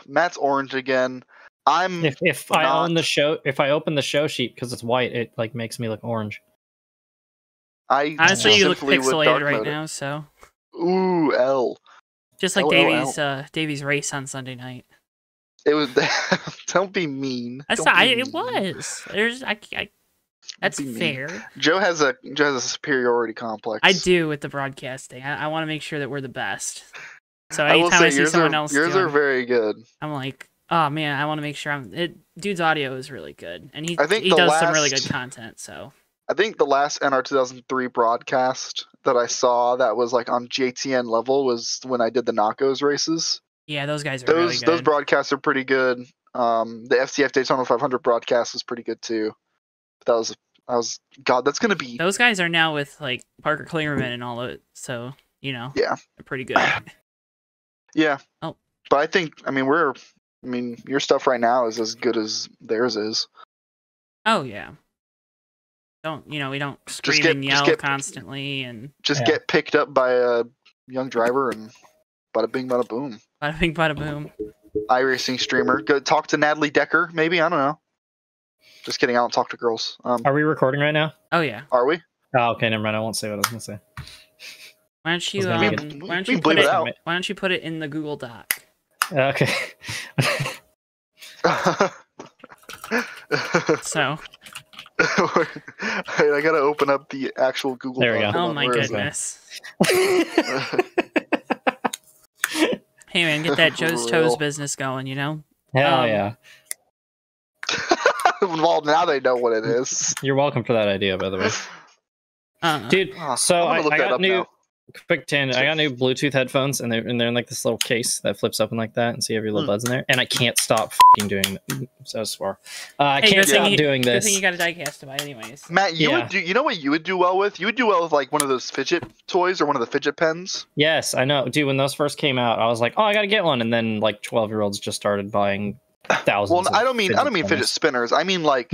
Matt's orange again. If I own the show, if I open the show sheet because it's white, it like makes me look orange. Honestly, you look pixelated right now, so. Ooh, L. Just like Davey's race on Sunday night. It was. Don't be mean. It was. That's fair. Joe has a superiority complex. I do with the broadcasting. I want to make sure that we're the best. So anytime I see someone else, yours are very good. I'm like, oh man, I want to make sure dude's audio is really good, and he does some really good content. So I think the last NR 2003 broadcast that I saw that was like on JTN level was when I did the Knockos races. Yeah, those guys are really good. Those broadcasts are pretty good. The FCF Daytona 500 broadcast was pretty good too. But that was God. That's gonna be. Those guys are now with like Parker Kligerman and all of it, so yeah, they're pretty good. Yeah. Oh. But your stuff right now is as good as theirs is. Oh yeah. We don't scream and yell constantly and get picked up by a young driver and bada bing bada boom. Bada bing bada boom. iRacing streamer. Go talk to Natalie Decker, maybe. I don't know. Just kidding. I don't talk to girls. Are we recording right now? Oh yeah. Are we? Oh, okay. Never mind. I won't say what I was gonna say. Why don't you put it in the Google Doc? Okay. So. I gotta open up the actual Google Doc. There we go. Oh my goodness. Hey man, get that Joe's Toes business going, Hell yeah. Well, now they know what it is. You're welcome for that idea, by the way. Dude, so I got new... Quick tangent. I got new Bluetooth headphones, and they're in like this little case that flips open like that, and so you have your little buds in there. And I can't stop fucking doing that. So swear. I can't stop doing this. Good thing you got a diecast to buy, anyways. Matt, you know what you would do well with? You would do well with like one of those fidget toys or one of the fidget pens. Yes, I know, dude. When those first came out, I was like, oh, I gotta get one, and then like 12-year-olds just started buying thousands. Well, I don't mean fidget spinners. I mean like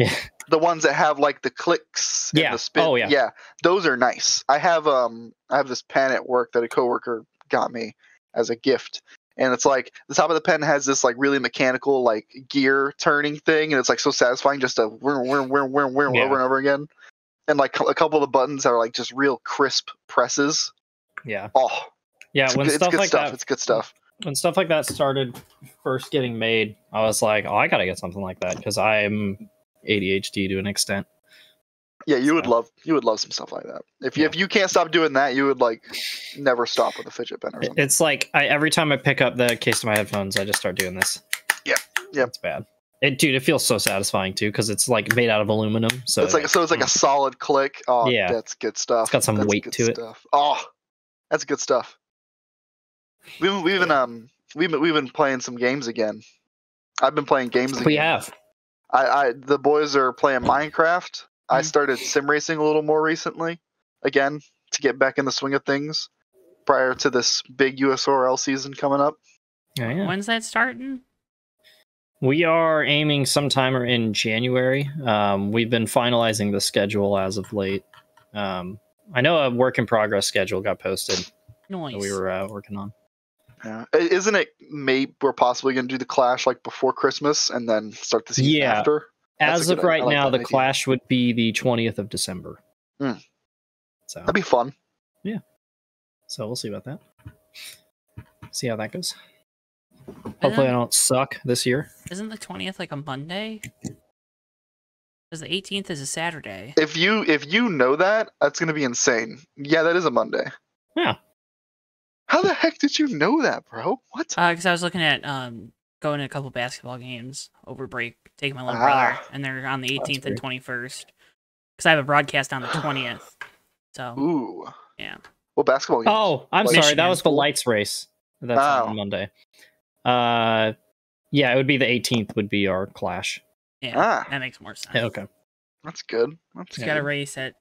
the ones that have like the clicks and the spin. Oh yeah, those are nice. I have this pen at work that a coworker got me as a gift, and it's like the top of the pen has this like really mechanical like gear turning thing, and it's like so satisfying just to over and over again. And like a couple of the buttons are like just real crisp presses. Yeah. Oh. Yeah. It's good stuff. When stuff like that started first getting made, I was like, oh, I gotta get something like that because I'm ADHD to an extent. Yeah, you would love some stuff like that. If you can't stop doing that, you would like never stop with a fidget pen or something. It's like every time I pick up the case of my headphones, I just start doing this. Yeah. It's bad. Dude, it feels so satisfying too because it's like made out of aluminum. So it's like a solid click. Oh, yeah, that's good stuff. It's got some weight to it. Oh, that's good stuff. We've been playing some games again. I've been playing games again. We have. The boys are playing Minecraft. I started sim racing a little more recently, again, to get back in the swing of things prior to this big USRL season coming up. Yeah. When's that starting? We are aiming sometime in January. We've been finalizing the schedule as of late. I know a work in progress schedule got posted. Nice. That we were working on. Yeah. Isn't it we're possibly going to do the Clash like before Christmas and then start the season after? As of right now, the Clash would be the 20th of December. So that'd be fun. Yeah. So we'll see about that. See how that goes. Hopefully I don't suck this year. Isn't the 20th like a Monday? Because the 18th is a Saturday. If you know that, that's going to be insane. Yeah, that is a Monday. Yeah. How the heck did you know that, bro? What? Because I was looking at going to a couple basketball games over break, taking my little brother, and they're on the 18th and 21st. Because I have a broadcast on the 20th. So. Ooh. Yeah. Well, basketball games. Oh, I'm sorry. That was the lights race. That's on Monday. Yeah, it would be the 18th would be our Clash. Yeah, that makes more sense. Yeah, okay. That's good. Just got a race at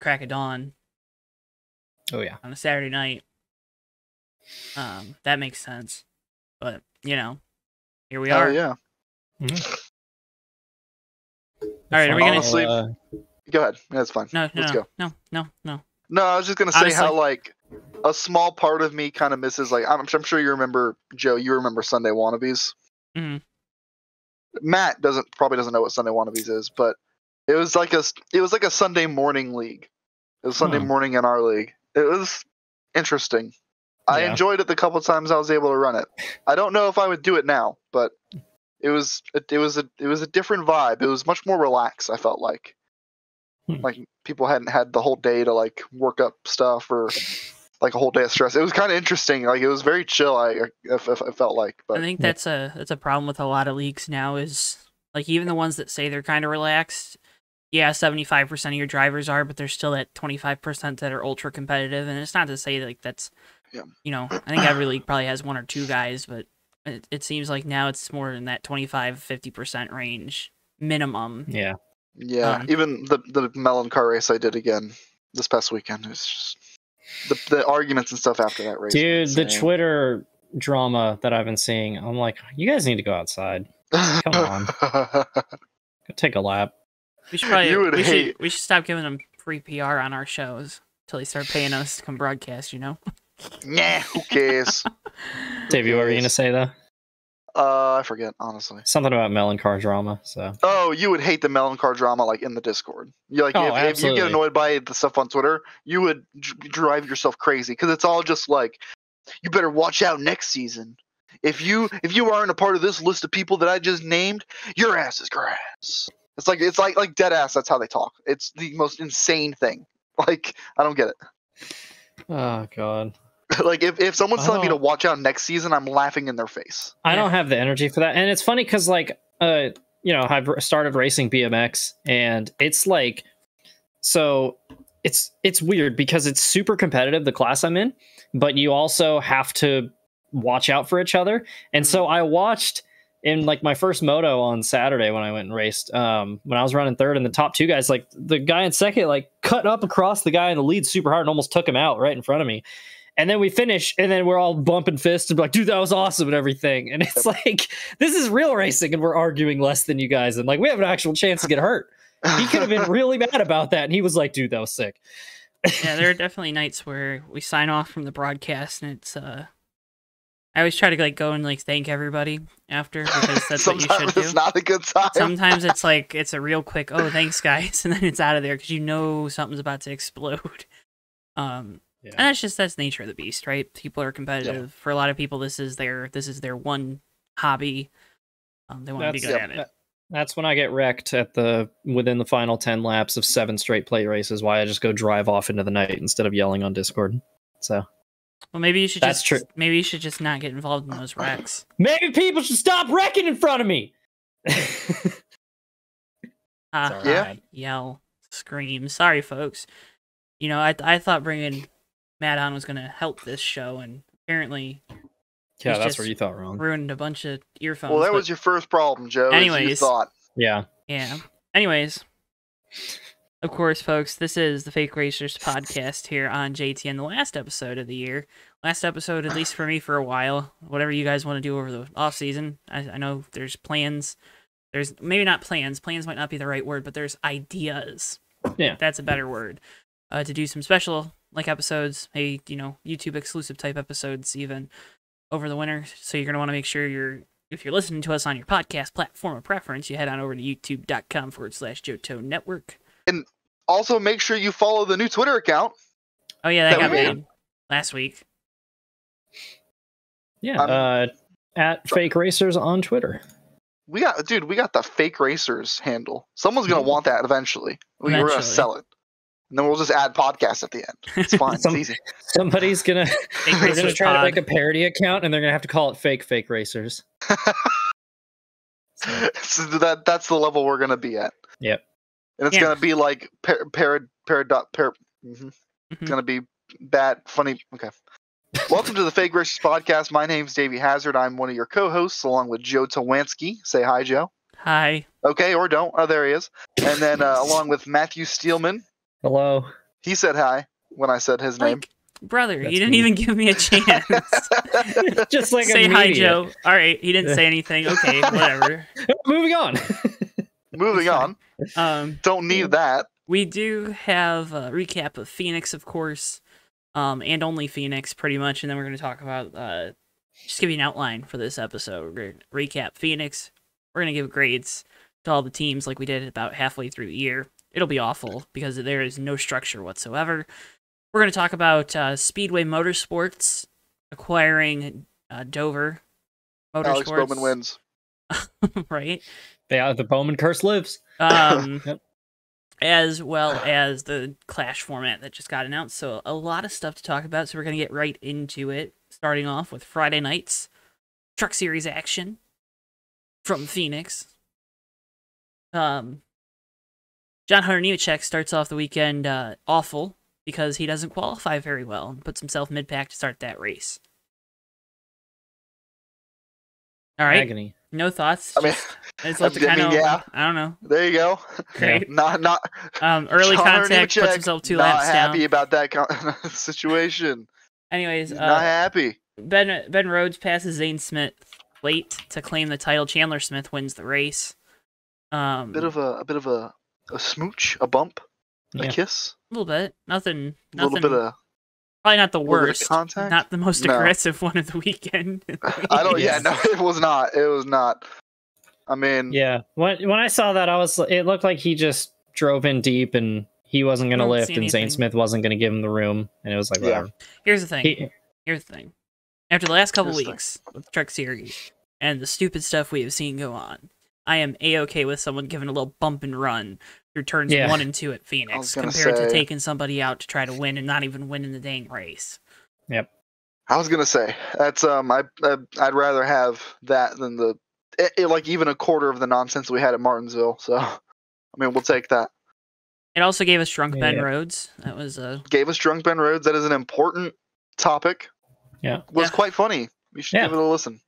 crack of dawn. Oh, yeah. On a Saturday night. That makes sense. But, here we are. Oh, yeah. Mm-hmm. All right, are we Honestly, go ahead. That's fine. No, Let's go. No. No, I was just going to say how, like, a small part of me kind of misses, like, I'm sure you remember, Joe, you remember Sunday Wannabes. Mm-hmm. Matt probably doesn't know what Sunday Wannabes is, but it was like a Sunday morning league. It was Sunday morning in our league. It was interesting. I enjoyed it the couple times I was able to run it. I don't know if I would do it now, but it was a different vibe. It was much more relaxed, I felt like. Like people hadn't had the whole day to like work up stuff or like a whole day of stress. It was kind of interesting. Like it was very chill. I felt like. But I think that's a problem with a lot of leagues now. Is like even the ones that say they're kind of relaxed. Yeah, 75% of your drivers are, but there's still that 25% that are ultra competitive. And it's not to say like that's, you know, I think every league probably has one or two guys, but it seems like now it's more in that 25-50% range minimum. Yeah. Yeah, even the melon car race I did again this past weekend, it's just the arguments and stuff after that race. Dude, the Twitter drama that I've been seeing, I'm like, you guys need to go outside. Come on. Go take a lap. We should probably we should stop giving them free PR on our shows until they start paying us to come broadcast, you know? Nah, who cares? Davey, what were you gonna say though? I forget, honestly. Something about melon car drama. So. Oh, you would hate the melon car drama, like in the Discord. You like if you get annoyed by the stuff on Twitter, you would drive yourself crazy because it's all just like, you better watch out next season. If you aren't a part of this list of people that I just named, your ass is grass. It's like dead ass. That's how they talk. It's the most insane thing. Like I don't get it. Oh God. Like if someone's telling me to watch out next season, I'm laughing in their face. I don't have the energy for that, and it's funny because like you know, I've started racing BMX, and it's like, so it's weird because it's super competitive, the class I'm in, but you also have to watch out for each other. And so I watched in like my first moto on Saturday when I went and raced, when I was running third, and the top two guys, like the guy in second, like cut up across the guy in the lead super hard and almost took him out right in front of me. And then we finish, and then we're all bumping fists and be like, dude, that was awesome and everything. And it's like, this is real racing, and we're arguing less than you guys. And like, we have an actual chance to get hurt. He could have been really mad about that. And he was like, dude, that was sick. Yeah, there are definitely nights where we sign off from the broadcast, and it's, I always try to like go and like thank everybody after, because that's what you should do. It's not a good time. Sometimes it's like, it's a real quick, oh, thanks guys. And then it's out of there because you know something's about to explode. Yeah. And that's the nature of the beast, right? People are competitive. Yeah. For a lot of people, this is their one hobby. They want to be good at it. That's when I get wrecked within the final 10 laps of 7 straight plate races. Why I just go drive off into the night instead of yelling on Discord. So, well, maybe you should maybe you should just not get involved in those wrecks. Maybe people should stop wrecking in front of me. Yell, scream. Sorry, folks. You know, I thought bringing Matt on was going to help this show, and apparently that's where you thought wrong. Ruined a bunch of earphones. Well, that was your first problem, Joe. Anyways, you thought. Yeah. Anyways, of course, folks, this is the Fake Racers podcast here on JTN, the last episode of the year. Last episode, at least for me, for a while. Whatever you guys want to do over the off season. I know there's plans. There's maybe not plans. Plans might not be the right word, but there's ideas. Yeah, that's a better word. To do some special episodes, maybe, you know, YouTube exclusive type episodes even over the winter. So you're gonna want to make sure if you're listening to us on your podcast platform of preference, you head on over to youtube.com/Johto Network. And also make sure you follow the new Twitter account. Oh yeah, that got made last week. Yeah, at Fake Racers on Twitter. We got the Fake Racers handle. Someone's gonna want that eventually. We're gonna sell it. And then we'll just add podcasts at the end. It's fine. It's easy. Somebody's gonna try to make a parody account, and they're gonna have to call it Fake Racers. So that's the level we're gonna be at. Yep. And it's gonna be like It's gonna be bad, funny. Okay. Welcome to the Fake Racers podcast. My name's Davey Hazard. I'm one of your co-hosts, along with Joe Tawansky. Say hi, Joe. Hi. Okay, or don't. Oh, there he is. And then along with Matthew Steelman. Hello. He said hi when I said his name. Brother, you didn't even give me a chance. Just like say hi, Joe. All right, he didn't say anything. Okay, whatever. Moving on. Moving on. Don't need that. We do have a recap of Phoenix, of course. and only Phoenix, pretty much. And then we're going to talk about, just give you an outline for this episode. We're going to recap Phoenix. We're going to give grades to all the teams like we did about halfway through the year. It'll be awful because there is no structure whatsoever. We're going to talk about Speedway Motorsports acquiring Dover Motorsports. Alex Bowman wins. Right? Yeah, the Bowman curse lives. Yep. As well as the Clash format that just got announced. So a lot of stuff to talk about, so we're going to get right into it, starting off with Friday night's Truck Series action from Phoenix. John Hunter Nemechek starts off the weekend awful because he doesn't qualify very well and puts himself mid-pack to start that race. All right. Agony. No thoughts. I mean, it's like yeah. I don't know. There you go. Great. Not. Early contact, puts himself 2 laps down. Not happy about that situation. Anyways, not happy. Ben Rhodes passes Zane Smith late to claim the title. Chandler Smith wins the race. A bit of a smooch, a bump, a kiss. A little bit. Nothing. A little bit of. Probably not the worst. Not the most aggressive one of the weekend. I don't. Yeah, no, it was not. It was not. I mean, yeah. When I saw that, it looked like he just drove in deep and he wasn't going to lift, and Zane Smith wasn't going to give him the room, and it was like, whatever. Here's the thing. After the last couple weeks with the Truck Series and the stupid stuff we have seen go on, I am A-okay with someone giving a little bump and run through turns 1 and 2 at Phoenix compared to taking somebody out to try to win and not even winning the dang race. Yep. I was gonna say that's I'd rather have that than like even a quarter of the nonsense we had at Martinsville. So I mean, we'll take that. It also gave us drunk Ben Rhodes. That was gave us drunk Ben Rhodes. That is an important topic. Yeah, was quite funny. You should give it a listen.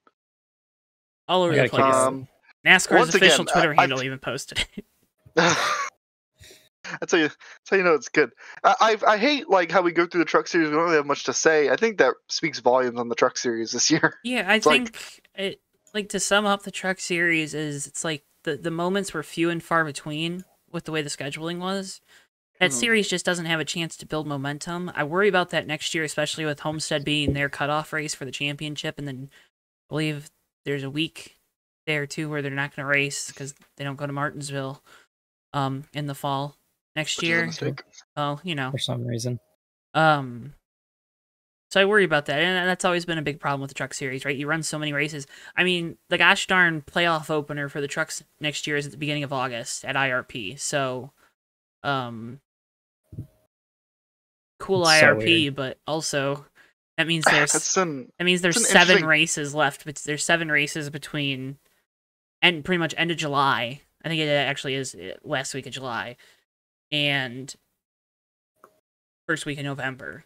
All over the place. NASCAR's official Twitter handle even posted it. I tell you, it's good. I hate like how we go through the Truck Series. We don't really have much to say. I think that speaks volumes on the Truck Series this year. Yeah, I think it to sum up the Truck Series is it's like the moments were few and far between with the way the scheduling was. That series just doesn't have a chance to build momentum. I worry about that next year, especially with Homestead being their cutoff race for the championship, and then I believe there's a week there too where they're not going to race because they don't go to Martinsville in the fall next year. Well, for some reason. So I worry about that, and that's always been a big problem with the Truck Series, right? You run so many races. I mean, the gosh darn playoff opener for the trucks next year is at the beginning of August at IRP. So, cool IRP, but also that means there's 7 races left. But there's 7 races between and pretty much end of July. I think it actually is last week of July and first week of November.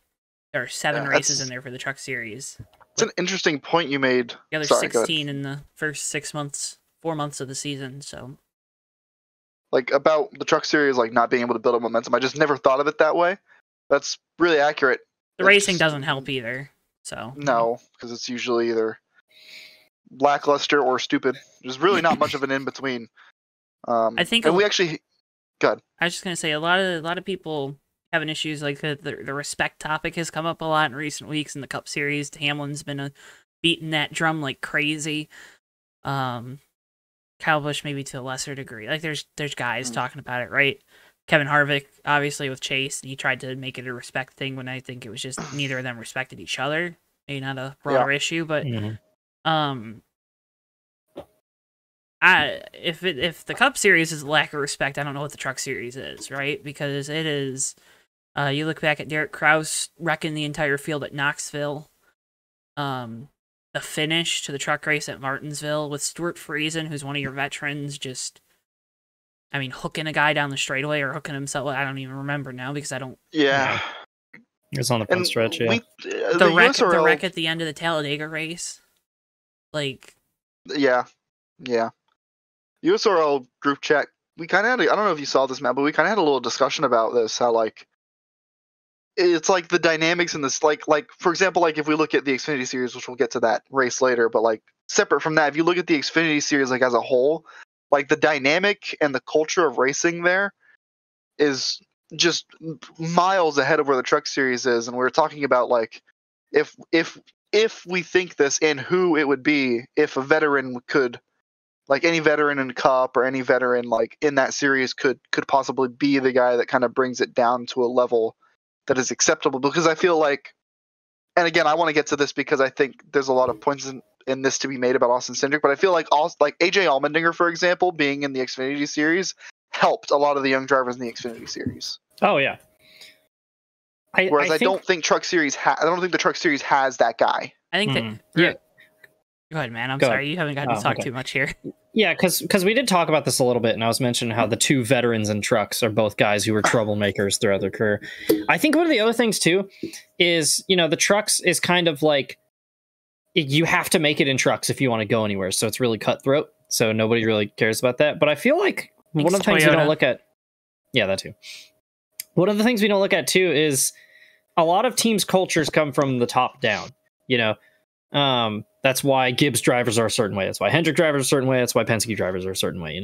There are 7 races in there for the Truck Series. It's an interesting point you made. Yeah, there's 16 in the first 4 months of the season. So, like about the Truck Series, like not being able to build up momentum. I just never thought of it that way. That's really accurate. The racing doesn't help either. So no, because it's usually either lackluster or stupid. There's really not much of an in between. I think, and we actually. Good. I was just gonna say a lot of people having issues like the respect topic has come up a lot in recent weeks in the Cup Series. Hamlin's been beating that drum like crazy. Kyle Busch maybe to a lesser degree. Like there's guys talking about it, right? Kevin Harvick obviously with Chase, and he tried to make it a respect thing when I think it was just neither of them respected each other. Maybe not a broader issue, but if the Cup Series is a lack of respect, I don't know what the Truck Series is, right? Because it is. You look back at Derek Kraus wrecking the entire field at Knoxville. The finish to the truck race at Martinsville with Stuart Friesen, who's one of your veterans, just, I mean, hooking a guy down the straightaway or hooking himself. I don't even remember now because I don't. Yeah. It was on the front stretch, yeah. The wreck at the end of the Talladega race. Like. Yeah. USRL group chat. We kind of had, I don't know if you saw this, Matt, but we kind of had a little discussion about this, how, like, it's like the dynamics in this, like for example, like if we look at the Xfinity Series, which we'll get to that race later, but like separate from that, if you look at the Xfinity Series like as a whole, like the dynamic and the culture of racing there is just miles ahead of where the Truck Series is, and we were talking about like if we think this and who it would be if a veteran could, like any veteran in Cup or any veteran like in that series could possibly be the guy that kind of brings it down to a level that is acceptable. Because I feel like, and again, I want to get to this because I think there's a lot of points in this to be made about Austin Cindric, but I feel like AJ Allmendinger, for example, being in the Xfinity Series helped a lot of the young drivers in the Xfinity Series. Oh yeah. Whereas I don't think Truck Series I don't think the Truck Series has that guy. I think that yeah. Go ahead, man. I'm sorry. You haven't gotten to talk too much here. Yeah, because we did talk about this a little bit, and I was mentioning how the two veterans in trucks are both guys who were troublemakers throughout their career. I think one of the other things, too, is, the trucks is kind of like, you have to make it in trucks if you want to go anywhere, so it's really cutthroat, so nobody really cares about that. But I feel like one of the things we don't look at... Yeah, that too. One of the things we don't look at, too, is a lot of teams' cultures come from the top down, that's why Gibbs drivers are a certain way. That's why Hendrick drivers are a certain way. That's why Penske drivers are a certain way,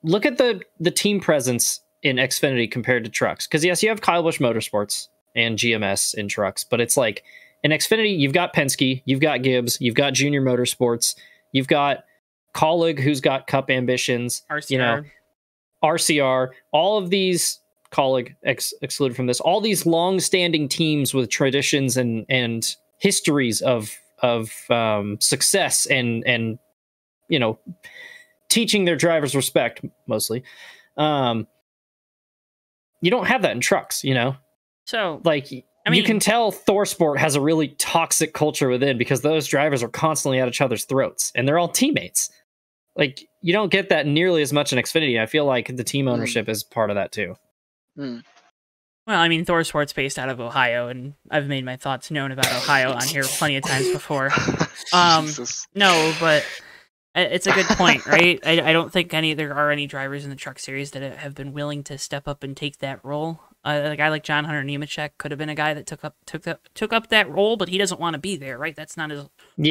Look at the team presence in Xfinity compared to trucks. Because, yes, you have Kyle Busch Motorsports and GMS in trucks, but it's like in Xfinity, you've got Penske, you've got Gibbs, you've got Junior Motorsports, you've got Kaulig, who's got Cup ambitions, RCR, all of these... Kaulig excluded from this. All these long-standing teams with traditions and histories of success and teaching their drivers respect, mostly. You don't have that in trucks, So, you can tell ThorSport has a really toxic culture within because those drivers are constantly at each other's throats, and they're all teammates. You don't get that nearly as much in Xfinity. I feel like the team ownership is part of that too. Well, ThorSport's based out of Ohio, and I've made my thoughts known about Ohio on here plenty of times before. No, but it's a good point, right? I don't think there are any drivers in the Truck Series that have been willing to step up and take that role. A guy like John Hunter Nemechek could have been a guy that took up that role, but he doesn't want to be there, right? That's not his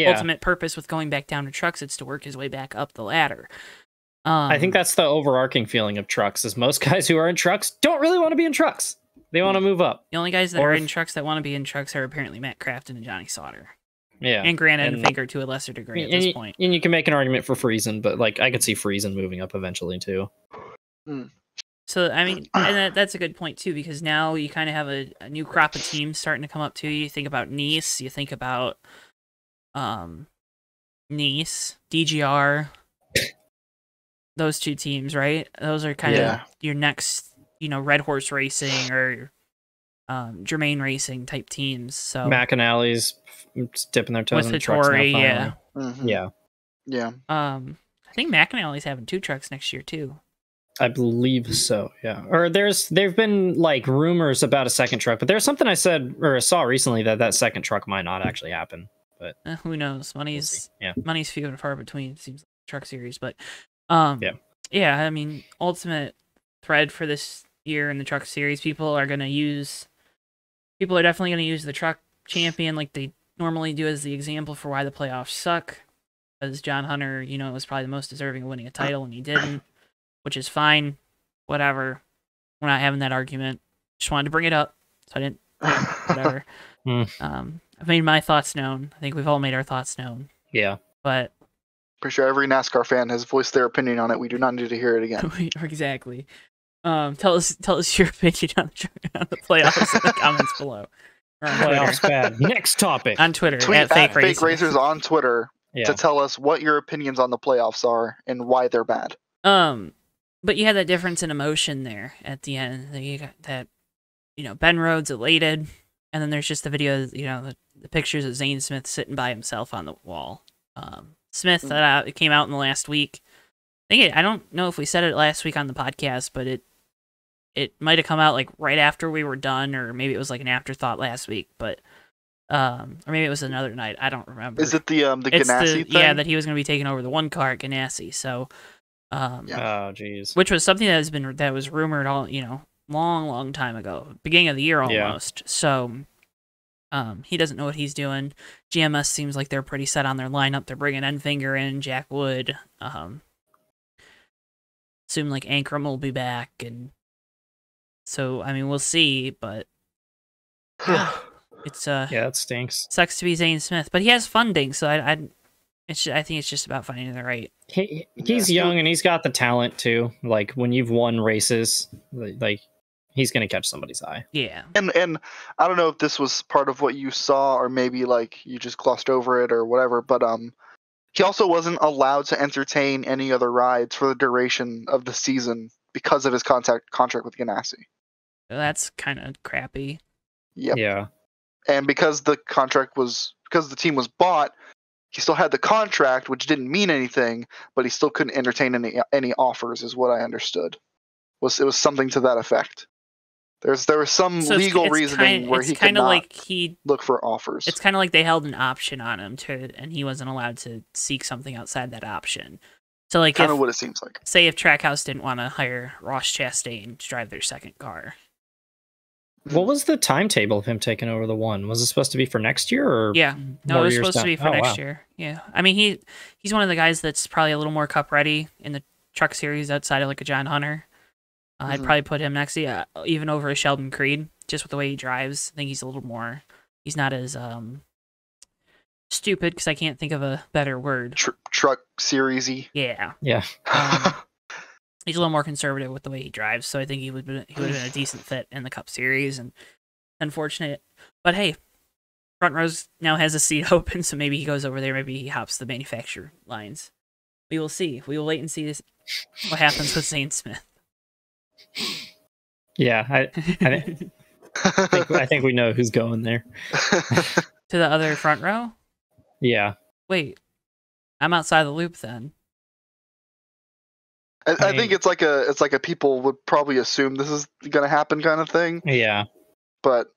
ultimate purpose with going back down to trucks. It's to work his way back up the ladder. I think that's the overarching feeling of trucks, is most guys who are in trucks don't really want to be in trucks. They want to move up. The only guys that are in trucks that want to be in trucks are apparently Matt Crafton and Johnny Sauter. Yeah. And Grant Enfinger to a lesser degree at this point. And you can make an argument for Friesen, but I could see Friesen moving up eventually too. So, and that's a good point too, because now you kind of have a new crop of teams starting to come up too. You think about Nice, you think about Nice, DGR, those two teams, right? Those are kind of your next, Red Horse Racing or Germain Racing type teams. So McAnally's dipping their toes in the trucks now, yeah. Mm-hmm. Yeah. I think McAnally's having 2 trucks next year too. I believe so, yeah. Or there've been rumors about a second truck, but there's something I saw recently that second truck might not actually happen. But who knows? Money's few and far between, it seems like the Truck Series, but ultimate thread for this year in the Truck Series, people are definitely going to use the Truck Champion like they normally do as the example for why the playoffs suck. Because John Hunter, was probably the most deserving of winning a title, and he didn't, which is fine. Whatever. We're not having that argument. Just wanted to bring it up, so I didn't. Whatever. I've made my thoughts known. I think we've all made our thoughts known. Yeah. But pretty sure every NASCAR fan has voiced their opinion on it. We do not need to hear it again. Exactly. Tell us your opinion on the playoffs in the comments below. Playoffs bad. Next topic. On Twitter. Tweet at Fake Racers on Twitter to tell us what your opinions on the playoffs are and why they're bad. But you had that difference in emotion there at the end. You got that, Ben Rhodes elated, and then there's just the video, the pictures of Zane Smith sitting by himself on the wall. Smith, it came out in the last week. I don't know if we said it last week on the podcast, but it might have come out right after we were done, or maybe it was an afterthought last week, but or maybe it was another night. I don't remember. Is it the Ganassi thing? Yeah, that he was going to be taking over the 1 car at Ganassi. So, oh jeez, which was something that was rumored all long time ago, beginning of the year almost. Yeah. So, he doesn't know what he's doing. GMS seems like they're pretty set on their lineup. They're bringing Enfinger in, Jack Wood. Assume Ankrum will be back, and So I mean, we'll see, but yeah, it's yeah, it stinks. Sucks to be Zane Smith, but he has funding, so I think it's just about finding the right. He's young and he's got the talent too. Like when you've won races, like he's gonna catch somebody's eye. Yeah. And I don't know if this was part of what you saw or maybe like you just glossed over it or whatever, but he also wasn't allowed to entertain any other rides for the duration of the season because of his contract with Ganassi. That's kind of crappy. Yep. Yeah. And because the team was bought, he still had the contract, which didn't mean anything, but he still couldn't entertain any offers, is what I understood. It was something to that effect. There was some legal reasoning where he could not look for offers. It's kind of like they held an option on him and he wasn't allowed to seek something outside that option. So like kind of what it seems like. Say if Trackhouse didn't want to hire Ross Chastain to drive their second car. What was the timetable of him taking over the one? Was it supposed to be for next year or yeah? No, it was supposed to be for next year. Yeah, I mean he's one of the guys that's probably a little more cup ready in the truck series outside of like a John Hunter. I'd probably put him next to even over a Sheldon Creed, just with the way he drives. I think he's a little more. He's not as stupid, because I can't think of a better word. Truck seriesy. Yeah. Yeah. He's a little more conservative with the way he drives, so I think he would have been a decent fit in the Cup Series. And unfortunate, but hey, Front Rows now has a seat open, so maybe he goes over there. Maybe he hops the manufacturer lines. We will see. We will wait and see what happens with Zane Smith. Yeah, I think we know who's going there. To the other front row? Yeah. Wait, I'm outside the loop then. I think it's like a people would probably assume this is gonna happen kind of thing. Yeah. But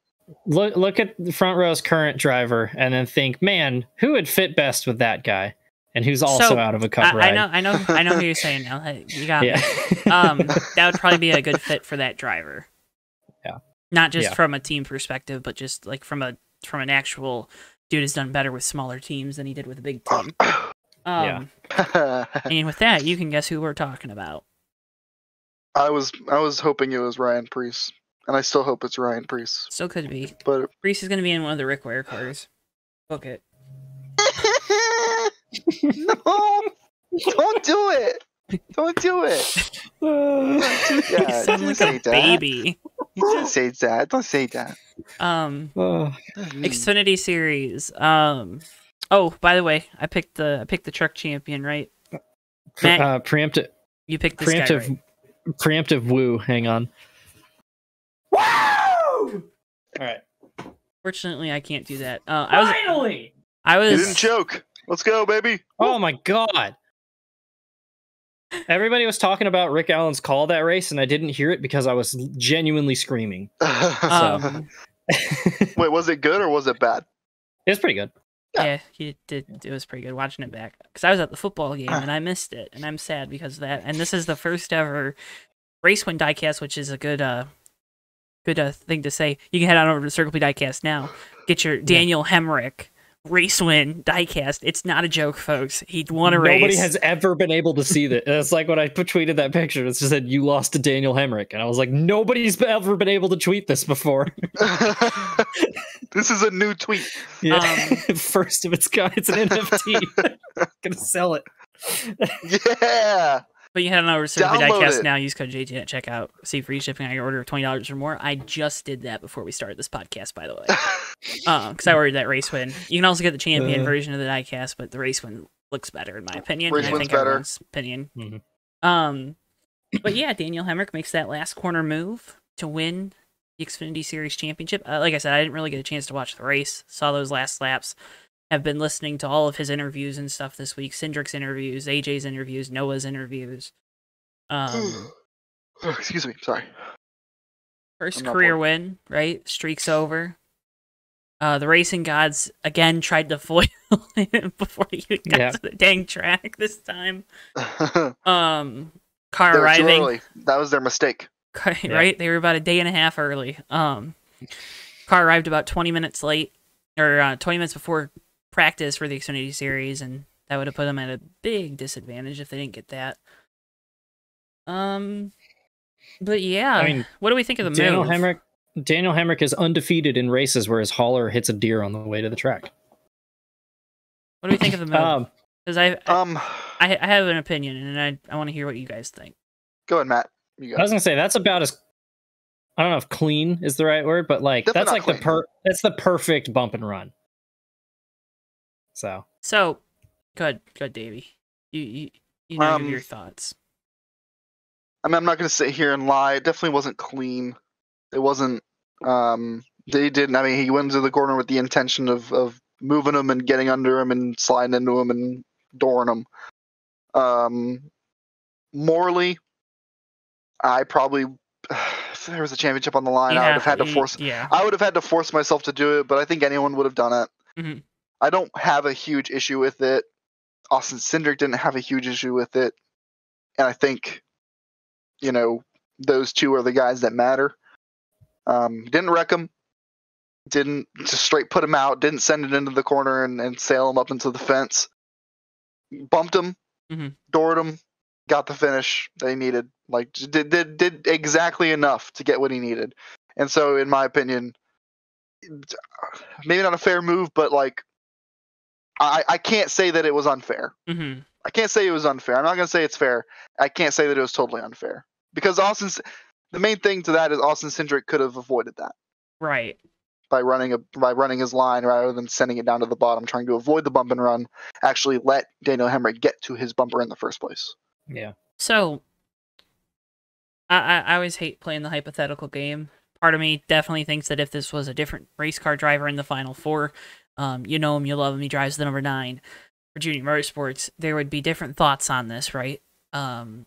look at the front row's current driver and then think, man, who would fit best with that guy? And who's also out of a cup ride. I know who you're saying now. You got me. That would probably be a good fit for that driver. Yeah. Not just from a team perspective, but just like from an actual dude has done better with smaller teams than he did with a big team. And with that, you can guess who we're talking about. I was hoping it was Ryan Preece, and I still hope it's Ryan Preece. Still could be. But Preece is going to be in one of the Rick Ware cars. Book it. No, don't do it. Don't do it. You sound like a baby. Don't say that. Don't say that. Xfinity Series. Oh, by the way, I picked the truck champion, right? Matt, preemptive. You picked this guy, right? Preemptive woo. Hang on. Woo! All right. Fortunately, I can't do that. Finally! You didn't choke. Let's go, baby. Oh my god. Everybody was talking about Rick Allen's call that race, and I didn't hear it because I was genuinely screaming. Wait, was it good or was it bad? It was pretty good. Yeah, he did. It was pretty good watching it back because I was at the football game and I missed it, and I'm sad because of that. And this is the first ever race win diecast, which is a good thing to say. You can head on over to Circle P Diecast now. Get your Daniel Hemrick race win diecast. It's not a joke, folks. He won a race. Nobody has ever been able to see that. It's like when I tweeted that picture, it just said you lost to Daniel Hemrick, and I was like, nobody's ever been able to tweet this before. This is a new tweet. Yeah. First of its kind. It's an NFT. Gonna sell it. Yeah. But you head on over to Circle P Diecast now. Use code JT at checkout. See free shipping on your order of $20 or more. I just did that before we started this podcast, by the way. Because I ordered that race win. You can also get the champion version of the diecast, but the race win looks better in my opinion. Race win's better. Everyone's opinion. Mm-hmm. But yeah, Daniel Hemrick makes that last corner move to win the Xfinity Series Championship. Like I said, I didn't really get a chance to watch the race. Saw those last laps. Have been listening to all of his interviews and stuff this week. Cindric's interviews, AJ's interviews, Noah's interviews. Excuse me, sorry. First career win, right? Streak's over. The racing gods again tried to foil him before he got to the dang track this time. Car arriving. Early. That was their mistake. Right? They were about a day and a half early. Car arrived about 20 minutes late, or 20 minutes before practice for the Xfinity Series, and that would have put them at a big disadvantage if they didn't get that. But yeah, I mean, what do we think of the Daniel move? Hemrick? Daniel Hemrick is undefeated in races where his hauler hits a deer on the way to the track. What do we think of the move? Because I have an opinion, and I want to hear what you guys think. Go ahead, Matt. I was gonna say that's about as, I don't know if clean is the right word, but like Definitely that's like that's the perfect bump and run. So good, Davey. You know your thoughts. I mean, I'm not gonna sit here and lie. It definitely wasn't clean. It wasn't. They didn't. I mean, he went into the corner with the intention of moving him and getting under him and sliding into him and dooring him. Morally, I probably, if there was a championship on the line, I would have had to force. Yeah. I would have had to force myself to do it, but I think anyone would have done it. Mm-hmm. I don't have a huge issue with it. Austin Cindric didn't have a huge issue with it, and I think, those two are the guys that matter. Didn't wreck him. Didn't just straight put him out. Didn't send it into the corner and sail him up into the fence. Bumped him, doored him, got the finish that he needed. Like did exactly enough to get what he needed. And so, in my opinion, maybe not a fair move, but like I can't say that it was unfair. Mm-hmm. I can't say it was unfair. I'm not gonna say it's fair. I can't say that it was totally unfair because the main thing to that is Austin Cindric could have avoided that. Right. By running his line rather than sending it down to the bottom, trying to avoid the bump and run, actually let Daniel Hemrick get to his bumper in the first place. Yeah. So, I always hate playing the hypothetical game. Part of me definitely thinks that if this was a different race car driver in the Final Four, you know him, you love him, he drives the number 9 for Junior Motorsports, there would be different thoughts on this, right? And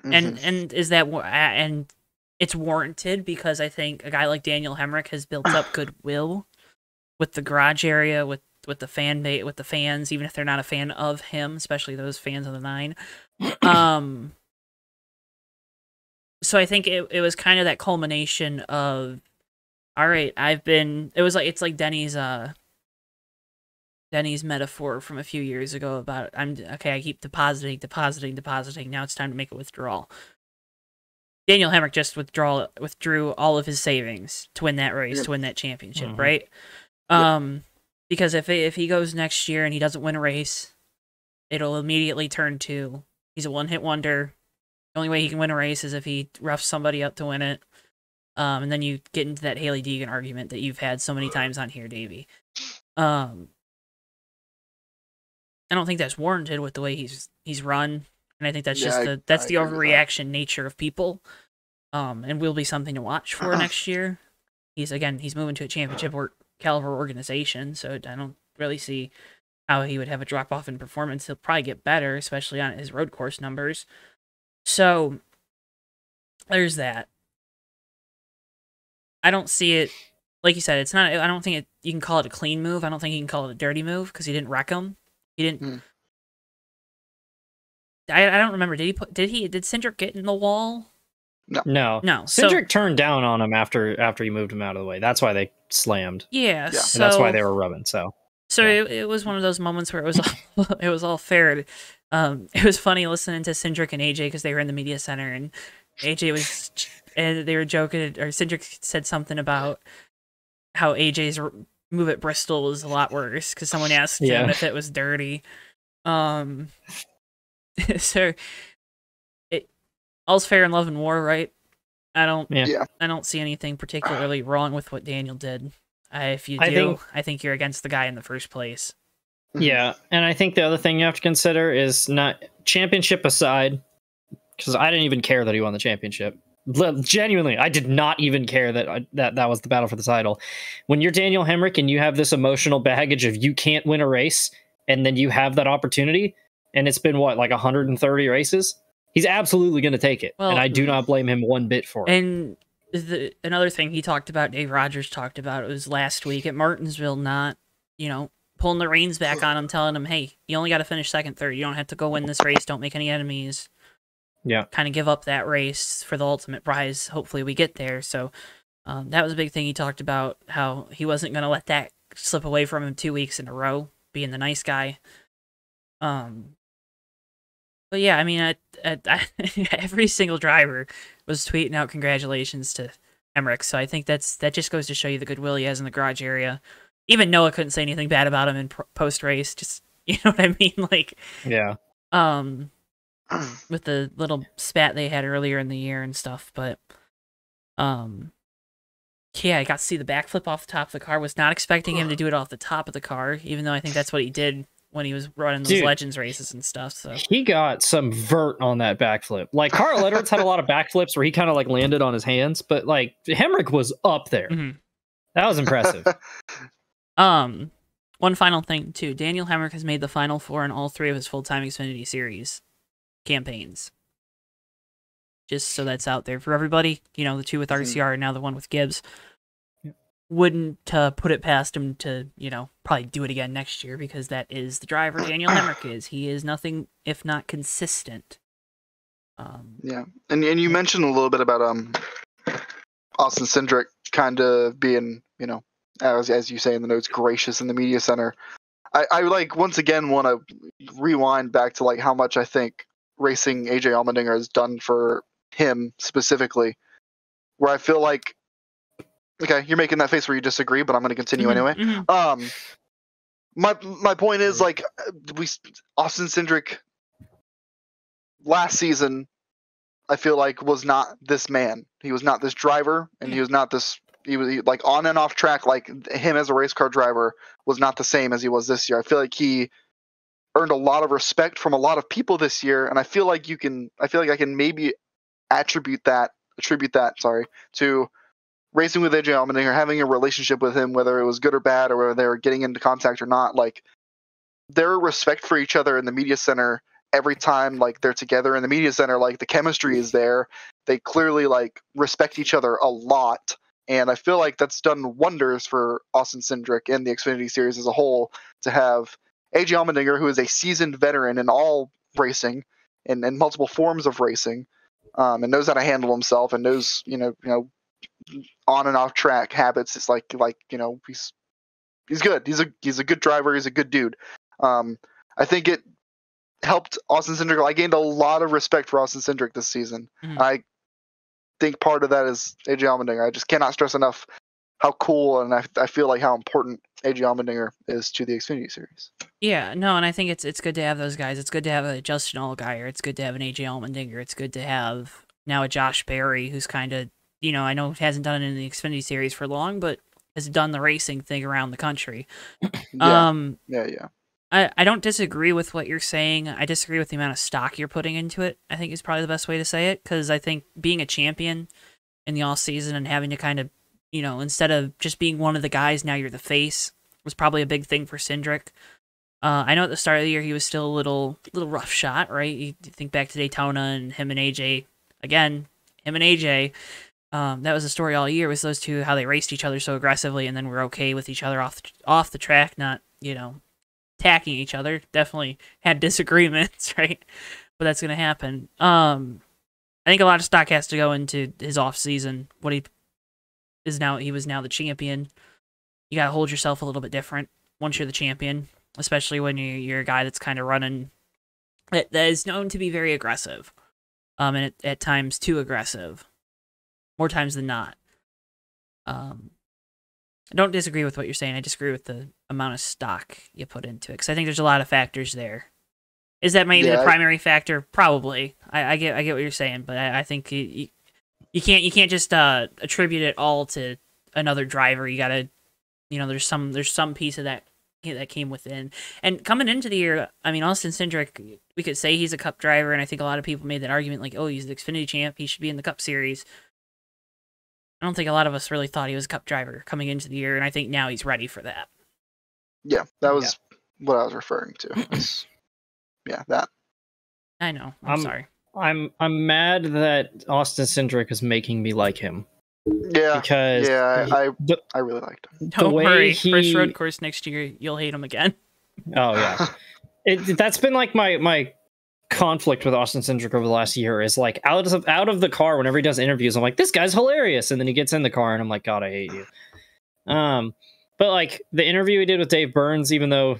is that and it's warranted because I think a guy like Daniel Hemrick has built up goodwill with the garage area, with the fan base, with the fans, even if they're not a fan of him, especially those fans of the 9. So I think it was kind of that culmination of, all right, it's like Denny's metaphor from a few years ago about I keep depositing. Now it's time to make a withdrawal. Daniel Hemrick just withdrew all of his savings to win that race, to win that championship, right? Because if he goes next year and he doesn't win a race, it'll immediately turn to he's a one-hit wonder. The only way he can win a race is if he roughs somebody up to win it. And then you get into that Haley Deegan argument that you've had so many times on here, Davey. I don't think that's warranted with the way he's run. And I think that's that's the overreaction nature of people. And will be something to watch for next year. He's moving to a championship caliber organization, so I don't really see how he would have a drop off in performance. He'll probably get better, especially on his road course numbers. So there's that. I don't see it, like you said, it's not. I don't think you can call it a clean move. I don't think you can call it a dirty move because he didn't wreck him. He didn't. I don't remember. Did Cindric get in the wall? No. Cindric turned down on him after he moved him out of the way. That's why they slammed. Yeah. So, and that's why they were rubbing. So it was one of those moments where it was all fair. It was funny listening to Cindric and AJ because they were in the media center and AJ and they were joking, or Cindric said something about how AJ's move at Bristol was a lot worse because someone asked him if it was dirty. So all's fair in love and war, right? I don't see anything particularly wrong with what Daniel did. If you do, I think you're against the guy in the first place. Yeah, and I think the other thing you have to consider is, not championship aside, because I didn't even care that he won the championship. Genuinely, I did not even care that was the battle for the title. When you're Daniel Hemrick and you have this emotional baggage of you can't win a race, and then you have that opportunity, and it's been like 130 races, he's absolutely going to take it, and I do not blame him one bit for it. And another thing he talked about, Dave Rogers talked about, it was last week at Martinsville, not pulling the reins back on him, telling him, hey, you only got to finish second, third. You don't have to go win this race. Don't make any enemies. Yeah. Kind of give up that race for the ultimate prize. Hopefully we get there. So that was a big thing he talked about, how he wasn't going to let that slip away from him 2 weeks in a row, being the nice guy. But yeah, I mean, every single driver was tweeting out congratulations to Emmerich, so I think that just goes to show you the goodwill he has in the garage area. Even Noah couldn't say anything bad about him in post race. Just, you know what I mean? Like, yeah, with the little spat they had earlier in the year and stuff. But yeah, I got to see the backflip off the top of the car. Was not expecting him to do it off the top of the car, even though I think that's what he did when he was running those Legends races and stuff. So he got some vert on that backflip. Like Carl Edwards had a lot of backflips where he kind of like landed on his hands, but like Hemrick was up there. That was impressive. One final thing too. Daniel Hemrick has made the Final Four in all 3 of his full-time Xfinity Series campaigns. Just so that's out there for everybody. You know, the 2 with RCR and now the 1 with Gibbs. Wouldn't put it past him to, you know, probably do it again next year, because that is the driver Daniel Hemrick is. He is nothing if not consistent. Yeah, and you mentioned a little bit about Austin Cindric kind of being, you know, as you say in the notes, gracious in the media center. I like once again want to rewind back to like how much I think racing AJ Allmendinger has done for him specifically, where I feel like, okay, you're making that face where you disagree, but I'm going to continue anyway. My point is, like, Austin Cindric last season, I feel like, was not this man. He was not this driver, and he was not this. He was like on and off track. Like him as a race car driver was not the same as he was this year. I feel like he earned a lot of respect from a lot of people this year, and I feel like I can maybe attribute that to racing with AJ Allmendinger, having a relationship with him, whether it was good or bad, or whether they were getting into contact or not. Like their respect for each other in the media center every time, like they're together in the media center, like the chemistry is there. They clearly like respect each other a lot, and I feel like that's done wonders for Austin Cindric and the Xfinity Series as a whole to have AJ Allmendinger, who is a seasoned veteran in all racing and multiple forms of racing, and knows how to handle himself and knows you know on and off track habits. It's like you know he's good. He's a good driver. He's a good dude. I think it helped Austin Cindric. I gained a lot of respect for Austin Cindric this season. I think part of that is AJ Allmendinger. I just cannot stress enough how cool and I feel like how important AJ Allmendinger is to the Xfinity Series. Yeah, no, and I think it's good to have those guys. It's good to have a Justin Allgaier. It's good to have an AJ Allmendinger. It's good to have now a Josh Berry, who's kind of, you know, I know hasn't done it in the Xfinity Series for long, but has done the racing thing around the country. Yeah. I don't disagree with what you're saying. I disagree with the amount of stock you're putting into it, I think is probably the best way to say it, because I think being a champion in the off-season and having to kind of, you know, instead of just being one of the guys, now you're the face, was probably a big thing for Cindric. I know at the start of the year he was still a little rough shot, right? You think back to Daytona and him and AJ, again, that was the story all year, was those two, how they raced each other so aggressively and then were okay with each other off the track, not, you know, attacking each other. Definitely had disagreements, right? But that's going to happen. I think a lot of stock has to go into his off season. He was now the champion. You got to hold yourself a little bit different once you're the champion, especially when you're a guy that's kind of running that is known to be very aggressive, and at times too aggressive, more times than not. I don't disagree with what you're saying. I disagree with the amount of stock you put into it, because I think there's a lot of factors there. Is that maybe the primary factor? Probably. I get what you're saying, but I think you can't just attribute it all to another driver. You gotta, you know, there's some piece of that came within. And coming into the year, I mean, Austin Cindric, we could say he's a Cup driver, and I think a lot of people made that argument, like, oh, he's the Xfinity champ, he should be in the Cup Series. I don't think a lot of us really thought he was a Cup driver coming into the year, and I think now he's ready for that. Yeah, that was what I was referring to. Yeah, that. I know. I'm sorry. I'm mad that Austin Cindric is making me like him. Yeah, because I really liked him. Don't worry, first road course next year, you'll hate him again. Oh yeah, that's been like my conflict with Austin Cindric over the last year, is like out of the car whenever he does interviews, I'm like, this guy's hilarious, and then he gets in the car and I'm like, God, I hate you. But like the interview he did with Dave Burns, even though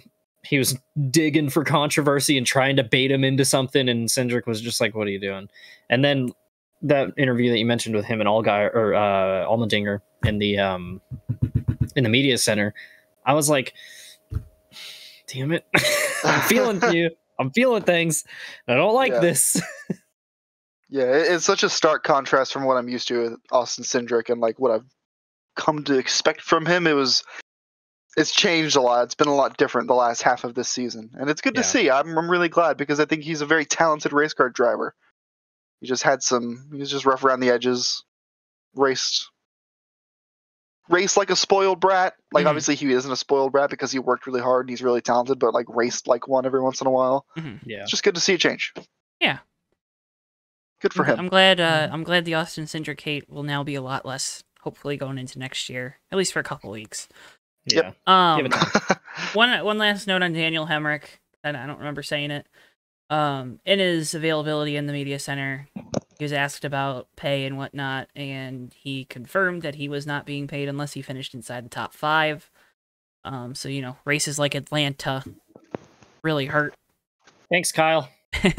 digging for controversy and trying to bait him into something, and Cindric was just like, "What are you doing?" And then that interview that you mentioned with him and Allmendinger in the media center, I was like, "Damn it, I'm feeling you. I'm feeling things. I don't like this." Yeah, it's such a stark contrast from what I'm used to with Austin Cindric and like what I've come to expect from him. It's changed a lot. It's been a lot different the last half of this season, and it's good to see. I'm really glad because I think he's a very talented race car driver. He was just rough around the edges, raced like a spoiled brat. Like obviously he isn't a spoiled brat because he worked really hard and he's really talented, but like raced like one every once in a while. Yeah, it's just good to see a change. Yeah, good for him. I'm glad the Austin Cindric hate will now be a lot less. Hopefully going into next year, at least for a couple weeks. Yeah. One last note on Daniel Hemrick, and I don't remember saying it. In his availability in the media center, he was asked about pay and whatnot, and he confirmed that he was not being paid unless he finished inside the top 5. So races like Atlanta really hurt. Thanks, Kyle. But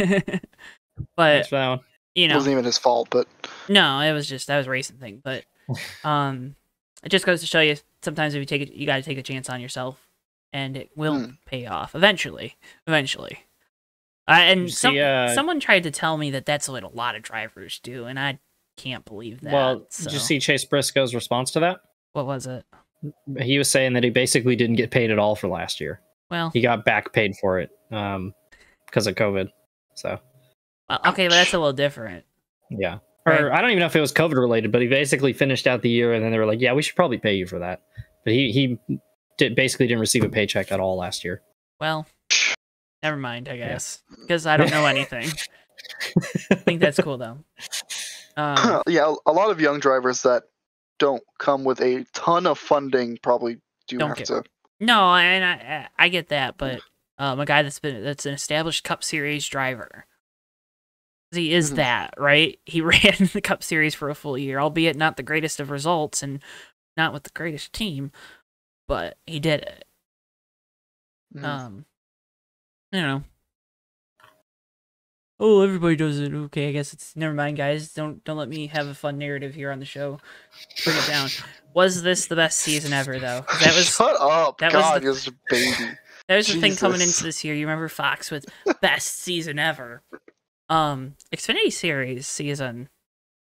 Thanks for that one. It wasn't even his fault, but no, that was a racing thing. But it just goes to show you sometimes if you got to take a chance on yourself, and it will pay off eventually. And someone tried to tell me that that's what a lot of drivers do, and I can't believe that. Well, did you see Chase Briscoe's response to that? What was it? He was saying that he basically didn't get paid at all for last year. Well, he got back paid for it because of COVID. So, okay, but that's a little different. Yeah. Or I don't even know if it was COVID related, but he basically finished out the year, and then they were like, "Yeah, we should probably pay you for that." But he basically didn't receive a paycheck at all last year. Well, never mind, I guess, because I don't know anything. I think that's cool though. Yeah, a lot of young drivers that don't come with a ton of funding probably have to. No, and I get that, but a guy that's an established Cup Series driver. He is that, right? He ran the Cup Series for a full year, albeit not the greatest of results and not with the greatest team, but he did it. I don't know. Oh, everybody does it. Okay, I guess it's never mind, guys. Don't let me have a fun narrative here on the show. Bring it down. Was this the best season ever, though? That was shut up. God, you're a baby. That was the thing coming into this year. You remember Fox with best season ever. Xfinity Series season,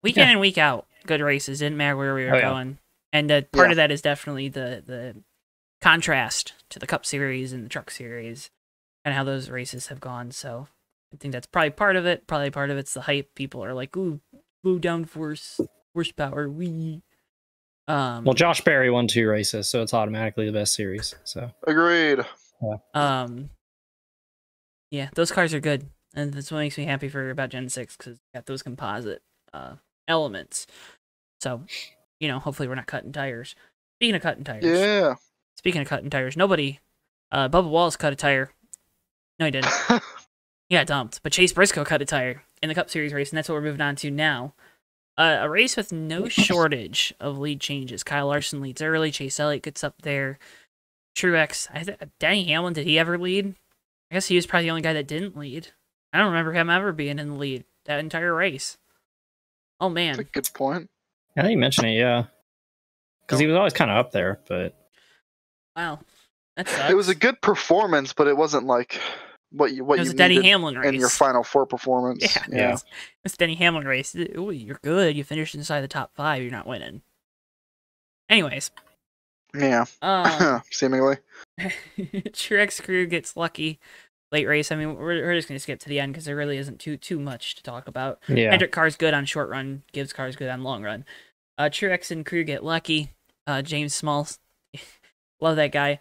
week in and week out, good races. Didn't matter where we were going, and part of that is definitely the contrast to the Cup Series and the Truck Series, and how those races have gone. So I think that's probably part of it. Probably part of it's the hype. People are like, "Ooh, downforce, horsepower, wee." Well, Josh Berry won 2 races, so it's automatically the best series. So agreed. Yeah, those cars are good. And that's what makes me happy about Gen 6, because it's got those composite elements. So, hopefully we're not cutting tires. Speaking of cutting tires. Yeah. Speaking of cutting tires, Bubba Wallace cut a tire. No, he didn't. He got dumped. But Chase Briscoe cut a tire in the Cup Series race, and that's what we're moving on to now. A race with no shortage of lead changes. Kyle Larson leads early. Chase Elliott gets up there. Truex. Denny Hamlin, did he ever lead? I guess he was probably the only guy that didn't lead. I don't remember him ever being in the lead that entire race. Oh, man. That's a good point. I think you mentioned it, yeah. Because he was always kind of up there, but... Wow. That sucks. It was a good performance, but it wasn't like what you was a Denny Hamlin race. In your Final Four performance. Yeah. It's a Denny Hamlin race. Ooh, you're good. You finished inside the top 5. You're not winning. Anyways. Yeah. Seemingly. Truex crew gets lucky. Late race. I mean, we're just gonna skip to the end because there really isn't too much to talk about. Yeah. Hendrick car's good on short run. Gibbs car's good on long run. Truex and crew get lucky. James Smalls, love that guy.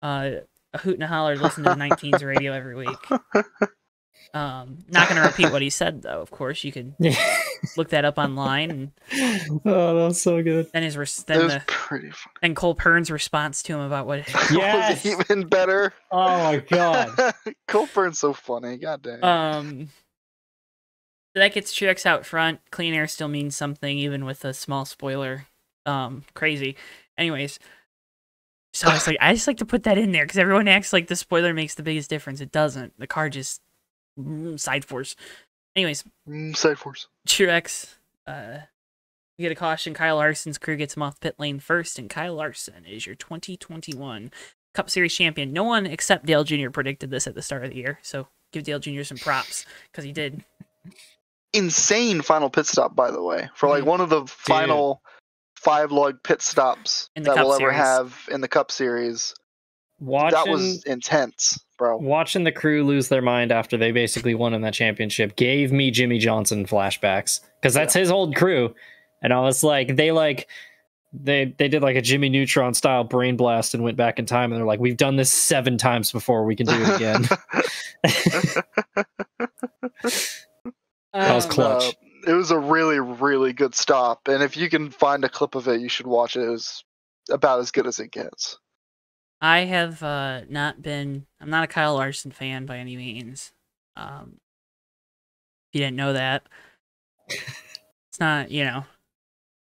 A hoot and a holler. Listen to the 19's radio every week. Not gonna repeat what he said though. Of course, you can look that up online. And oh, that was so good. Then pretty fun. And Cole Pern's response to him about what. Yes, was even better. Oh my god, Cole Pern's so funny. God damn. So that gets Truex out front. Clean air still means something, even with a small spoiler. Crazy. Anyways, So I just like to put that in there because everyone acts like the spoiler makes the biggest difference. It doesn't. The car just side force. Anyways, side force. Truex, you get a caution. Kyle Larson's crew gets him off pit lane first, and Kyle Larson is your 2021 Cup Series champion. No one except Dale Jr. predicted this at the start of the year, so give Dale Jr. some props because he did. Insane final pit stop, by the way, for like one of the final 5-lug pit stops in the that Cup we'll Series. ever have in the Cup Series. That was intense, bro. Watching the crew lose their mind after they basically won in that championship gave me Jimmy Johnson flashbacks because that's his old crew, and I was like, they did like a Jimmy Neutron style brain blast and went back in time, and they're like, we've done this 7 times before, we can do it again. That was clutch. It was a really, really good stop, and if you can find a clip of it, you should watch it. It was about as good as it gets. I have I'm not a Kyle Larson fan by any means. If you didn't know that. It's not,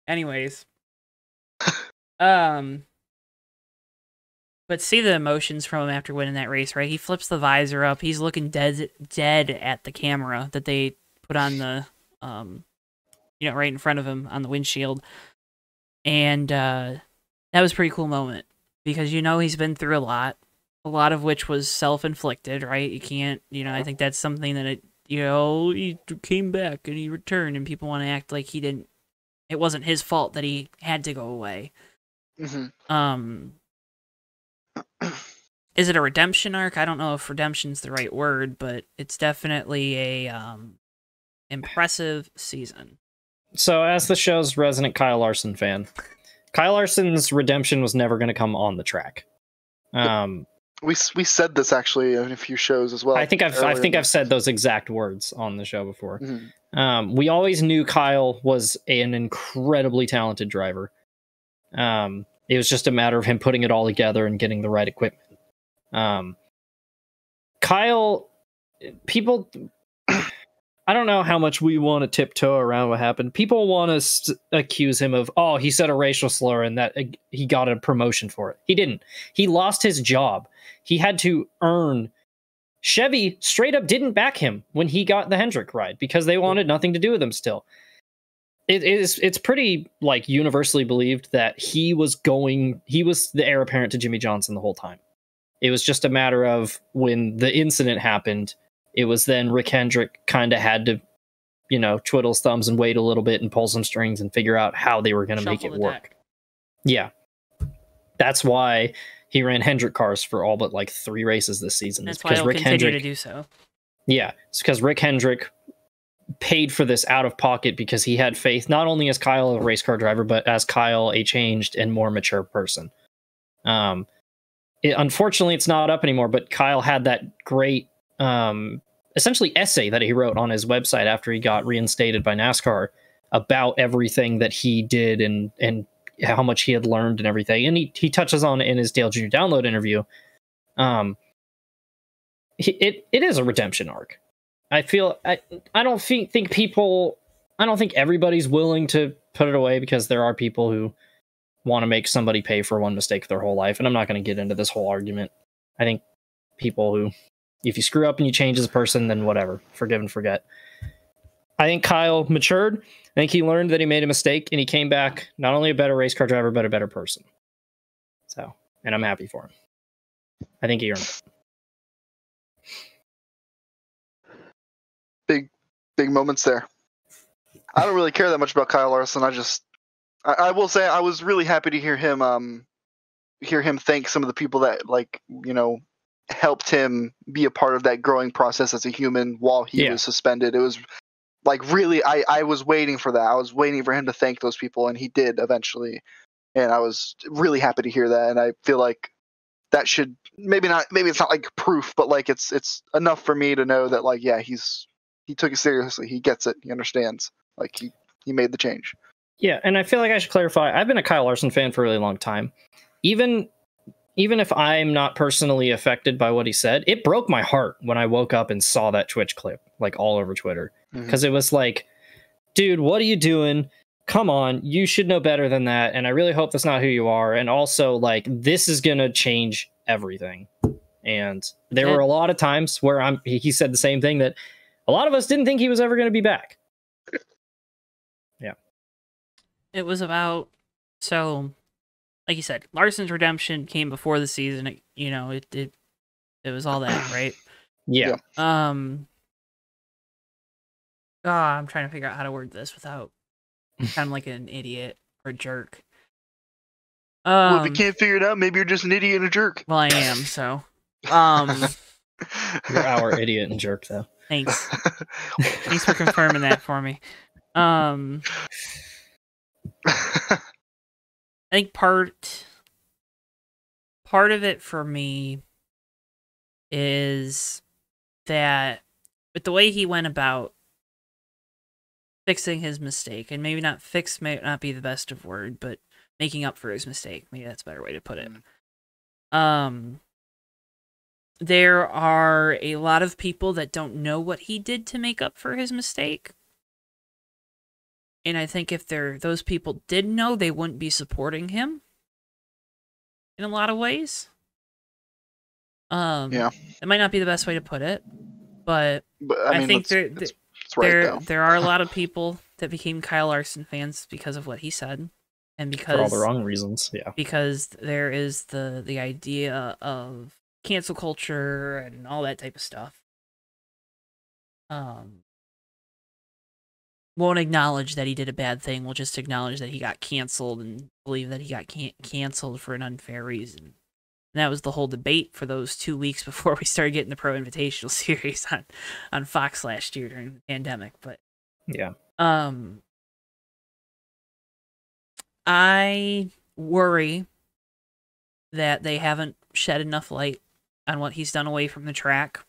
Anyways. But see the emotions from him after winning that race, right? He flips the visor up. He's looking dead at the camera that they put on the right in front of him on the windshield. And that was a pretty cool moment because he's been through a lot of which was self-inflicted, right? You can't, I think that's something that he came back and he returned, and people want to act like it wasn't his fault that he had to go away. Mm-hmm. Is it a redemption arc? I don't know if redemption's the right word, but it's definitely a impressive season. So, as the show's resident Kyle Larson fan, Kyle Larson's redemption was never going to come on the track. We said this actually in a few shows as well. I think I've said those exact words on the show before. Mm-hmm. We always knew Kyle was an incredibly talented driver. It was just a matter of him putting it all together and getting the right equipment. Kyle, people, I don't know how much we want to tiptoe around what happened. People want to accuse him of, he said a racial slur and that he got a promotion for it. He didn't. He lost his job. He had to earn. Chevy straight up didn't back him when he got the Hendrick ride because they wanted nothing to do with him still. It's pretty like universally believed that he was the heir apparent to Jimmy Johnson the whole time. It was just a matter of when the incident happened, it was then Rick Hendrick kind of had to, twiddle his thumbs and wait a little bit and pull some strings and figure out how they were going to make it work. Deck. Yeah. That's why he ran Hendrick cars for all but like 3 races this season. That's why he'll continue to do so. Yeah. It's because Rick Hendrick paid for this out of pocket because he had faith, not only as Kyle, a race car driver, but as Kyle, a changed and more mature person. Unfortunately, it's not up anymore, but Kyle had that great, essentially essay that he wrote on his website after he got reinstated by NASCAR about everything that he did and how much he had learned and everything. And he touches on it in his Dale Jr. Download interview. It is a redemption arc. I don't think everybody's willing to put it away because there are people who want to make somebody pay for one mistake their whole life. And I'm not going to get into this whole argument. I think people who, if you screw up and you change as a person, then whatever, forgive and forget. I think Kyle matured. I think he learned that he made a mistake and he came back not only a better race car driver, but a better person. So, and I'm happy for him. I think he earned it. Big moments there. I don't really care that much about Kyle Larson. I will say I was really happy to hear him thank some of the people that helped him be a part of that growing process as a human while he was suspended. It was like really I was waiting for that. I was waiting for him to thank those people, and he did eventually. And I was really happy to hear that, and I feel like that should maybe it's not like proof, but like it's enough for me to know that like he took it seriously. He gets it. He understands. Like he made the change. Yeah, and I feel like I should clarify. I've been a Kyle Larson fan for a really long time. Even if I'm not personally affected by what he said, it broke my heart when I woke up and saw that Twitch clip like all over Twitter. Because it was like, dude, what are you doing? come on, you should know better than that. And I really hope that's not who you are. And also, like, this is going to change everything. And there were a lot of times where he said the same thing, that a lot of us didn't think he was ever going to be back. Yeah. It was about, so, like you said, Larson's redemption came before the season. It was all that, right? Yeah. I'm trying to figure out how to word this without kind of like an idiot or jerk. Well, if you can't figure it out, maybe you're just an idiot and a jerk. Well, I am, so. You're our idiot and jerk, though. Thanks. Thanks for confirming that for me. I think part of it for me is that with the way he went about fixing his mistake, and maybe not fix may not be the best of word, but making up for his mistake, maybe that's a better way to put it. There are a lot of people that don't know what he did to make up for his mistake. And I think if those people did know, they wouldn't be supporting him in a lot of ways. Yeah. It might not be the best way to put it, but I mean, think it's right, there are a lot of people that became Kyle Larson fans because of what he said. And because for all the wrong reasons, yeah. Because there is the idea of cancel culture and all that type of stuff. Won't acknowledge that he did a bad thing. We'll just acknowledge that he got canceled and believe that he got canceled for an unfair reason. And that was the whole debate for those 2 weeks before we started getting the Pro Invitational series on Fox last year during the pandemic. But yeah, I worry that they haven't shed enough light on what he's done away from the track.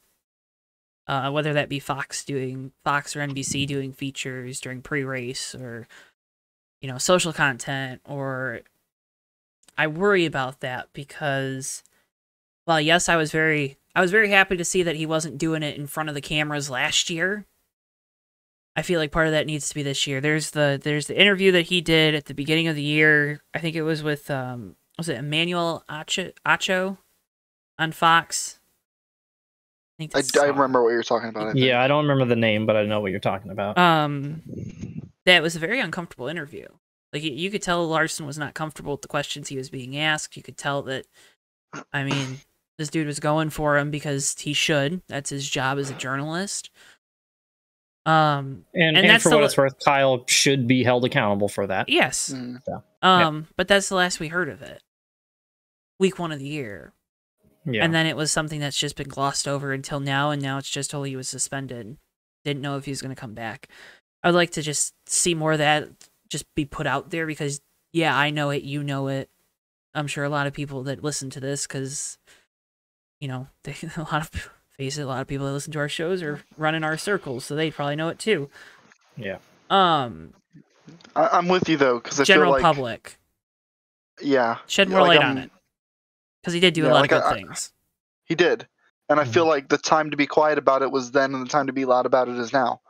Whether that be Fox or NBC doing features during pre-race, or social content, or I worry about that because, well, yes, I was very happy to see that he wasn't doing it in front of the cameras last year. I feel like part of that needs to be this year. There's the interview that he did at the beginning of the year. I think it was with was it Emmanuel Acho on Fox? I remember what you're talking about. Yeah, I don't remember the name, but I know what you're talking about. That was a very uncomfortable interview. Like, you could tell Larson was not comfortable with the questions he was being asked. You could tell that, I mean, this dude was going for him because he should. That's his job as a journalist. And that's for what it's worth, Kyle should be held accountable for that. Yes. Yeah. But that's the last we heard of it. Week 1 of the year. Yeah. And then it was something that's just been glossed over until now, and now it's just told he was suspended. Didn't know if he was going to come back. I would like to just see more of that just be put out there because, yeah, I know it, you know it. I'm sure a lot of people that listen to this, because, a lot of people that listen to our shows are running our circles, so they probably know it too. Yeah. I'm with you though, because I general feel like, public. Yeah. Shed more light on it. Because he did do a lot of good things. He did. And I feel like the time to be quiet about it was then, and the time to be loud about it is now.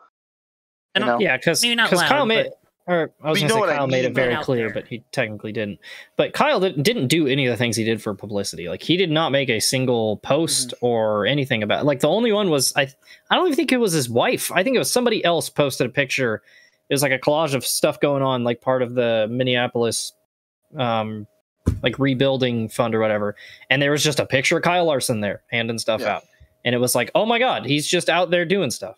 Yeah, because Kyle made it very clear, but he technically didn't. But Kyle didn't do any of the things he did for publicity. Like, he did not make a single post or anything about it. Like, the only one was, I don't even think it was his wife. I think it was somebody else posted a picture. It was like a collage of stuff going on, like part of the Minneapolis like rebuilding fund or whatever, and there was just a picture of Kyle Larson there handing stuff out, and it was like, oh my god, he's just out there doing stuff.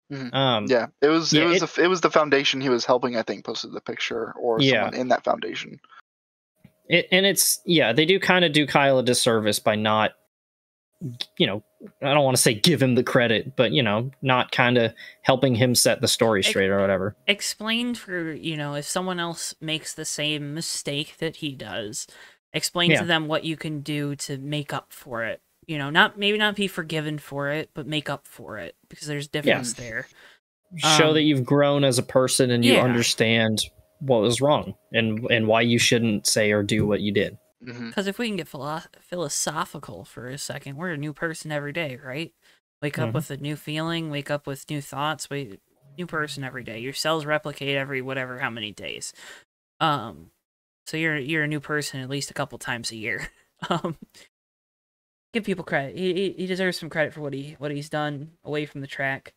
It was the foundation he was helping, I think, posted the picture, or someone in that foundation. They do kind of do Kyle a disservice by not, I don't want to say give him the credit, but not kind of helping him set the story straight or whatever. Explain for, if someone else makes the same mistake that he does, explain to them what you can do to make up for it. Maybe not be forgiven for it, but make up for it, because there's difference there. Show that you've grown as a person and you understand what was wrong and why you shouldn't say or do what you did. Because if we can get philosophical for a second, we're a new person every day, right? Wake up with a new feeling, wake up with new thoughts. new person every day. Your cells replicate every whatever how many days. So you're a new person at least a couple times a year. Give people credit. He deserves some credit for what he's done away from the track.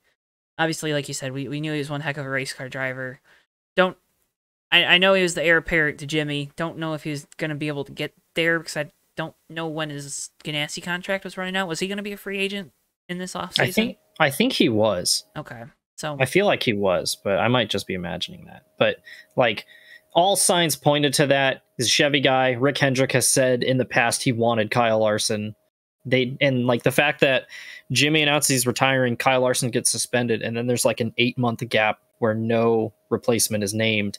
Obviously, like you said, we knew he was one heck of a race car driver. I know he was the heir apparent to Jimmy. Don't know if he's gonna be able to get there because I don't know when his Ganassi contract was running out. Was he gonna be a free agent in this offseason? I think he was. Okay. So I feel like he was, but I might just be imagining that. But like all signs pointed to that. He's a Chevy guy. Rick Hendrick has said in the past he wanted Kyle Larson. And like the fact that Jimmy announced he's retiring, Kyle Larson gets suspended, and then there's like an 8-month gap where no replacement is named.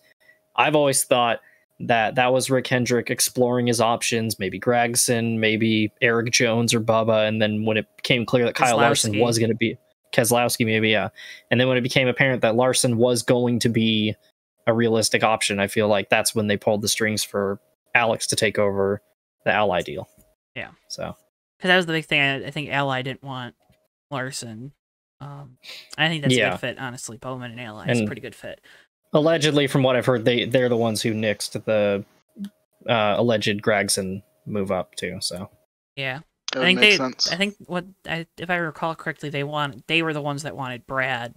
I've always thought that was Rick Hendrick exploring his options, maybe Gregson, maybe Eric Jones or Bubba, and then when it became clear that Kyle Larson was going to be Keselowski, maybe, yeah. And then when it became apparent that Larson was going to be a realistic option, I feel like that's when they pulled the strings for Alex to take over the Ally deal. Yeah. So, because that was the big thing. I think Ally didn't want Larson. I think that's a good fit, honestly. Bowman and Ally is a pretty good fit. Allegedly, from what I've heard, they're the ones who nixed the alleged Gregson move up too. So yeah, I think if I recall correctly, they were the ones that wanted Brad,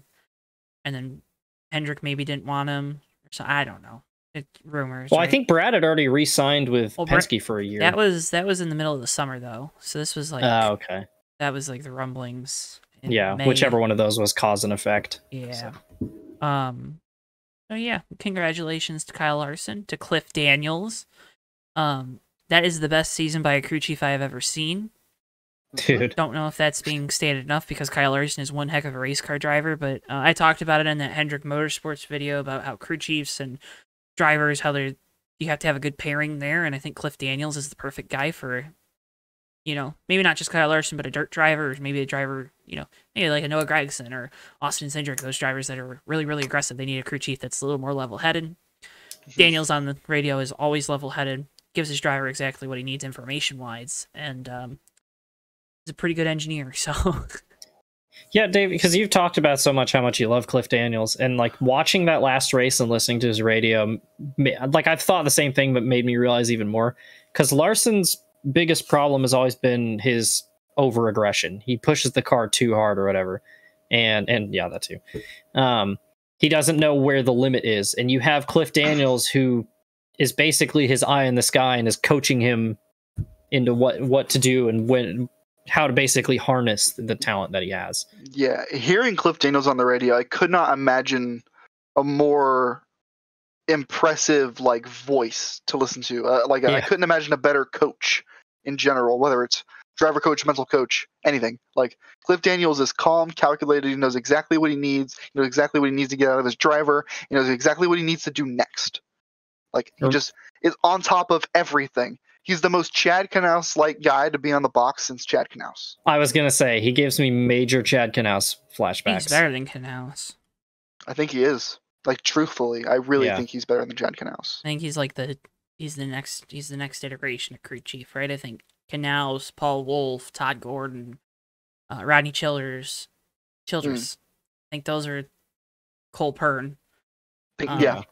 and then Hendrick maybe didn't want him. So I don't know. It's rumors. Well, right? I think Brad had already re-signed with Penske for a year. That was in the middle of the summer though. So this was like okay. That was like the rumblings. Yeah, May. Whichever one of those was cause and effect. Yeah. So yeah, congratulations to Kyle Larson, to Cliff Daniels. That is the best season by a crew chief I have ever seen. Dude. Don't know if that's being stated enough because Kyle Larson is one heck of a race car driver, but I talked about it in that Hendrick Motorsports video about how crew chiefs and drivers, you have to have a good pairing there, and I think Cliff Daniels is the perfect guy for, maybe not just Kyle Larson, but a dirt driver, or maybe a driver, maybe like a Noah Gragson or Austin Cindric, those drivers that are really, really aggressive. They need a crew chief that's a little more level-headed. Daniels on the radio is always level-headed, gives his driver exactly what he needs information-wise, and he's a pretty good engineer, so... Yeah, Dave, because you've talked about so much how much you love Cliff Daniels, and like watching that last race and listening to his radio, like I've thought the same thing, but made me realize even more. Because Larson's biggest problem has always been his over-aggression. He pushes the car too hard or whatever, and yeah, that too. He doesn't know where the limit is, and you have Cliff Daniels, who is basically his eye in the sky and is coaching him into what to do and how to basically harness the talent that he has. Yeah, hearing Cliff Daniels on the radio, I could not imagine a more impressive voice to listen to. I couldn't imagine a better coach in general, whether it's driver coach, mental coach, anything. Like Cliff Daniels is calm, calculated. He knows exactly what he needs. He knows exactly what he needs to get out of his driver. He knows exactly what he needs to do next. He just is on top of everything. He's the most Chad Knaus-like guy to be on the box since Chad Knaus. I was going to say, he gives me major Chad Knaus flashbacks. He's better than Knaus. I think he is. Truthfully, I really think he's better than Chad Knaus. I think he's he's the next iteration of crew chief, right? I think Knaus, Paul Wolfe, Todd Gordon, Rodney Childress. I think those are Cole Pern. Yeah.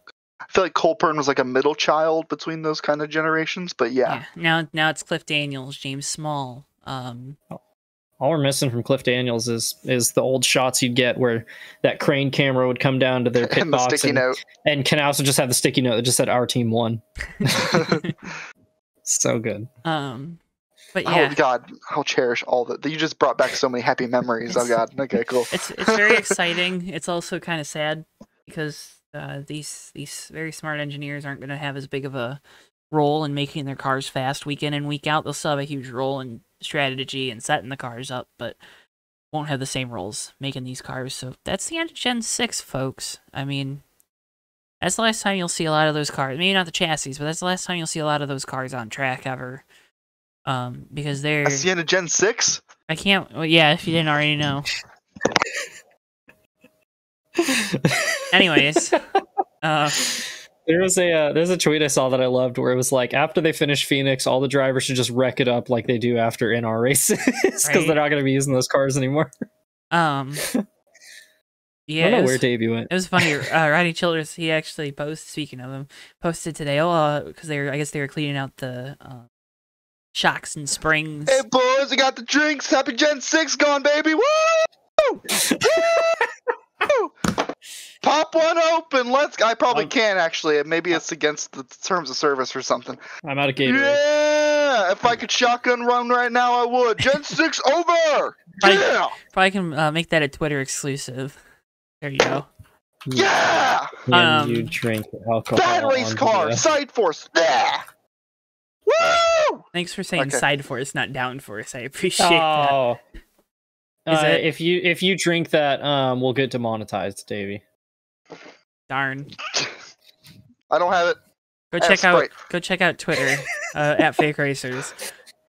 I feel like Cole Pern was like a middle child between those kind of generations, but yeah. Now it's Cliff Daniels, James Small. All we're missing from Cliff Daniels is the old shots you'd get where that crane camera would come down to their pit and box and Knaus would just have the sticky note that just said "Our team won." So good. But yeah. Oh God, I'll cherish all that. You just brought back so many happy memories. Oh God. Okay, cool. It's very exciting. It's also kind of sad because these very smart engineers aren't going to have as big of a role in making their cars fast week in and week out. They'll still have a huge role in strategy and setting the cars up, but won't have the same roles making these cars. So that's the end of Gen 6, folks. I mean, that's the last time you'll see a lot of those cars. Maybe not the chassis, but that's the last time you'll see a lot of those cars on track ever. Because they're... That's the end of Gen 6? I can't... Well, yeah, if you didn't already know. Anyways, there's a tweet I saw that I loved where it was like, after they finish Phoenix, all the drivers should just wreck it up like they do after NR races because they're not going to be using those cars anymore. Yeah, I don't know where Davey went. It was funny. Roddy Childress, he actually speaking of him, posted today. Because I guess they were cleaning out the shocks and springs. Hey boys, I got the drinks. Happy Gen 6 going, baby. Woo! Woo! Pop one open. I probably can't actually. Maybe it's against the terms of service or something. I'm out of Gatorade. Yeah! If I could shotgun run right now, I would. Gen 6 over! Yeah! Probably can make that a Twitter exclusive. There you go. Yeah! You drink alcohol. Bad race car, side force. Yeah! Woo! Thanks for saying side force, not down force. I appreciate that. If you drink that, we'll get demonetized, Davey. Darn. I don't have it. Go check out Twitter at Fake Racers.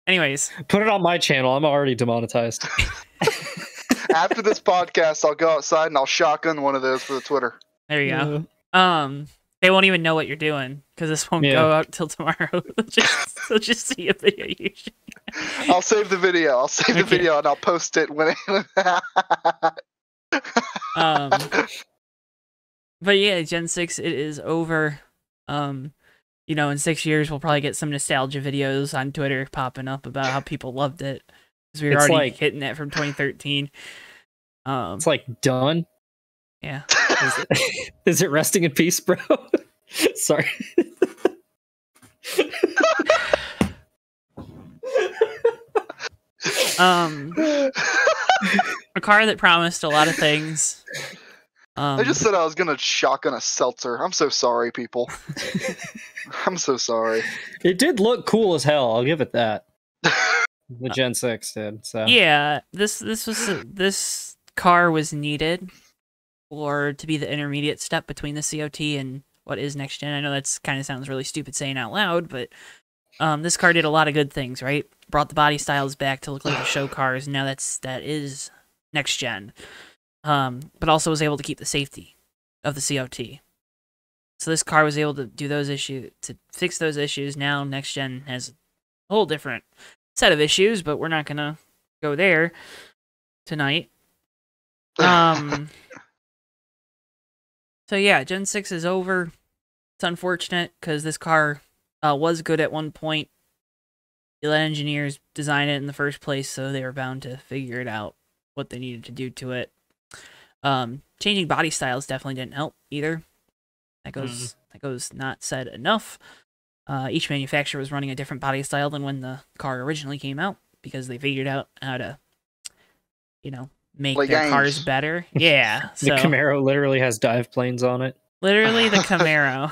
Anyways, put it on my channel. I'm already demonetized. After this podcast, I'll go outside and I'll shotgun one of those for the Twitter. There you go. They won't even know what you're doing because this won't go out till tomorrow. They'll just see a video usually. I'll save the video. I'll save the video and I'll post it when But yeah, Gen 6, it is over. In 6 years, we'll probably get some nostalgia videos on Twitter popping up about how people loved it. Because we were already hitting that from 2013. It's like done. Yeah. Is it resting in peace, bro? Sorry. A car that promised a lot of things. I just said I was gonna shotgun a seltzer. I'm so sorry, people. I'm so sorry. It did look cool as hell. I'll give it that. The Gen 6 did. So yeah, this car was needed to be the intermediate step between the COT and what is next gen. I know that's kind of sounds really stupid saying out loud, but this car did a lot of good things. Right, brought the body styles back to look like the show cars. And now that is next gen. But also was able to keep the safety of the COT. So this car was able to do to fix those issues. Now next gen has a whole different set of issues, but we're not gonna go there tonight. So yeah, Gen 6 is over. It's unfortunate because this car was good at one point. You let engineers design it in the first place, so they were bound to figure it out what they needed to do to it. Changing body styles definitely didn't help either. That goes not said enough. Each manufacturer was running a different body style than when the car originally came out because they figured out how to, make their cars better. Yeah. The Camaro literally has dive planes on it. Literally the Camaro.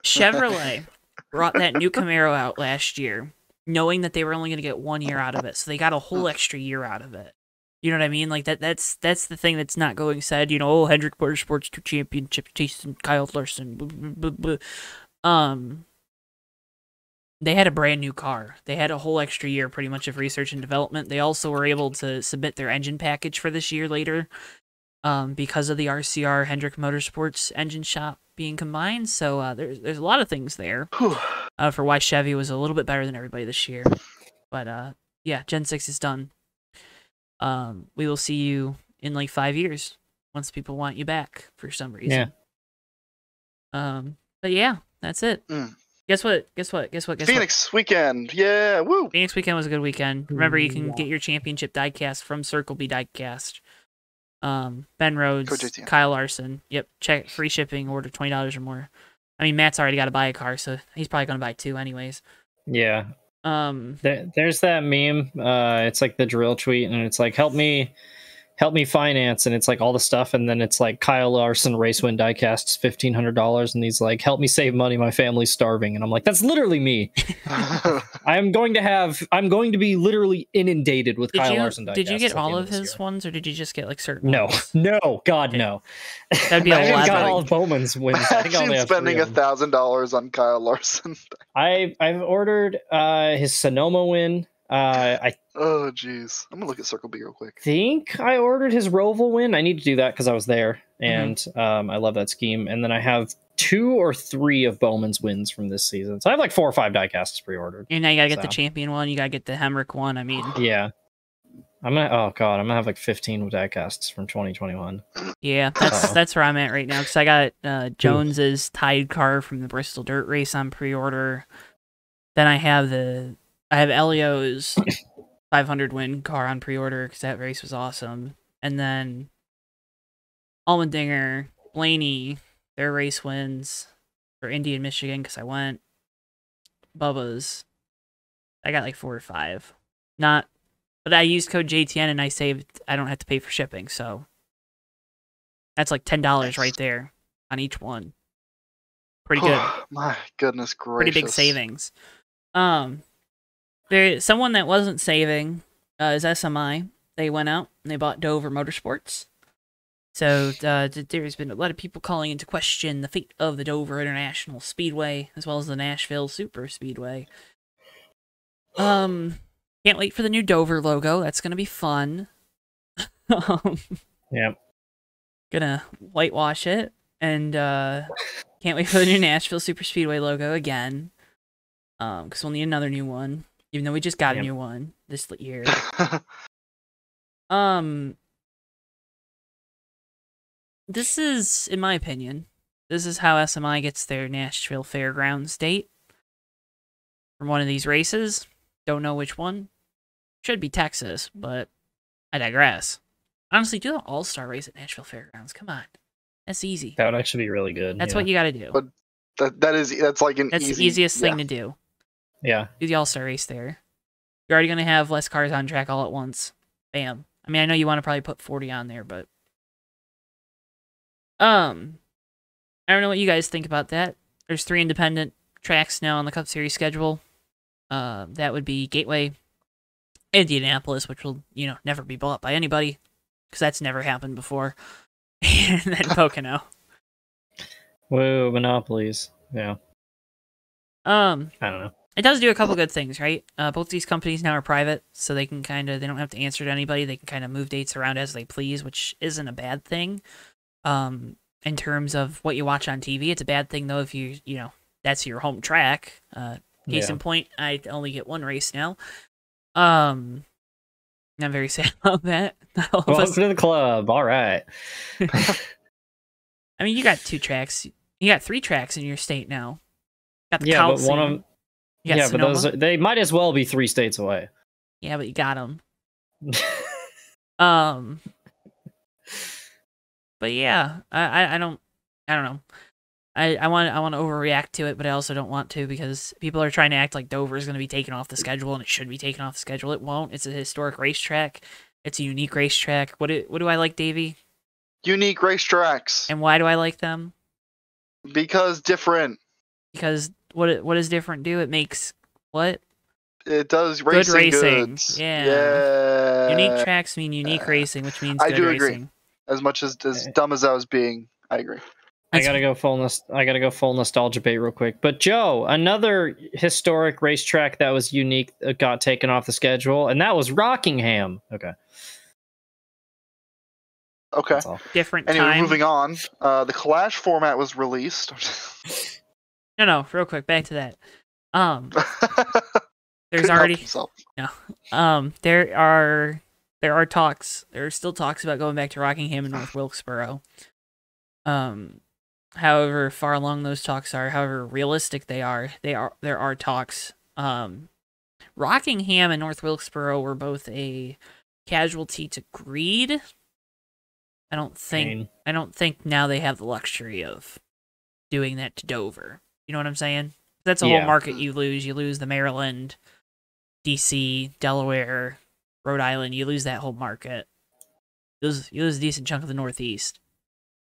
Chevrolet brought that new Camaro out last year, knowing that they were only going to get 1 year out of it, so they got a whole extra year out of it. You know what I mean? Like that's the thing that's not going said. Hendrick Motorsports 2 Championship, chasing Kyle Larson. Blah, blah, blah. They had a brand new car. They had a whole extra year, pretty much, of research and development. They also were able to submit their engine package for this year later, because of the RCR Hendrick Motorsports engine shop being combined. So there's a lot of things there for why Chevy was a little bit better than everybody this year. But yeah, Gen 6 is done. We will see you in like 5 years once people want you back for some reason. Yeah. But yeah, that's it. Guess what? Phoenix weekend. Yeah, woo. Phoenix weekend was a good weekend. Remember, you can get your championship diecast from Circle B Diecast. Ben Rhodes, Kyle Larson. Yep, check free shipping, order $20 or more. I mean, Matt's already got to buy a car, so he's probably going to buy 2 anyways. Yeah. There's that meme. It's like the drill tweet, and it's like, help me finance, and it's like all the stuff, and then it's like Kyle Larson race win diecasts $1,500, and he's like, help me save money, my family's starving, and I'm like, that's literally me. I'm going to be literally inundated with Kyle Larson diecasts. Did you get all of his ones, or did you just get like certain ones? No, God, okay. No. That'd be I got all of Bowman's wins. I think Imagine spending $1,000 on Kyle Larson. I've ordered his Sonoma win. Oh jeez, I'm gonna look at Circle B real quick. Think I ordered his Roval win. I need to do that because I was there, and I love that scheme. And then I have 2 or 3 of Bowman's wins from this season, so I have like 4 or 5 diecasts pre-ordered. And now you gotta get the champion one. You gotta get the Hemrick one. I mean, yeah, I'm gonna have like 15 diecasts from 2021. Yeah, that's where I'm at right now because I got Jones's Tide car from the Bristol Dirt Race on pre-order. Then I have Elio's 500 win car on pre-order because that race was awesome. And then Allmendinger, Blaney, their race wins for Indy and Michigan because I went. Bubba's, I got like 4 or 5. But I used code JTN and I saved. I don't have to pay for shipping, so that's like $10 right there on each one. Pretty good. My goodness gracious! Pretty big savings. Someone that wasn't saving is SMI. They went out and they bought Dover Motorsports. So there's been a lot of people calling into question the fate of the Dover International Speedway as well as the Nashville Super Speedway. Can't wait for the new Dover logo. That's gonna be fun. Yep. Gonna whitewash it and can't wait for the new Nashville Super Speedway logo again. Because we'll need another new one, even though we just got a new one this year. This is, in my opinion, this is how SMI gets their Nashville Fairgrounds date from one of these races. Don't know which one. Should be Texas, but I digress. Honestly, do the All-Star race at Nashville Fairgrounds. Come on. That's easy. That would actually be really good. That's what you gotta do. But that's like an That's the easiest thing to do. Yeah. Do the All-Star race there. You're already gonna have less cars on track all at once. Bam. I mean, I know you want to probably put 40 on there, but I don't know what you guys think about that. There's 3 independent tracks now on the Cup Series schedule. That would be Gateway, Indianapolis, which will, never be bought by anybody, because that's never happened before, and then Pocono. Whoa, monopolies. Yeah. I don't know. It does do a couple good things, right? Both these companies now are private, so they can they don't have to answer to anybody. They can kind of move dates around as they please, which isn't a bad thing. In terms of what you watch on TV, it's a bad thing though if that's your home track. Case in point, I only get 1 race now. I'm very sad about that. Welcome to the club. All right. I mean, you got 2 tracks. You got 3 tracks in your state now. Got the but one of them. Yeah, but they might as well be 3 states away. Yeah, but you got them. But yeah, I don't know. I want to overreact to it, but I also don't want to because people are trying to act like Dover is going to be taken off the schedule, and it should be taken off the schedule. It won't. It's a historic racetrack. It's a unique racetrack. What do I like, Davey? Unique racetracks. And why do I like them? Because different. Because what does different do? It makes what? It does racing good racing. Goods. Yeah. Unique tracks mean unique racing, which means good do racing. Agree. As much as dumb as I was being, I agree. I gotta go full nostalgia bait real quick. But Joe, another historic racetrack that was unique got taken off the schedule, and that was Rockingham. Okay. Different anyway, time. Moving on. The Clash format was released. No, real quick, back to that. There's already there are talks. There are still talks about going back to Rockingham and North Wilkesboro. However far along those talks are, however realistic there are talks. Rockingham and North Wilkesboro were both a casualty to greed. I don't think now they have the luxury of doing that to Dover. You know what I'm saying? That's a whole market you lose. You lose the Maryland, DC, Delaware, Rhode Island. You lose that whole market. You lose a decent chunk of the Northeast.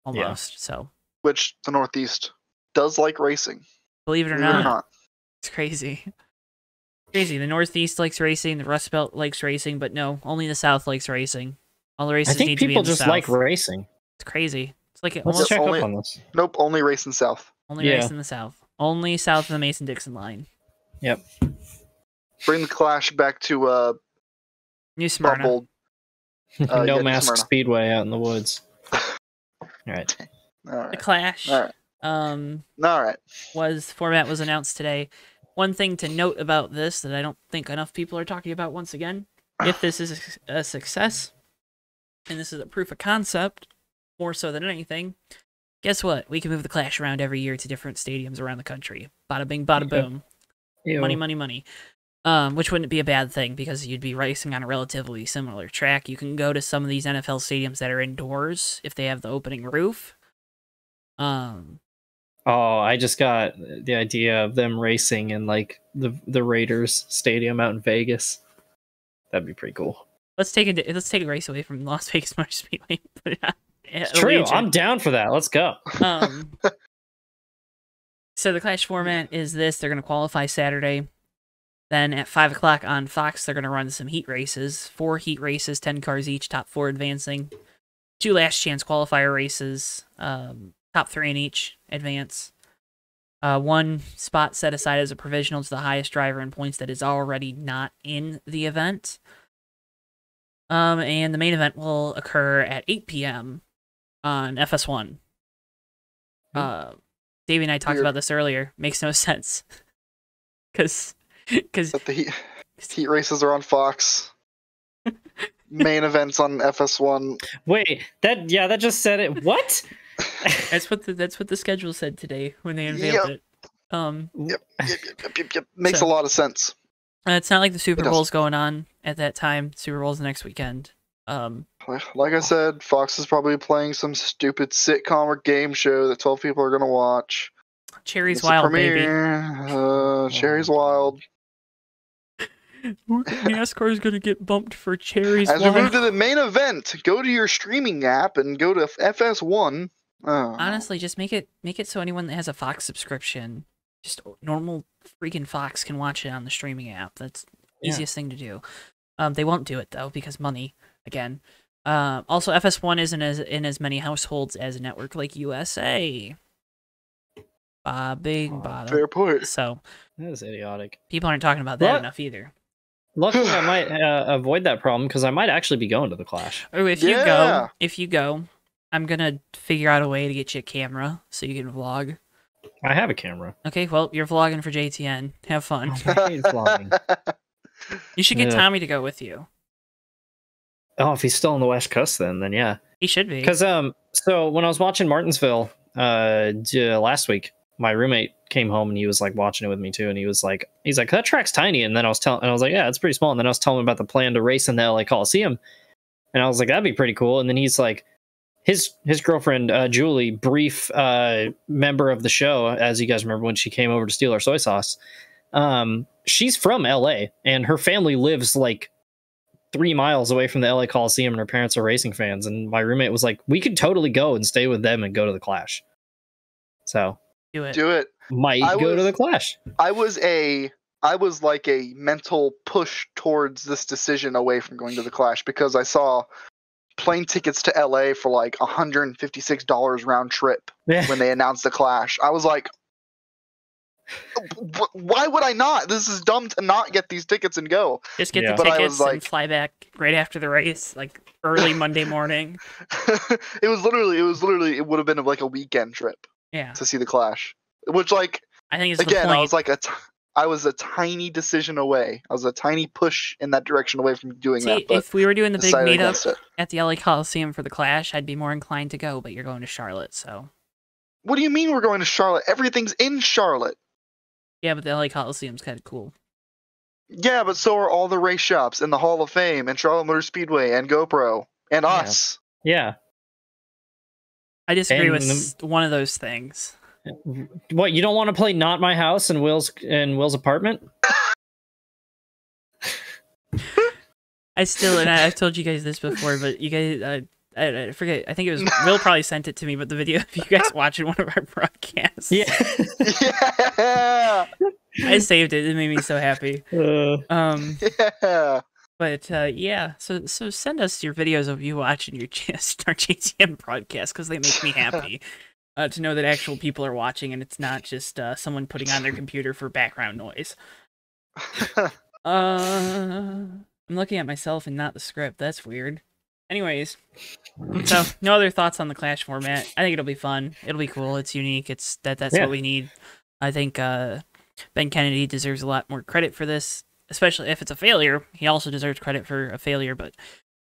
Almost, so. Which the Northeast does like racing. Believe it or not. It's crazy. Crazy. The Northeast likes racing, the Rust Belt likes racing, but no, only the South likes racing. All the races need to be in the South. I think people just like racing. It's crazy. It's like Let's check up on this. Nope, only race in South. Only race in the South. Only south of the Mason-Dixon line. Yep. Bring the Clash back to New Smyrna. No Mask Speedway out in the woods. All right. The Clash. All right. Format was announced today. One thing to note about this that I don't think enough people are talking about once again, if this is a success, and this is a proof of concept, more so than anything, guess what? We can move the Clash around every year to different stadiums around the country. Bada bing, bada boom. Ew. Money, money, money. Which wouldn't be a bad thing because you'd be racing on a relatively similar track. You can go to some of these NFL stadiums that are indoors if they have the opening roof. Oh, I just got the idea of them racing in like the Raiders stadium out in Vegas. That'd be pretty cool. Let's take a race away from Las Vegas Motor Speedway. Put it on. It's true. I'm down for that. Let's go. So the Clash format is this: they're going to qualify Saturday. Then at 5 o'clock on Fox, they're going to run some heat races. 4 heat races, 10 cars each, top 4 advancing. 2 last chance qualifier races, top 3 in each advance. 1 spot set aside as a provisional to the highest driver in points that is already not in the event. And the main event will occur at 8 p.m. on FS1. Davey and I talked about this earlier. Makes no sense. Because the heat races are on Fox. Main events on FS1. Wait, that just said it. What? That's what the schedule said today when they unveiled it. Yep. Makes a lot of sense. It's not like the Super Bowl's going on at that time. Super Bowl's the next weekend. Like I said, Fox is probably playing some stupid sitcom or game show that 12 people are gonna watch. Cherry's Wild, baby. Cherry's Wild. NASCAR is gonna get bumped for Cherry's Wild. As we move to the main event, go to your streaming app and go to FS1. Honestly, just make it so anyone that has a Fox subscription, just normal freaking Fox, can watch it on the streaming app. That's the easiest thing to do. They won't do it though because money again. Also, FS1 isn't in as many households as a network like USA. Fair point. So that is idiotic. People aren't talking about that enough either. Luckily, I might avoid that problem because I might actually be going to the Clash. Oh, if you go, I'm gonna figure out a way to get you a camera so you can vlog. I have a camera. Okay, well, you're vlogging for JTN. Have fun. I hate vlogging. You should get Tommy to go with you. Oh, if he's still on the West Coast, then yeah, he should be. Because so when I was watching Martinsville last week, my roommate came home and he was like watching it with me too, and he's like that track's tiny, and then I was like, yeah, it's pretty small, and then I was telling him about the plan to race in the LA Coliseum, and I was like, that'd be pretty cool, and then he's like, his girlfriend Julie, brief member of the show, as you guys remember when she came over to steal our soy sauce, she's from LA and her family lives like 3 miles away from the LA Coliseum, and her parents are racing fans, and my roommate was like, we could totally go and stay with them and go to the Clash. So do it. Might go to the Clash. I was like a mental push towards this decision away from going to the Clash because I saw plane tickets to LA for like $156 round trip when they announced the Clash. I was like, why would I not? This is dumb to not get these tickets and go. Just get the tickets and fly back right after the race, like early Monday morning. It would have been like a weekend trip. Yeah. To see the Clash, which like I think is again, the point. I was like I was a tiny decision away. I was a tiny push in that direction away from doing that. But if we were doing the big meetup at the LA Coliseum for the Clash, I'd be more inclined to go. But you're going to Charlotte, so. What do you mean we're going to Charlotte? Everything's in Charlotte. Yeah, but the LA Coliseum's kind of cool. Yeah, but so are all the race shops and the Hall of Fame and Charlotte Motor Speedway and GoPro and us. Yeah. I disagree with one of those things. What, you don't want to play Not My House in Will's apartment? I've told you guys this before, but you guys, I forget. I think it was Will probably sent it to me, but the video of you guys watching one of our broadcasts. Yeah. I saved it. It made me so happy. Yeah. But yeah, so send us your videos of you watching your Star JTM broadcast because they make me happy to know that actual people are watching and it's not just someone putting on their computer for background noise. I'm looking at myself and not the script. That's weird. Anyways, so no other thoughts on the Clash format. I think it'll be fun. It'll be cool. It's unique. That's what we need. I think Ben Kennedy deserves a lot more credit for this. especially if it's a failure, he also deserves credit for a failure. But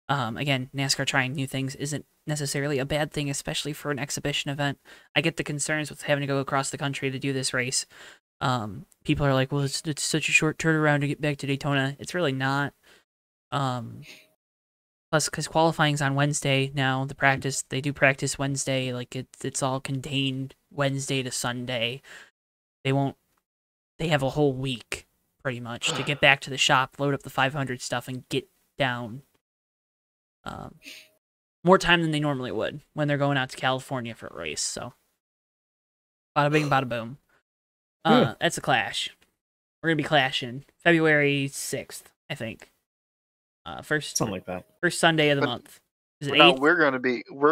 again, NASCAR trying new things isn't necessarily a bad thing, especially for an exhibition event. I get the concerns with having to go across the country to do this race. People are like, well, it's such a short turnaround to get back to Daytona. It's really not. Plus, because qualifying's on Wednesday now, they do practice Wednesday. Like it's all contained Wednesday to Sunday. They have a whole week pretty much to get back to the shop, load up the 500 stuff, and get down. More time than they normally would when they're going out to California for a race. So, bada bing, bada boom. That's a Clash. We're gonna be clashing February 6th, I think. Something like that. First Sunday of the month. Is it 8th? No, we're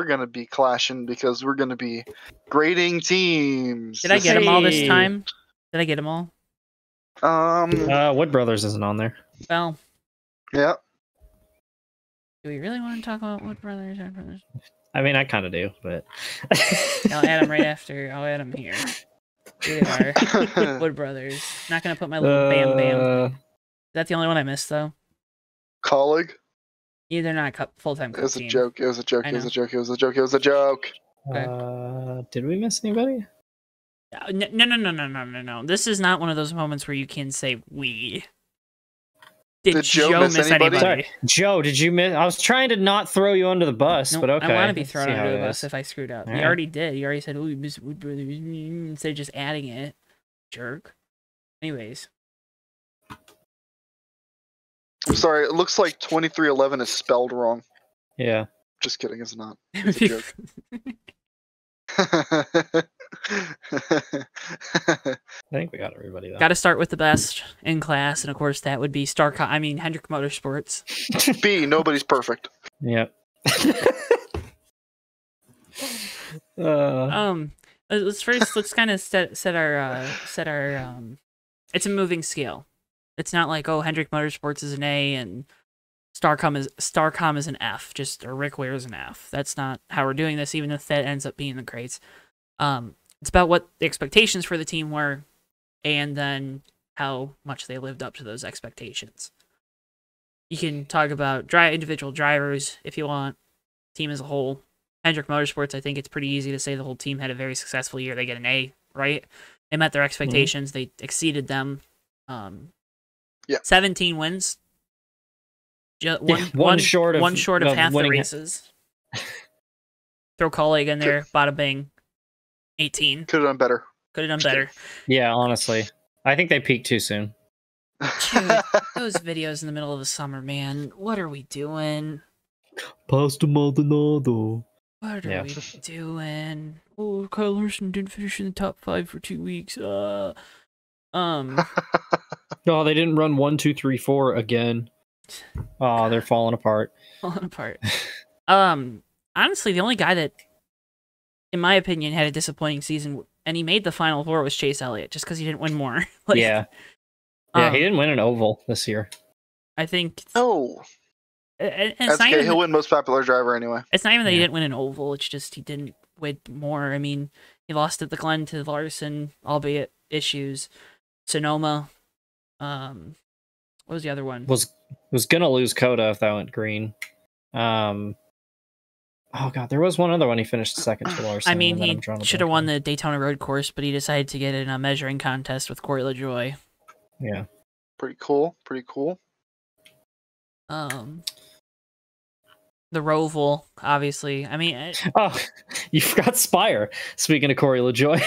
gonna be clashing because we're gonna be grading teams. Did I get them all this time? Did I get them all? Wood Brothers isn't on there. Well. Yeah. Do we really want to talk about Wood Brothers? I mean, I kind of do, but I'll add them right after. I'll add them here. Here they are. Wood Brothers. Not gonna put my little Bam Bam. Is that the only one I missed though? Colleague? Yeah, they're not full-time. It was a joke. It was a joke. It was a joke. It was a joke. It was a joke. Okay. Did we miss anybody? No. This is not one of those moments where you can say we. Did Joe miss anybody? Sorry. Joe, did you miss? I was trying to not throw you under the bus, but okay. I want to be thrown under the bus if I screwed up. All You right. already did. You already said, "Oh, you missed Wood Brothers," instead of just adding it. Jerk. Anyways. I'm sorry. It looks like 2311 is spelled wrong. Yeah. Just kidding. It's not. It's a joke. I think we got everybody though. Got to start with the best in class, and of course that would be Hendrick Motorsports. B. Nobody's perfect. Yep. Let's kind of set our it's a moving scale. It's not like, oh, Hendrick Motorsports is an A and Starcom is an F, or Rick Ware is an F. That's not how we're doing this, even if that ends up being the crates. It's about what the expectations for the team were, and then how much they lived up to those expectations. You can talk about individual drivers if you want, team as a whole. Hendrick Motorsports, I think it's pretty easy to say the whole team had a very successful year. They get an A, right? They met their expectations. Mm-hmm. They exceeded them. 17 wins. One short of half the races. Throw colleague in there, bada bing. 18. Could have done better. Yeah, honestly. I think they peaked too soon. Dude, those videos in the middle of the summer, man. What are we doing? Pasta Maldonado. What are we doing? Oh, Kyle Larson didn't finish in the top 5 for 2 weeks. Oh, they didn't run 1, 2, 3, 4 again. Oh, they're falling apart. Honestly, the only guy that, in my opinion, had a disappointing season, and he made the Final Four, was Chase Elliott, just because he didn't win more. Yeah, he didn't win an oval this year. I think. Oh. That's okay. He'll win most popular driver anyway. It's not even that he didn't win an oval. It's just he didn't win more. I mean, he lost at the Glen to Larson, albeit issues. Sonoma. What was the other one? Was gonna lose Coda if that went green. Oh god, there was one other one he finished second to Larson. I mean, he should have won the Daytona Road Course, but he decided to get in a measuring contest with Corey LaJoie. Yeah. Pretty cool. The Roval, obviously. I mean, you forgot Spire. Speaking of Corey LaJoie.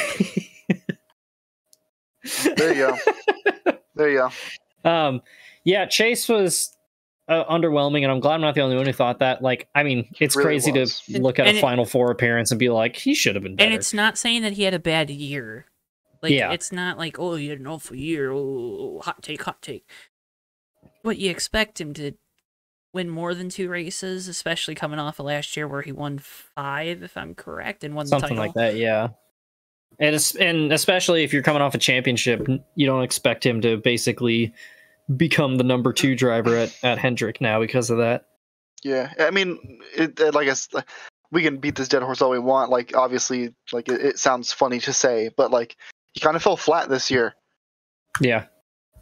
There you go. Yeah, Chase was underwhelming, and I'm glad I'm not the only one who thought that. Like, I mean, it's really crazy to look at a Final Four appearance and be like, he should have been better. And it's not saying that he had a bad year. Like, it's not like, oh, he had an awful year. Oh, hot take. But you expect him to win more than 2 races, especially coming off of last year where he won 5, if I'm correct, and won the title. Something like that, yeah. And especially if you're coming off a championship, you don't expect him to basically become the number 2 driver at Hendrick now because of that. Yeah, I mean, we can beat this dead horse all we want. Like, obviously, like it sounds funny to say, but like he kind of fell flat this year. Yeah.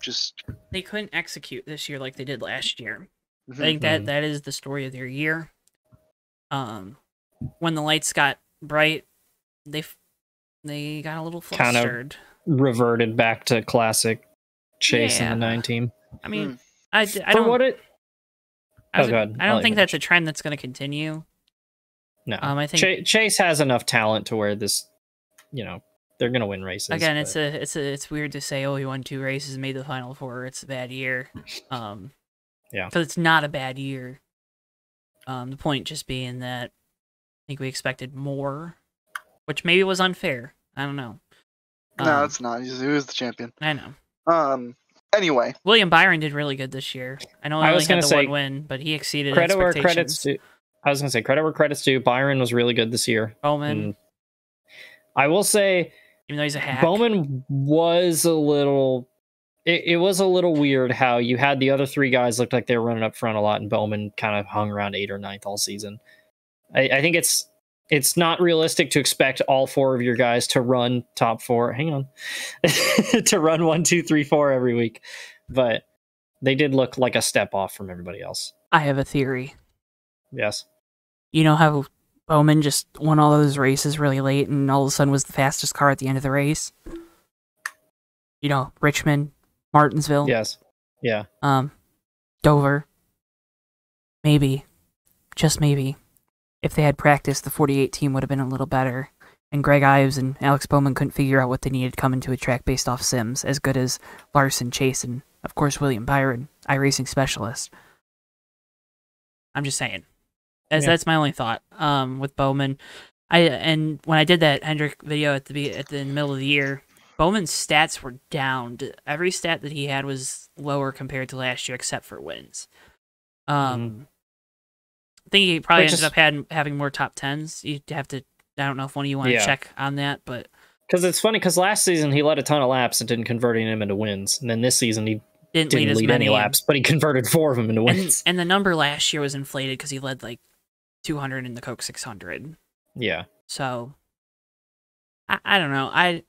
just they couldn't execute this year like they did last year. I think that is the story of their year. When the lights got bright, they got a little flustered. Kind of reverted back to classic Chase and the 9 team. I mean, I don't think that's a trend that's going to continue. No, I think Chase has enough talent to where this, they're going to win races. Again, it's weird to say, oh, he won 2 races and made the Final Four. It's a bad year. Yeah, because it's not a bad year. The point just being that I think we expected more, which maybe was unfair. I don't know. No, it's not. He was the champion. I know. Anyway, William Byron did really good this year. I know he only had the 1 win, but he exceeded expectations. I was going to say credit where credit's due. Byron was really good this year. Bowman. I will say, even though he's a hack, Bowman was a little. It was a little weird how you had the other 3 guys looked like they were running up front a lot, and Bowman kind of hung around 8th or 9th all season. I think it's not realistic to expect all 4 of your guys to run top 4. Hang on, to run 1, 2, 3, 4 every week, but they did look like a step off from everybody else. I have a theory. Yes. You know how Bowman just won all those races really late, and all of a sudden was the fastest car at the end of the race? Richmond, Martinsville. Yes. Yeah. Dover. Maybe, just maybe, if they had practiced, the 48 team would have been a little better. And Greg Ives and Alex Bowman couldn't figure out what they needed coming to a track based off sims, as good as Larson, Chase, and of course William Byron, iRacing specialist. I'm just saying. That's my only thought. With Bowman, and when I did that Hendrick video at the middle of the year, Bowman's stats were down. Every stat that he had was lower compared to last year, except for wins. I think he probably ended up having more top 10s. You'd have to. I don't know if one of you want to check on that, but because it's funny because last season he led a ton of laps and didn't convert any of them into wins, and then this season he didn't lead any laps, but he converted 4 of them into wins. And the number last year was inflated because he led like 200 in the Coke 600. Yeah. So I don't know.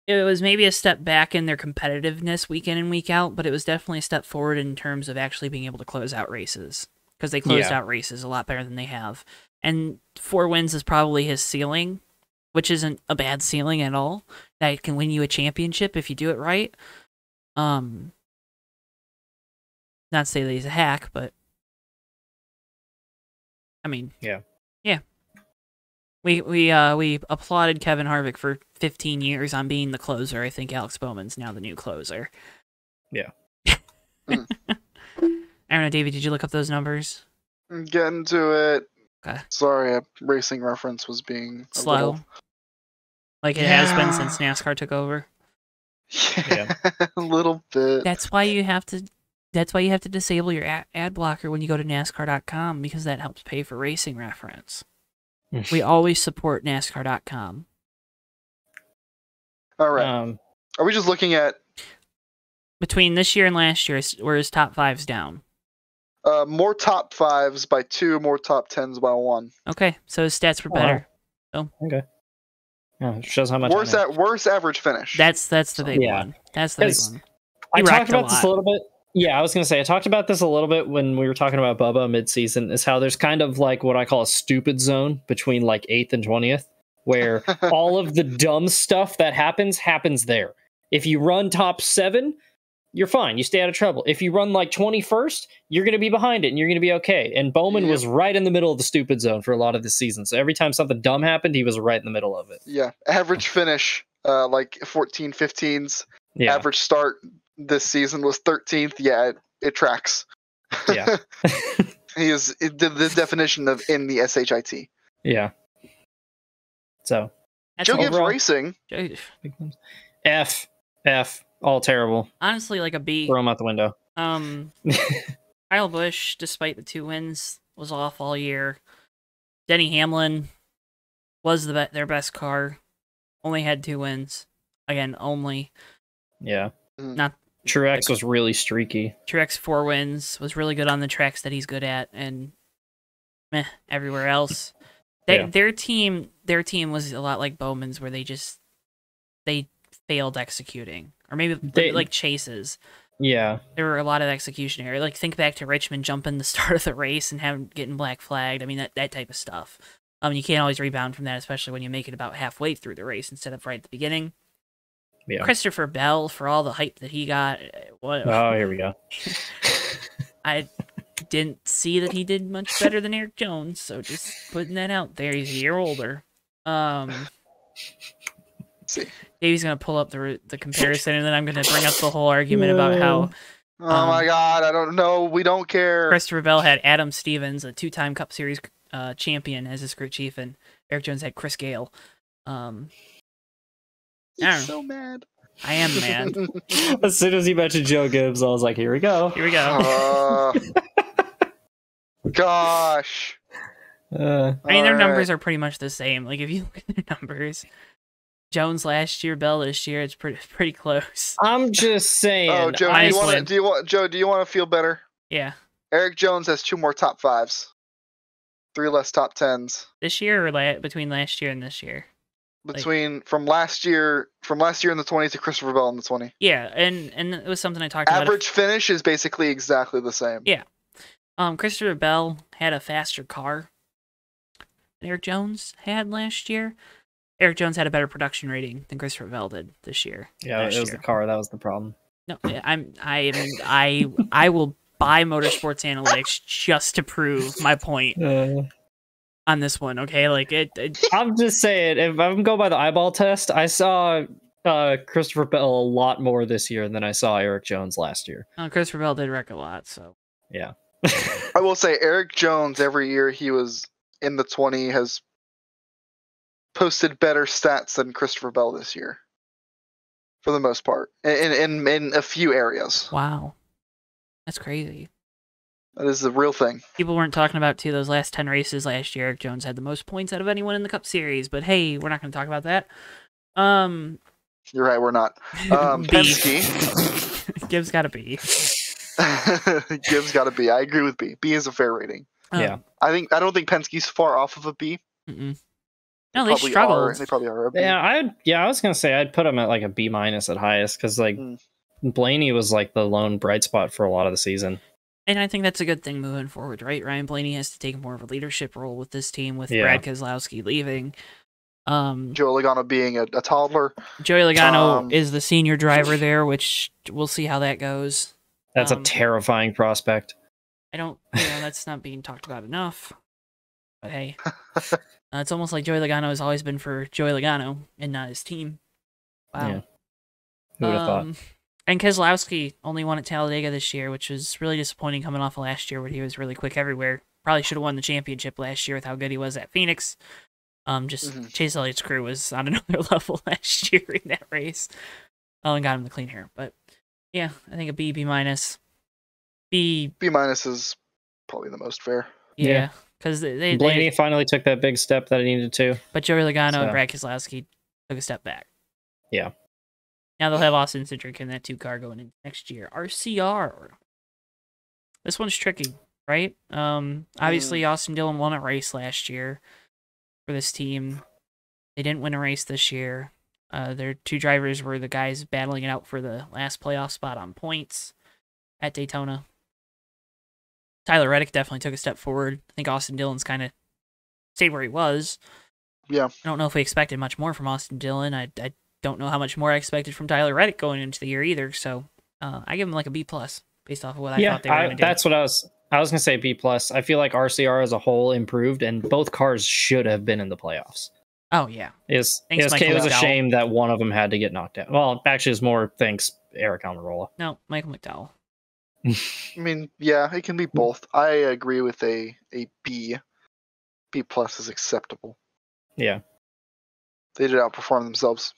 It was maybe a step back in their competitiveness week in and week out, but it was definitely a step forward in terms of actually being able to close out races, because they closed out races a lot better than they have. And 4 wins is probably his ceiling, which isn't a bad ceiling at all. That can win you a championship if you do it right. Not to say that he's a hack, but I mean, yeah. We applauded Kevin Harvick for 15 years on being the closer. I think Alex Bowman's now the new closer. Yeah. I don't know, Davey, did you look up those numbers? I'm getting to it. Okay. Sorry, a racing reference was being slow. Like it has been since NASCAR took over. Yeah, a little bit. That's why you have to disable your ad blocker when you go to NASCAR.com, because that helps pay for racing reference. We always support NASCAR.com. All right. Are we just looking at between this year and last year? Where his top 5's down? More top 5s by 2, more top 10s by 1. Okay, so his stats were better. Wow. Oh, okay. Yeah, it shows how much. Worse average finish. That's the big one. That's the big one. I talked about this a little bit. Yeah, I was going to say, I talked about this a little bit when we were talking about Bubba mid-season, is how there's kind of like what I call a stupid zone between like 8th and 20th, where all of the dumb stuff that happens there. If you run top 7, you're fine. You stay out of trouble. If you run like 21st, you're going to be behind it and you're going to be okay. And Bowman was right in the middle of the stupid zone for a lot of the season. So every time something dumb happened, he was right in the middle of it. Yeah. Average finish, like 14, 15s. Yeah. Average start this season was 13th. Yeah, it tracks. Yeah. He is the definition of in the SHIT. Yeah. So. Joe Gibbs Racing. F. All terrible. Honestly, like a B. Throw him out the window. Kyle Busch, despite the 2 wins, was off all year. Denny Hamlin was their best car. Only had 2 wins. Again, only. Yeah. Not Truex was really streaky. Truex 4 wins, was really good on the tracks that he's good at, and everywhere else. Their team was a lot like Bowman's, where they failed executing. or maybe like chases. Yeah, there were a lot of execution error. Like think back to Richmond jumping the start of the race and getting black flagged. I mean that type of stuff. You can't always rebound from that, especially when you make it about halfway through the race instead of right at the beginning. Yeah. Christopher Bell, for all the hype that he got. Oh, here we go. I didn't see that he did much better than Eric Jones, so just putting that out there. He's a year older. Davey's gonna pull up the comparison, and then I'm gonna bring up the whole argument about how. Oh my God! I don't know. We don't care. Christopher Bell had Adam Stevens, a 2-time Cup Series champion, as his crew chief, and Eric Jones had Chris Gale. He's so mad. I am mad. As soon as he mentioned Joe Gibbs, I was like, "Here we go. Here we go." Gosh. I mean, their numbers are pretty much the same. Like, if you look at their numbers, Jones last year, Bell this year, it's pretty close. I'm just saying. Oh, Joe, do you want to feel better? Yeah. Eric Jones has 2 more top 5s, 3 less top 10s. This year or between last year and this year? From last year in the 20 to Christopher Bell in the 20. Yeah, and it was something I talked about. Average finish is basically exactly the same. Yeah. Christopher Bell had a faster car than Eric Jones had last year. Eric Jones had a better production rating than Christopher Bell did this year. Yeah, it was the car that was the problem. No, I will buy Motorsports Analytics just to prove my point on this one. Okay, like I'm just saying, if I'm going by the eyeball test, I saw Christopher Bell a lot more this year than I saw Eric Jones last year. Christopher Bell did wreck a lot, so yeah. I will say Eric Jones, every year he was in the 20, has posted better stats than Christopher Bell this year, for the most part, in a few areas. Wow, that's crazy. That is the real thing. People weren't talking about those last 10 races last year. Eric Jones had the most points out of anyone in the Cup Series, but hey, we're not going to talk about that. You're right, we're not. Penske. Gibbs got a B. Gibbs got a B. I agree with B. B is a fair rating. Yeah. I don't think Penske's far off of a B. Mm-mm. No, they struggled. They probably are a B. Yeah, I was gonna say I'd put them at like a B- at highest, because like Blaney was like the lone bright spot for a lot of the season. And I think that's a good thing moving forward, right? Ryan Blaney has to take more of a leadership role with this team, with Brad Keselowski leaving. Joey Logano being a toddler. Joey Logano is the senior driver there, which we'll see how that goes. That's a terrifying prospect. That's not being talked about enough. But hey, it's almost like Joey Logano has always been for Joey Logano and not his team. Wow. Yeah. Who would have thought? And Keselowski only won at Talladega this year, which was really disappointing coming off of last year where he was really quick everywhere. Probably should have won the championship last year with how good he was at Phoenix. Chase Elliott's crew was on another level last year in that race. And got him the clean hair. But yeah, I think a B, B-. B- is probably the most fair. Yeah. Because Blaney finally took that big step that he needed to. But Joey Logano and Brad Keselowski took a step back. Yeah. Now they'll have Austin Cindric in that 2-car going into next year. RCR. This one's tricky, right? Obviously, Austin Dillon won a race last year for this team. They didn't win a race this year. Their 2 drivers were the guys battling it out for the last playoff spot on points at Daytona. Tyler Reddick definitely took a step forward. I think Austin Dillon's kind of stayed where he was. Yeah. I don't know if we expected much more from Austin Dillon. I don't know how much more I expected from Tyler Reddick going into the year either. So I give him like a B+ based off of what I thought they were going to do. That's what I was going to say, B+. I feel like RCR as a whole improved, and both cars should have been in the playoffs. Oh, yeah. It was a shame that one of them had to get knocked out. Well, actually, it's more thanks Eric Almirola. No, Michael McDowell. I mean, yeah, it can be both. I agree with a B. B+ is acceptable. Yeah. They did outperform themselves.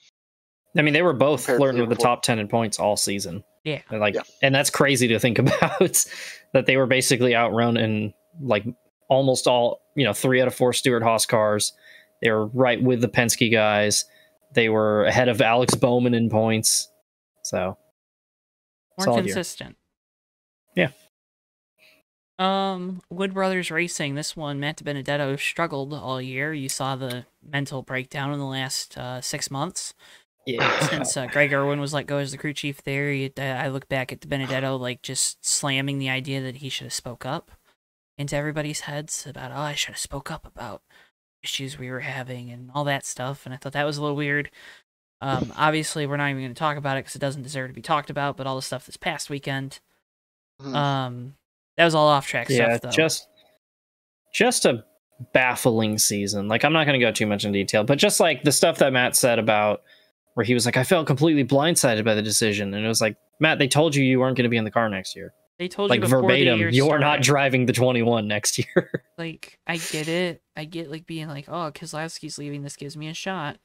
I mean, they were both flirting with the top 10 in points all season. Yeah. And that's crazy to think about, that they were basically outrun in like almost all, 3 out of 4 Stewart-Haas cars. They were right with the Penske guys. They were ahead of Alex Bowman in points. So more consistent. Yeah. Wood Brothers Racing. This one, Matt DiBenedetto struggled all year. You saw the mental breakdown in the last 6 months. Yeah. Since Greg Irwin was let go as the crew chief there, I look back at Benedetto like just slamming the idea that he should have spoke up into everybody's heads about, I should have spoke up about issues we were having and all that stuff. And I thought that was a little weird. Obviously, we're not even going to talk about it because it doesn't deserve to be talked about. But all the stuff this past weekend, that was all off track stuff. Though. just a baffling season. Like, I'm not going to go too much in detail, but just like the stuff that Matt said about where he was like, I felt completely blindsided by the decision, and it was like, Matt, they told you weren't going to be in the car next year. They told like you before verbatim, the year you're started. not driving the 21 next year. Like, I get it. I get like being like, oh, Keselowski's leaving. This gives me a shot.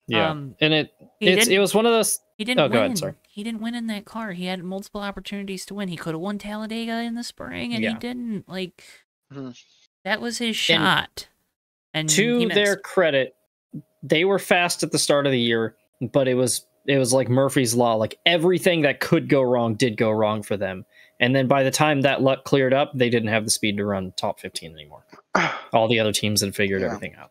Yeah, and it was one of those. He didn't win. Go ahead, sorry. He didn't win in that car. He had multiple opportunities to win. He could have won Talladega in the spring, and he didn't. Like, that was his shot. And to their credit, they were fast at the start of the year, but it was like Murphy's Law. Like, everything that could go wrong did go wrong for them. And then by the time that luck cleared up, they didn't have the speed to run top 15 anymore. All the other teams had figured everything out.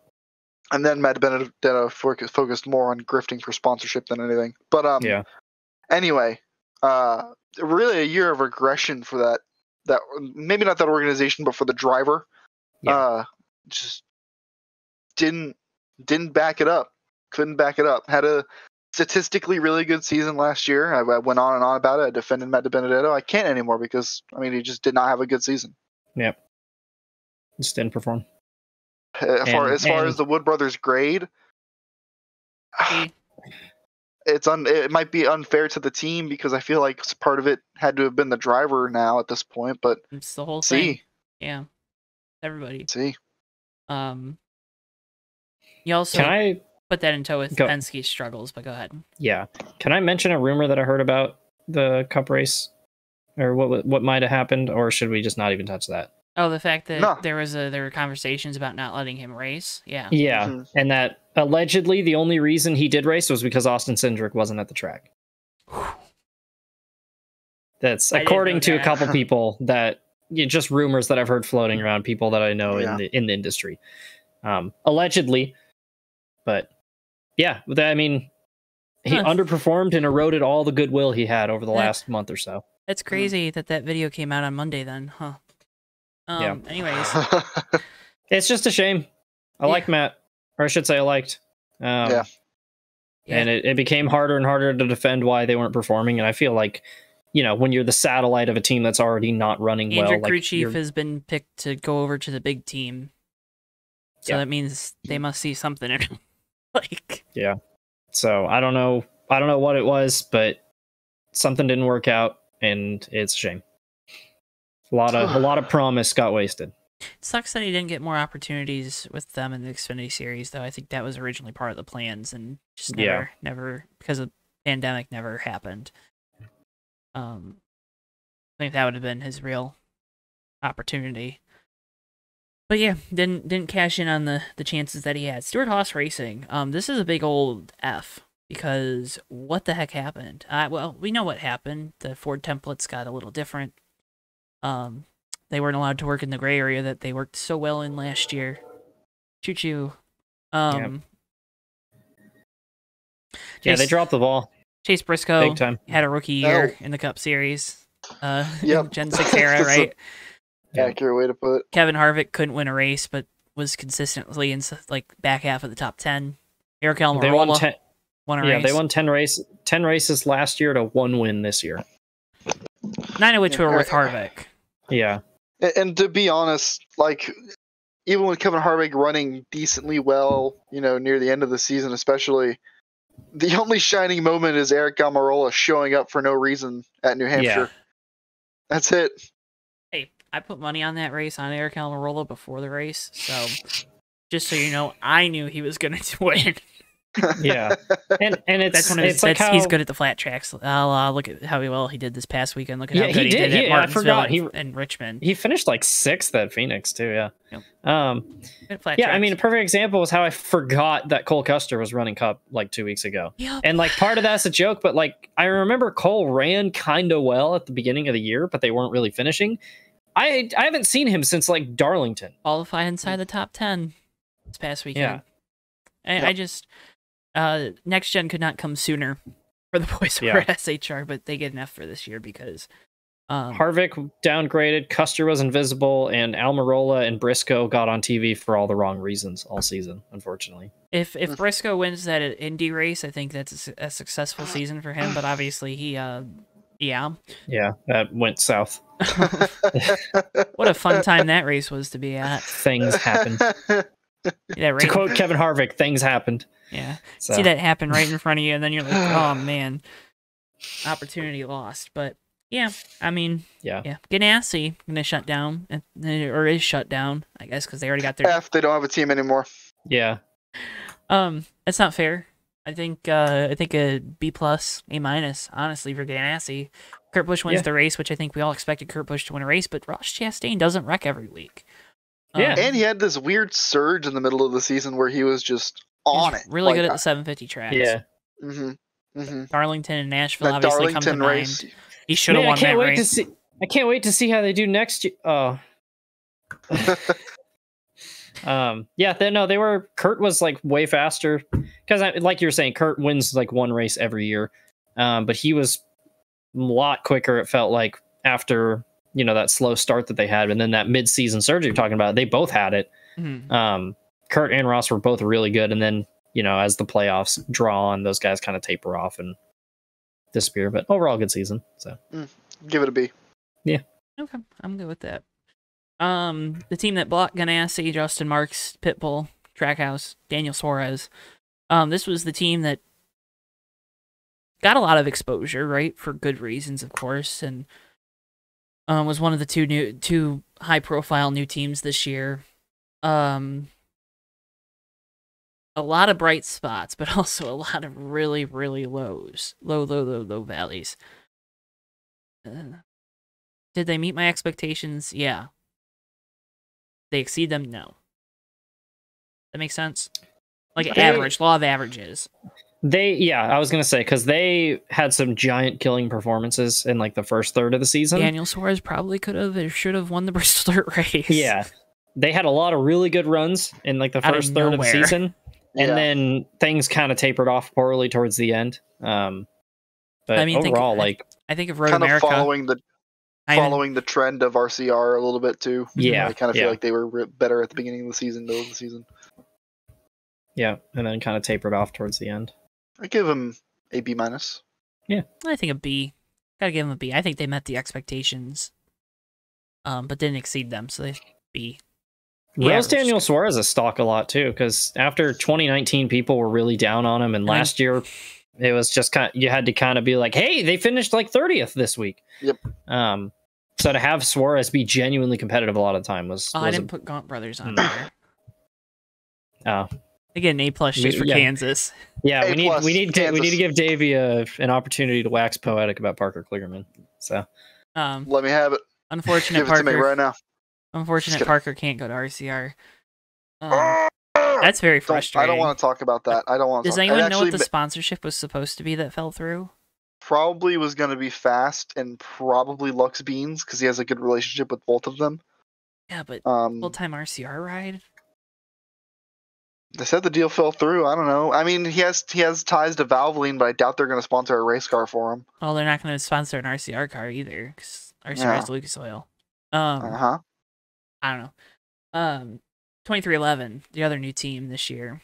And then Matt Benedetto focused more on grifting for sponsorship than anything. But anyway, really a year of regression for that maybe not that organization, but for the driver. Just didn't back it up. Couldn't back it up. Had a statistically really good season last year. I went on and on about it. I defended Matt Benedetto. I can't anymore because he just did not have a good season. Yep. Just didn't perform. As far as the Wood brothers grade, it might be unfair to the team because I feel like part of it had to have been the driver now at this point, but it's the whole thing. Yeah. Everybody. See. You also Can I put that in tow with Penske's struggles, but go ahead. Yeah. Can I mention a rumor that I heard about the Cup race? Or what might have happened, or should we just not even touch that? Oh, the fact that there were conversations about not letting him race? Yeah. Yeah, and that allegedly the only reason he did race was because Austin Cindric wasn't at the track. That's according to a couple people that just rumors that I've heard floating around, people that I know in the industry. Allegedly, but yeah, he underperformed and eroded all the goodwill he had over the last month or so. It's crazy that video came out on Monday then, huh? Anyways. It's just a shame. I like Matt, or I should say I liked. And it became harder and harder to defend why they weren't performing, and I feel like, when you're the satellite of a team that's already not running well. Andrew crew chief has been picked to go over to the big team. So that means they must see something in him. Yeah. So I don't know what it was, but something didn't work out, and it's a shame. A lot of promise got wasted. It sucks that he didn't get more opportunities with them in the Xfinity Series, though. I think that was originally part of the plans, and just never because of the pandemic, never happened. I think that would have been his real opportunity. But yeah, didn't cash in on the chances that he had. Stewart-Haas Racing. This is a big old F, because what the heck happened? Well, we know what happened. The Ford templates got a little different. They weren't allowed to work in the gray area that they worked so well in last year. Choo-choo. Yeah, they dropped the ball. Chase Briscoe Big time. had a rookie year in the Cup Series. Gen 6 era, right? Accurate way to put it. Kevin Harvick couldn't win a race, but was consistently in back half of the top 10. Eric Almirola won a race. They won 10 races last year to 1 win this year. 9 of which were with Harvick. Yeah. And to be honest, even with Kevin Harvick running decently well, near the end of the season especially, the only shining moment is Eric Almirola showing up for no reason at New Hampshire. Yeah. That's it. Hey, I put money on that race on Eric Almirola before the race, so just so you know, I knew he was going to win. Yeah, and he's good at the flat tracks. Look at how well he did this past weekend. Look at how good he did at Martinsville and Richmond. He finished 6th at Phoenix too. Yeah. Yep. A perfect example was how I forgot that Cole Custer was running Cup 2 weeks ago. Yep. And part of that's a joke, but I remember Cole ran kind of well at the beginning of the year, but they weren't really finishing. I haven't seen him since Darlington. Qualify inside the top 10 this past weekend. Yeah. I just. Next Gen could not come sooner for the boys who were at SHR, but they get an F for this year because Harvick downgraded, Custer was invisible, and Almirola and Briscoe got on TV for all the wrong reasons all season, unfortunately. If Briscoe wins that Indy race, I think that's a successful season for him, but obviously he yeah, that went south. What a fun time that race was to be at. Things happened. To quote Kevin Harvick, things happened. Yeah. So. See that happen right in front of you, and then you're like, oh man, opportunity lost. But yeah, I mean, Ganassi gonna shut down, or is shut down, I guess, because they already got their F. They don't have a team anymore. Yeah. That's not fair. I think a B+, A-, honestly, for Ganassi. Kurt Busch wins the race, which I think we all expected Kurt Busch to win a race, but Ross Chastain doesn't wreck every week. And he had this weird surge in the middle of the season where he was just on it. Really good at the 750 tracks. Yeah. Darlington and Nashville obviously come to mind. He should have won that race. I can't wait to see how they do next year. Oh. They were. Kurt was like way faster because, like you were saying, Kurt wins like one race every year, but he was a lot quicker. It felt like after that slow start that they had, and then that mid-season surge you're talking about, they both had it. Kurt and Ross were both really good, and then as the playoffs draw on, those guys kind of taper off and disappear. But overall, good season. So give it a B. Yeah. Okay, I'm good with that. The team that blocked Ganassi, Justin Marks, Pitbull, Trackhouse, Daniel Suarez. This was the team that got a lot of exposure, right, for good reasons, of course, and was one of the two high-profile new teams this year. A lot of bright spots, but also a lot of really, really lows, low valleys. Did they meet my expectations? Yeah. They exceed them? No. That makes sense? Like average, law of averages. I was going to say, because they had some giant killing performances in like the first third of the season. Daniel Suarez probably could have or should have won the Bristol Dirt race. Yeah. They had a lot of really good runs in like the first third of the season. And then things kind of tapered off poorly towards the end. But I mean, overall, I think of Road kind America. Of following the trend of RCR a little bit too. Yeah. I kind of feel like they were better at the beginning of the season, middle of the season. Yeah, and then kind of tapered off towards the end. I give them a B-. Yeah. I think a B. Gotta give them a B. I think they met the expectations, but didn't exceed them, so they B. Rose Daniel Suarez stock a lot too, because after 2019, people were really down on him, and last year it was just you had to kind of be like, hey, they finished like 30th this week. Yep. So to have Suarez be genuinely competitive a lot of the time was. I didn't put Gaunt Brothers on there. Oh. They get an A+ just for Kansas. Yeah, we need to give Davey an opportunity to wax poetic about Parker Kligerman. So let me have it. Unfortunate give it Parker to me right now. Unfortunate Parker can't go to RCR. That's very frustrating. I don't want to talk about that. I don't want to. Does anyone know what the sponsorship was supposed to be that fell through? Probably was going to be Fast and probably Lux Beans because he has a good relationship with both of them. Yeah, but full-time RCR ride? They said the deal fell through. I don't know. I mean, he has ties to Valvoline, but I doubt they're going to sponsor a race car for him. Well, they're not going to sponsor an RCR car either because RCR is Lucas Oil. I don't know. 2311, the other new team this year.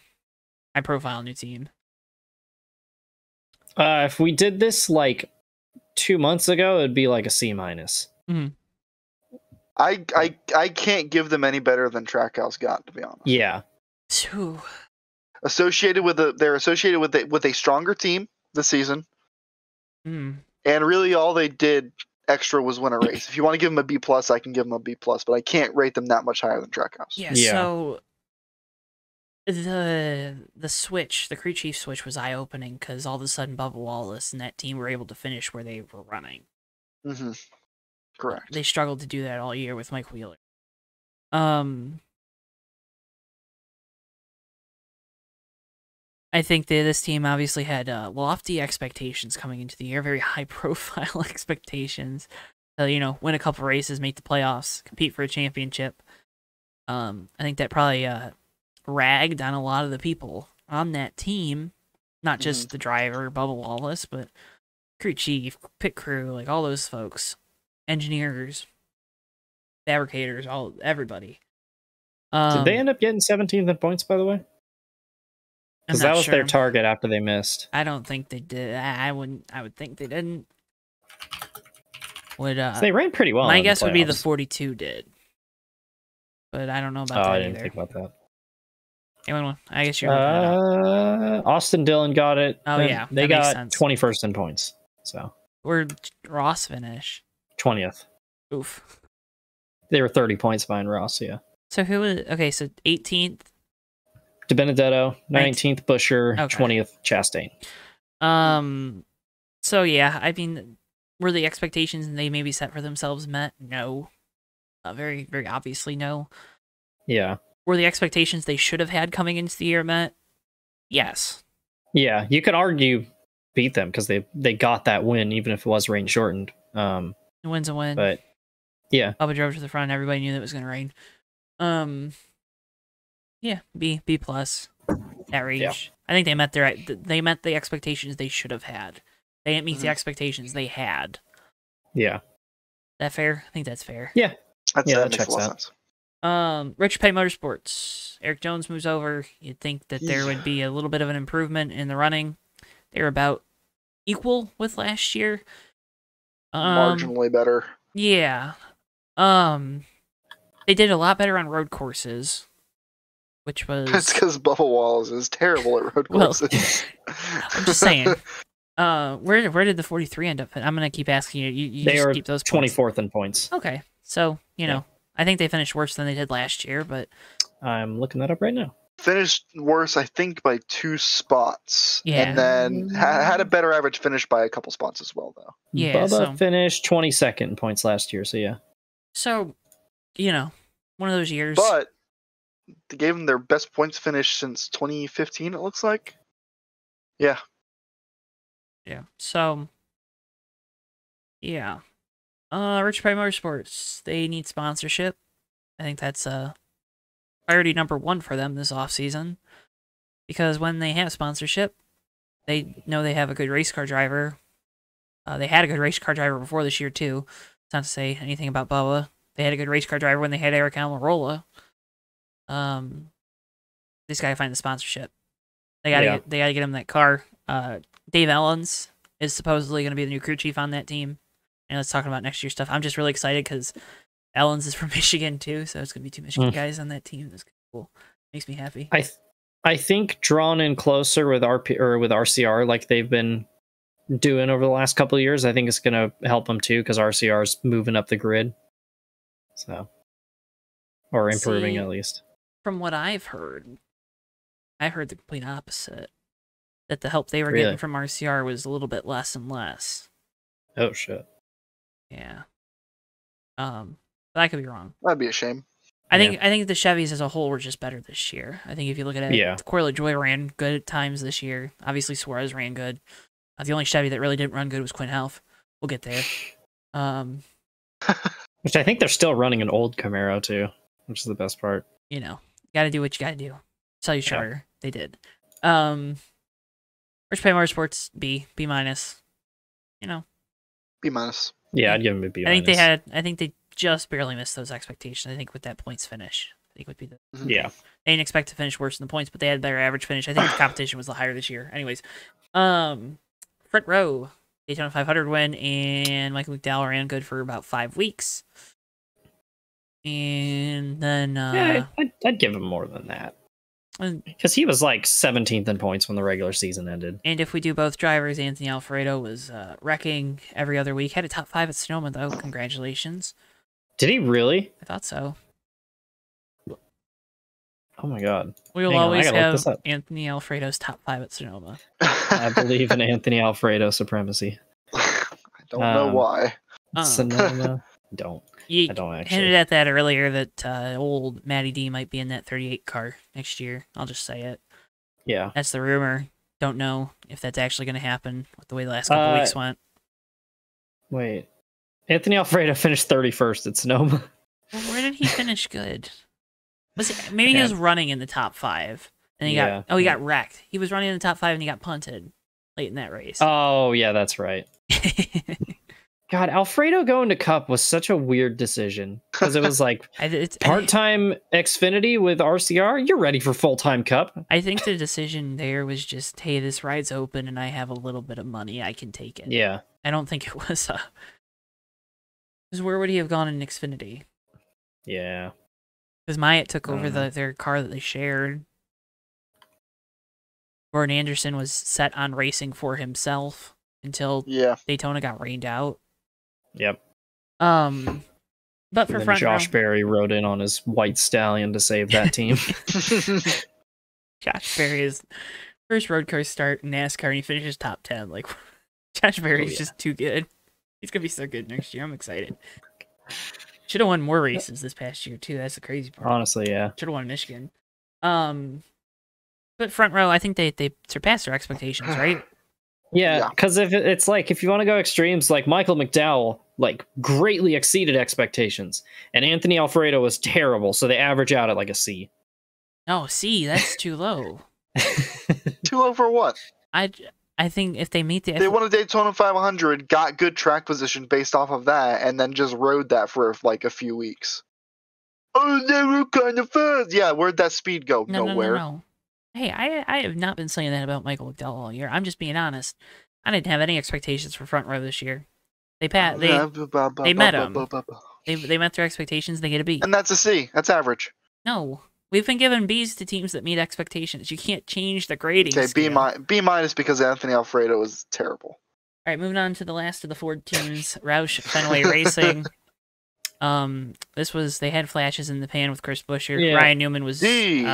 High-profile new team. If we did this like 2 months ago, it'd be like a C-. Mm-hmm. I can't give them any better than Trackhouse got, to be honest. Yeah. Ooh. They're associated with a stronger team this season. And really all they did extra was win a race. If you want to give them a B+, I can give them a B+, but I can't rate them that much higher than Trackhouse. Yeah. So the switch, the crew chief switch was eye-opening because all of a sudden Bubba Wallace and that team were able to finish where they were running. Mm-hmm. Correct. They struggled to do that all year with Mike Wheeler. I think that this team obviously had lofty expectations coming into the year, very high-profile expectations. Win a couple races, make the playoffs, compete for a championship. I think that probably ragged on a lot of the people on that team Not just the driver, Bubba Wallace, but crew chief, pit crew, like all those folks, engineers, fabricators, everybody. Did they end up getting 17th in points, by the way? Because that was their target after they missed. I don't think they did. I would think they didn't. Would they ran pretty well. My guess would be the 42 did, but I don't know about that I either. didn't think about that. Anyone? I guess you're. Austin Dillon got it. Oh yeah, they got 21st in points. So where'd Ross finish? 20th. Oof. They were 30 points behind Ross. Yeah. So who was okay? So 18th. DiBenedetto, 19th Busher, okay. 20th Chastain. So yeah, I mean, were the expectations they maybe set for themselves met? No. Very, very obviously no. Yeah. Were the expectations they should have had coming into the year met? Yes. Yeah, you could argue beat them because they got that win, even if it was rain shortened. A win's a win. But yeah. Bubba drove to the front. Everybody knew that it was going to rain. Yeah, B plus that range. Yeah. I think they met the expectations they should have had. They didn't meet the expectations they had. Yeah. That fair? I think that's fair. Yeah. That makes a lot of sense. Rich Pay Motorsports. Eric Jones moves over. You'd think that there would be a little bit of an improvement in the running. They're about equal with last year. Marginally better. Yeah. They did a lot better on road courses. Which was... That's because Bubba Wallace is terrible at road courses. I'm just saying. Where did the 43 end up? I'm going to keep asking you. You they just are keep those points. 24th in points. Okay. So, you know, I think they finished worse than they did last year, but... I'm looking that up right now. Finished worse, I think, by 2 spots. Yeah. And then had a better average finish by a couple spots as well, though. Yeah, Bubba finished 22nd in points last year, so yeah. So, you know, one of those years... But... They gave them their best points finish since 2015, it looks like. Yeah. Yeah. So, yeah. Rich Pay Motorsports, they need sponsorship. I think that's priority number 1 for them this offseason. Because when they have sponsorship, they know they have a good race car driver. They had a good race car driver before this year, too. It's not to say anything about Bubba. They had a good race car driver when they had Eric Almirola. Just gotta find the sponsorship. They gotta get him that car. Dave Ellens is supposedly gonna be the new crew chief on that team. And let's talk about next year's stuff. I'm just really excited because Ellens is from Michigan too, so it's gonna be 2 Michigan guys on that team. That's cool. Makes me happy. I think drawn in closer with RCR like they've been doing over the last couple of years, I think it's gonna help them too because RCR is moving up the grid. So, or improving at least. From what I've heard the complete opposite. That the help they were getting from RCR was a little bit less and less. Oh shit. Yeah. But I could be wrong. That'd be a shame. I think the Chevys as a whole were just better this year. I think if you look at it, Corey LaJoie ran good at times this year. Obviously Suarez ran good. The only Chevy that really didn't run good was Quinn Half. We'll get there. Which I think they're still running an old Camaro too, which is the best part. You know. Gotta do what you gotta do. Sell your charter. They did. Rich Pay Motorsports, B minus. You know. B minus. Yeah, I'd give them a B minus. I think they just barely missed those expectations. I think with that points finish. I think would be the Yeah. They didn't expect to finish worse than the points, but they had their average finish. I think the competition was the higher this year. Anyways. Front row, Daytona 500 win, and Michael McDowell ran good for about 5 weeks. And then I'd give him more than that because he was like 17th in points when the regular season ended. And if we do both drivers, Anthony Alfredo was wrecking every other week. Had a top 5 at Sonoma though. Congratulations. Did he really? I thought so. Oh my god. We will always have Anthony Alfredo's top 5 at Sonoma. I believe in Anthony Alfredo supremacy. I don't know why. Sonoma. I don't actually. Hinted at that earlier that old Matty D might be in that 38 car next year. I'll just say it. Yeah. That's the rumor. Don't know if that's actually going to happen with the way the last couple weeks went. Wait. Anthony Alfredo finished 31st at Sonoma. Well, where did he finish good? Maybe he was running in the top 5. And he got wrecked. He was running in the top 5 and he got punted late in that race. Oh, yeah, that's right. God, Alfredo going to Cup was such a weird decision because it was like part-time Xfinity with RCR. You're ready for full-time Cup. I think the decision there was just, hey, this ride's open and I have a little bit of money. I can take it. Yeah. I don't think it was... Because where would he have gone in Xfinity? Yeah. Because Myatt took over their car that they shared. Gordon Anderson was set on racing for himself until Daytona got rained out. Yep. But for front Josh row, Berry rode in on his white stallion to save that team. Josh Berry's first road car start in NASCAR, and he finishes top 10. Like, Josh Berry's just too good. He's gonna be so good next year. I'm excited. Should have won more races this past year too. That's the crazy part. Honestly, yeah. Should have won Michigan. But front row, I think they surpassed their expectations, right? Yeah, because if you want to go extremes, like Michael McDowell, like greatly exceeded expectations, and Anthony Alfredo was terrible, so they average out at like a C. Oh, C, that's too low. Too low for what? I think if they meet they won a Daytona 500, got good track position based off of that, and then just rode that for like a few weeks. Oh, they were kind of fast. Yeah, where'd that speed go? Nowhere. No. Hey, I have not been saying that about Michael McDowell all year. I'm just being honest. I didn't have any expectations for front row this year. They met them. They met their expectations. They get a B. And that's a C. That's average. No. We've been giving B's to teams that meet expectations. You can't change the grading. Okay, B minus because Anthony Alfredo was terrible. All right, moving on to the last of the Ford teams, Roush Fenway Racing. They had flashes in the pan with Chris Buescher. Yeah. Ryan Newman was D.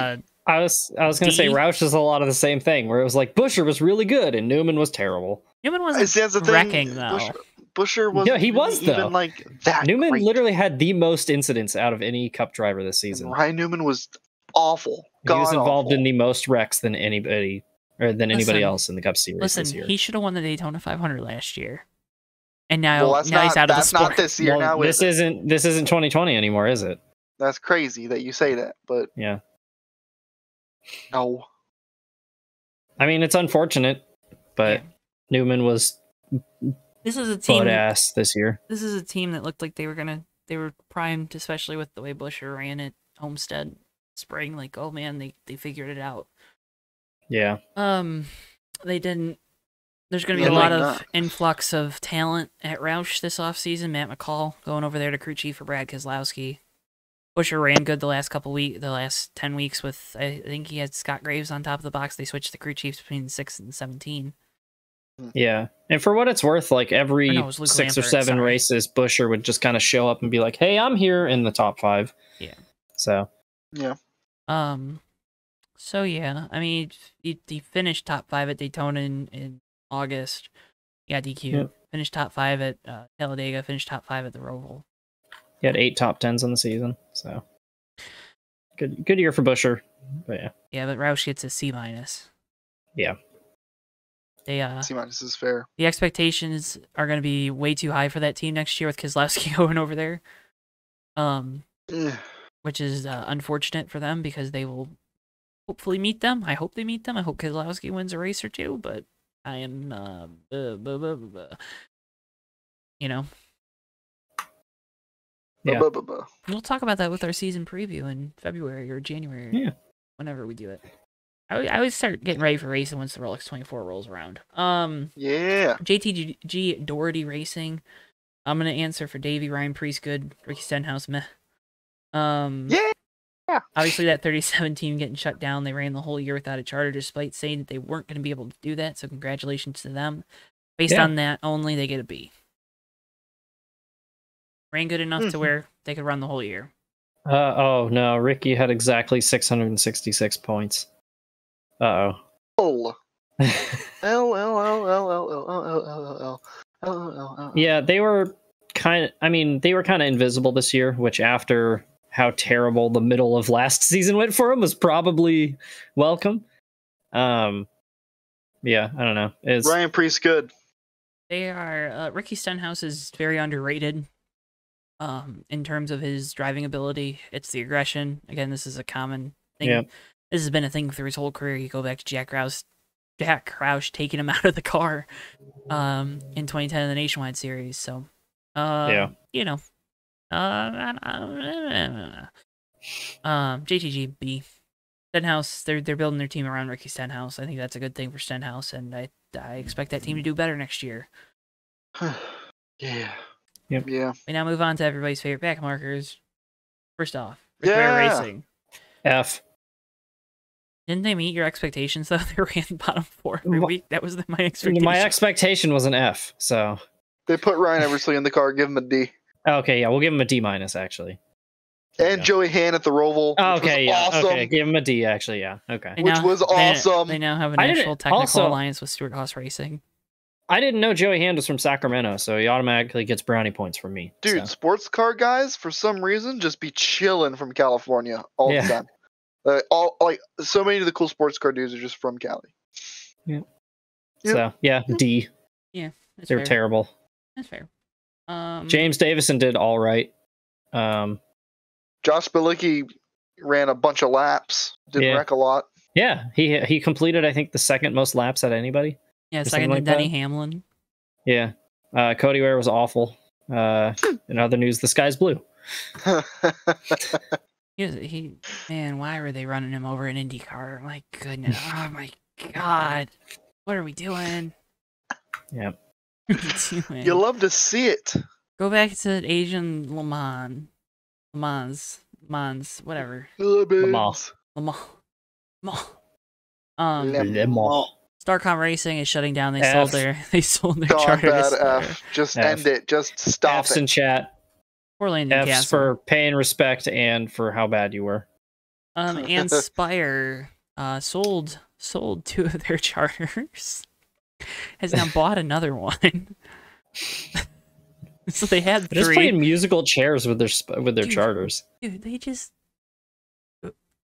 I was gonna say Roush is a lot of the same thing, where it was like Buescher was really good and Newman was terrible. Newman wasn't wrecking though. Buescher was he was even though. Like that. Newman great. Literally had the most incidents out of any Cup driver this season. And Ryan Newman was awful. He was involved in the most wrecks than anybody else in the Cup Series this year. He should have won the Daytona 500 last year, and now he's out of the sport. Not this year. Now this isn't 2020 anymore, is it? That's crazy that you say that, but yeah. No. I mean, it's unfortunate, but Newman was this is a team ass this year. This is a team that looked like they were primed, especially with the way Buescher ran at Homestead Spring. Like, oh man, they figured it out. Yeah. They didn't. There's going to be a lot of influx of talent at Roush this offseason. Matt McCall going over there to crew chief for Brad Keselowski. Buescher ran good the last 10 weeks with, I think he had Scott Graves on top of the box. They switched the crew chiefs between 6 and 17. Yeah. And for what it's worth, like every 6 or 7 races, Buescher would just kind of show up and be like, hey, I'm here in the top 5. Yeah. So. Yeah. So yeah, I mean, he finished top 5 at Daytona in August. Yeah, DQ. Yep. Finished top 5 at Talladega. Finished top 5 at the Roval. He had 8 top 10s on the season, so good year for Buescher. But yeah. Yeah, but Roush gets a C minus. Yeah. C minus is fair. The expectations are going to be way too high for that team next year with Keselowski going over there. Which is unfortunate for them because they will hopefully meet them. I hope they meet them. I hope Keselowski wins a race or two, but I am you know. Yeah. We'll talk about that with our season preview in February or January. Yeah. Whenever we do it. I always start getting ready for racing once the Rolex 24 rolls around. Yeah. JTG Doherty Racing. I'm gonna answer for Davey, Ryan Priestgood, Ricky Stenhouse, meh. Yeah. Obviously that 37 team getting shut down. They ran the whole year without a charter despite saying that they weren't gonna be able to do that, so congratulations to them. Based on that only, they get a B. Ran good enough to where they could run the whole year. Oh no, Ricky had exactly 666 points. Uh-oh. Yeah, they were kind of invisible this year, which after how terrible the middle of last season went for them was probably welcome. Yeah, I don't know. Ryan Priestgood. They are Ricky Stenhouse is very underrated. In terms of his driving ability, it's the aggression. Again, this is a common thing This has been a thing through his whole career. You go back to Jack Roush taking him out of the car in 2010 in the Nationwide Series. So, you know, JTG B. Stenhouse, they're building their team around Ricky Stenhouse. I think that's a good thing for Stenhouse, and I expect that team to do better next year. Yeah. Yep. Yeah. We now move on to everybody's favorite back markers. First off, Yeah. Racing. F. Didn't they meet your expectations, though? They ran bottom 4 every week. That was my expectation. My expectation was an F, so... They put Ryan Eversley in the car, give him a D. Okay, yeah, we'll give him a D-, actually. And Joey Han at the Roval. Okay, yeah, awesome. Okay, give him a D, actually, yeah, okay. Which was awesome. They now have an actual technical alliance with Stewart Haas Racing. I didn't know Joey Hand was from Sacramento, so he automatically gets brownie points from me. Dude, sports car guys, for some reason, just be chilling from California all the time. So many of the cool sports car dudes are just from Cali. Yeah. So, yeah, D. Yeah, they were terrible. That's fair. James Davison did all right. Josh Bilicki ran a bunch of laps. Didn't wreck a lot. Yeah, he completed, I think, the second most laps out of anybody. Yeah, second to Denny Hamlin. Yeah. Cody Ware was awful. In other news, the sky's blue. Man, why were they running him over an IndyCar? My goodness. Oh my God. What are we doing? Yeah. What are we doing? You love to see it. Go back to Asian Le Mans, whatever. Le Mans. Starcom Racing is shutting down. They sold their charters. F. Just end it. Just stop F's in chat. F's for pay and respect and for how bad you were. And Spire sold 2 of their charters. Has now bought another one. So they had 3. They're just playing musical chairs with their charters. Dude, the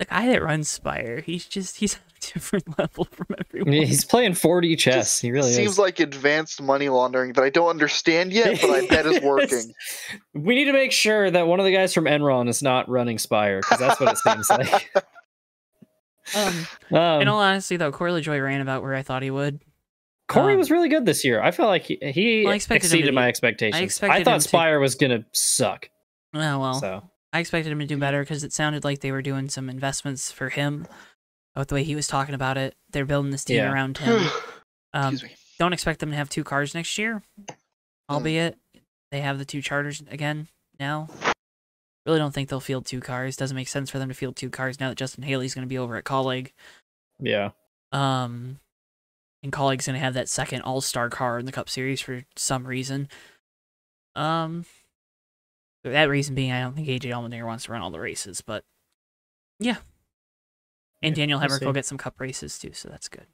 guy that runs Spire, he's on a different level from everyone. He's playing 4D chess. He really seems like advanced money laundering that I don't understand yet, but I bet is working. We need to make sure that one of the guys from Enron is not running Spire, because that's what it seems like. In all honesty, though, Corey LaJoie ran about where I thought he would. Corey was really good this year. I felt like he exceeded my expectations. I thought Spire was going to suck. Oh, well. So. I expected him to do better because it sounded like they were doing some investments for him. With the way he was talking about it, they're building this team around him. Don't expect them to have 2 cars next year, albeit they have the 2 charters again now. Really don't think they'll field 2 cars. Doesn't make sense for them to field 2 cars now that Justin Haley's going to be over at Colleague. Yeah. And Colleague's going to have that second all-star car in the Cup Series for some reason. That reason being, I don't think AJ Allmendinger wants to run all the races, but yeah. And Daniel Hemrick will get some Cup races too, so that's good.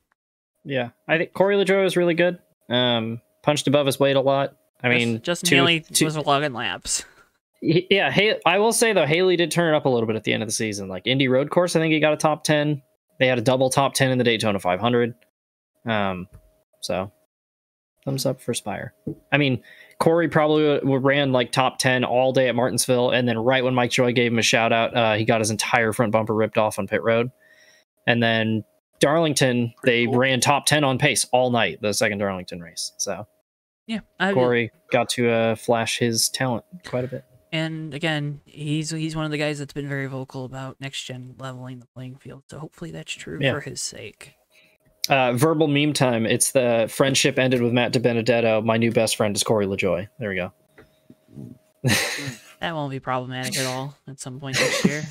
Yeah, I think Corey LaJoie was really good. Punched above his weight a lot. I mean, Justin Haley was logging laps. Yeah, I will say though, Haley did turn it up a little bit at the end of the season. Like Indy Road Course, I think he got a top 10. They had a double top 10 in the Daytona 500. So thumbs up for Spire. I mean, Corey probably ran like top 10 all day at Martinsville, and then right when Mike Joy gave him a shout out, he got his entire front bumper ripped off on pit road. And then Darlington, they ran top 10 on pace all night, the second Darlington race. So yeah, Corey got to flash his talent quite a bit. And again, he's one of the guys that's been very vocal about next gen leveling the playing field. So hopefully that's true for his sake. Verbal meme time. It's the friendship ended with Matt DiBenedetto. My new best friend is Corey LaJoie. There we go. That won't be problematic at all at some point next year.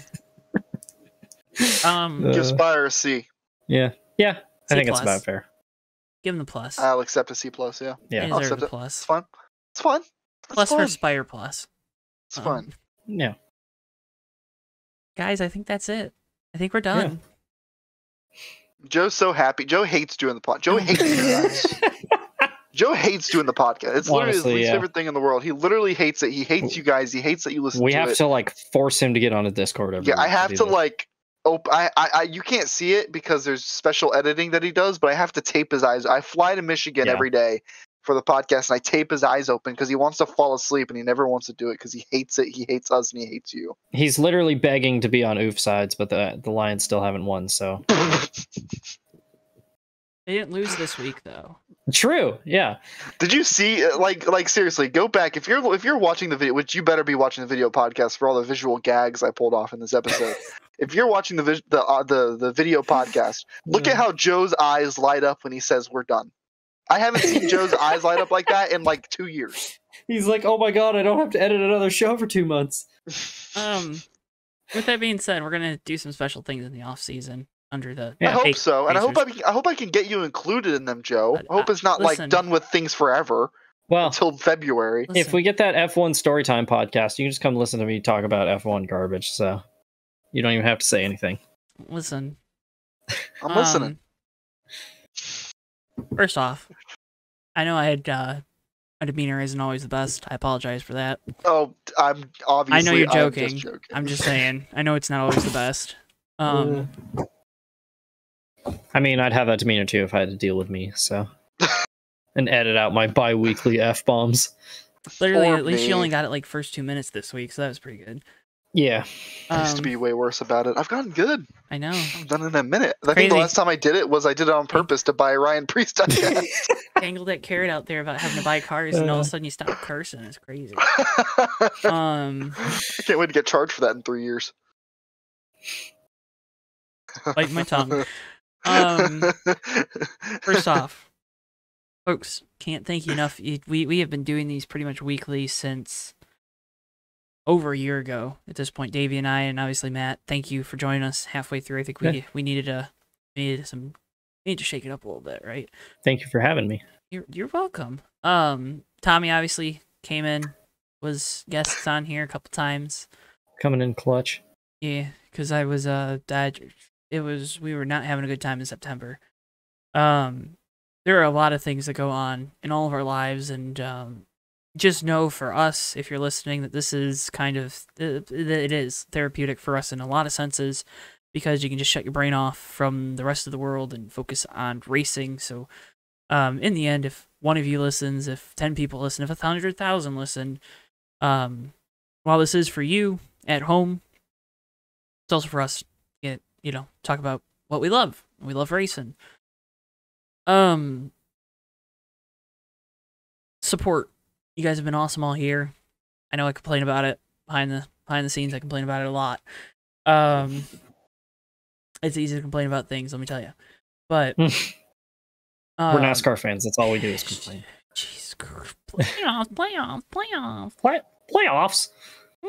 Give Spire a C. Yeah. I think it's about fair. Give him the plus. I'll accept a C+, yeah. I'll accept it. Plus. It's fun. It's fun. Plus for Spire plus. It's fun. Yeah. Guys, I think that's it. I think we're done. Yeah. Joe's so happy. Joe hates doing the podcast. Joe hates you guys. Joe hates doing the podcast. It's literally his least favorite thing in the world. He literally hates it. He hates you guys. He hates that you listen to it. We have to like force him to get on a Discord every week. I have to like you can't see it because there's special editing that he does, but I have to tape his eyes. I fly to Michigan every day for the podcast, and I tape his eyes open because he wants to fall asleep and he never wants to do it because he hates it. He hates us and he hates you. He's literally begging to be on Oof sides, but the Lions still haven't won. So they didn't lose this week though. True. Yeah. Did you see like seriously? Go back if you're watching the video, which you better be watching the video podcast for all the visual gags I pulled off in this episode. If you're watching the video podcast, look at how Joe's eyes light up when he says we're done. I haven't seen Joe's eyes light up like that in like 2 years. He's like, oh my god, I don't have to edit another show for 2 months. With that being said, we're gonna do some special things in the off season under the. I hope so, and I hope I can get you included in them, Joe. I hope it's not like done with things forever. Well, until February. If we get that F1 Storytime podcast, you can just come listen to me talk about F1 garbage. So you don't even have to say anything. Listen, I'm listening. First off, I know I had my demeanor isn't always the best. I apologize for that. Oh, I'm obviously. I know you're joking. I'm just saying. I know it's not always the best. I mean, I'd have that demeanor too if I had to deal with me. So, and edit out my bi-weekly F-bombs. Literally, at least you only got it like first 2 minutes this week, so that was pretty good. Yeah. I used to be way worse about it. I've gotten good. I know. I've done it in a minute. I think the last time I did it was I did it on purpose to buy Ryan Priest. Dangled that carrot out there about having to buy cars, and all of a sudden you stop cursing. It's crazy. I can't wait to get charged for that in 3 years. Bite my tongue. First off, folks, can't thank you enough. We have been doing these pretty much weekly since over a year ago at this point. Davey and I, and obviously Matt, thank you for joining us halfway through. I think we needed to shake it up a little bit, right? Thank you for having me. You're welcome. Tommy obviously came in, was guests on here a couple times. Coming in clutch. Yeah, because I was we were not having a good time in September. There are a lot of things that go on in all of our lives, and just know for us, if you're listening, that this is kind of, it is therapeutic for us in a lot of senses, because you can just shut your brain off from the rest of the world and focus on racing. So in the end, if one of you listens, if 10 people listen, if 100,000 listen, while this is for you at home, it's also for us to get, talk about what we love. We love racing. Support. You guys have been awesome all year. I know I complain about it behind the scenes. I complain about it a lot. It's easy to complain about things, let me tell you. But we're NASCAR fans. That's all we do is complain. Jeez, playoffs. Playoffs.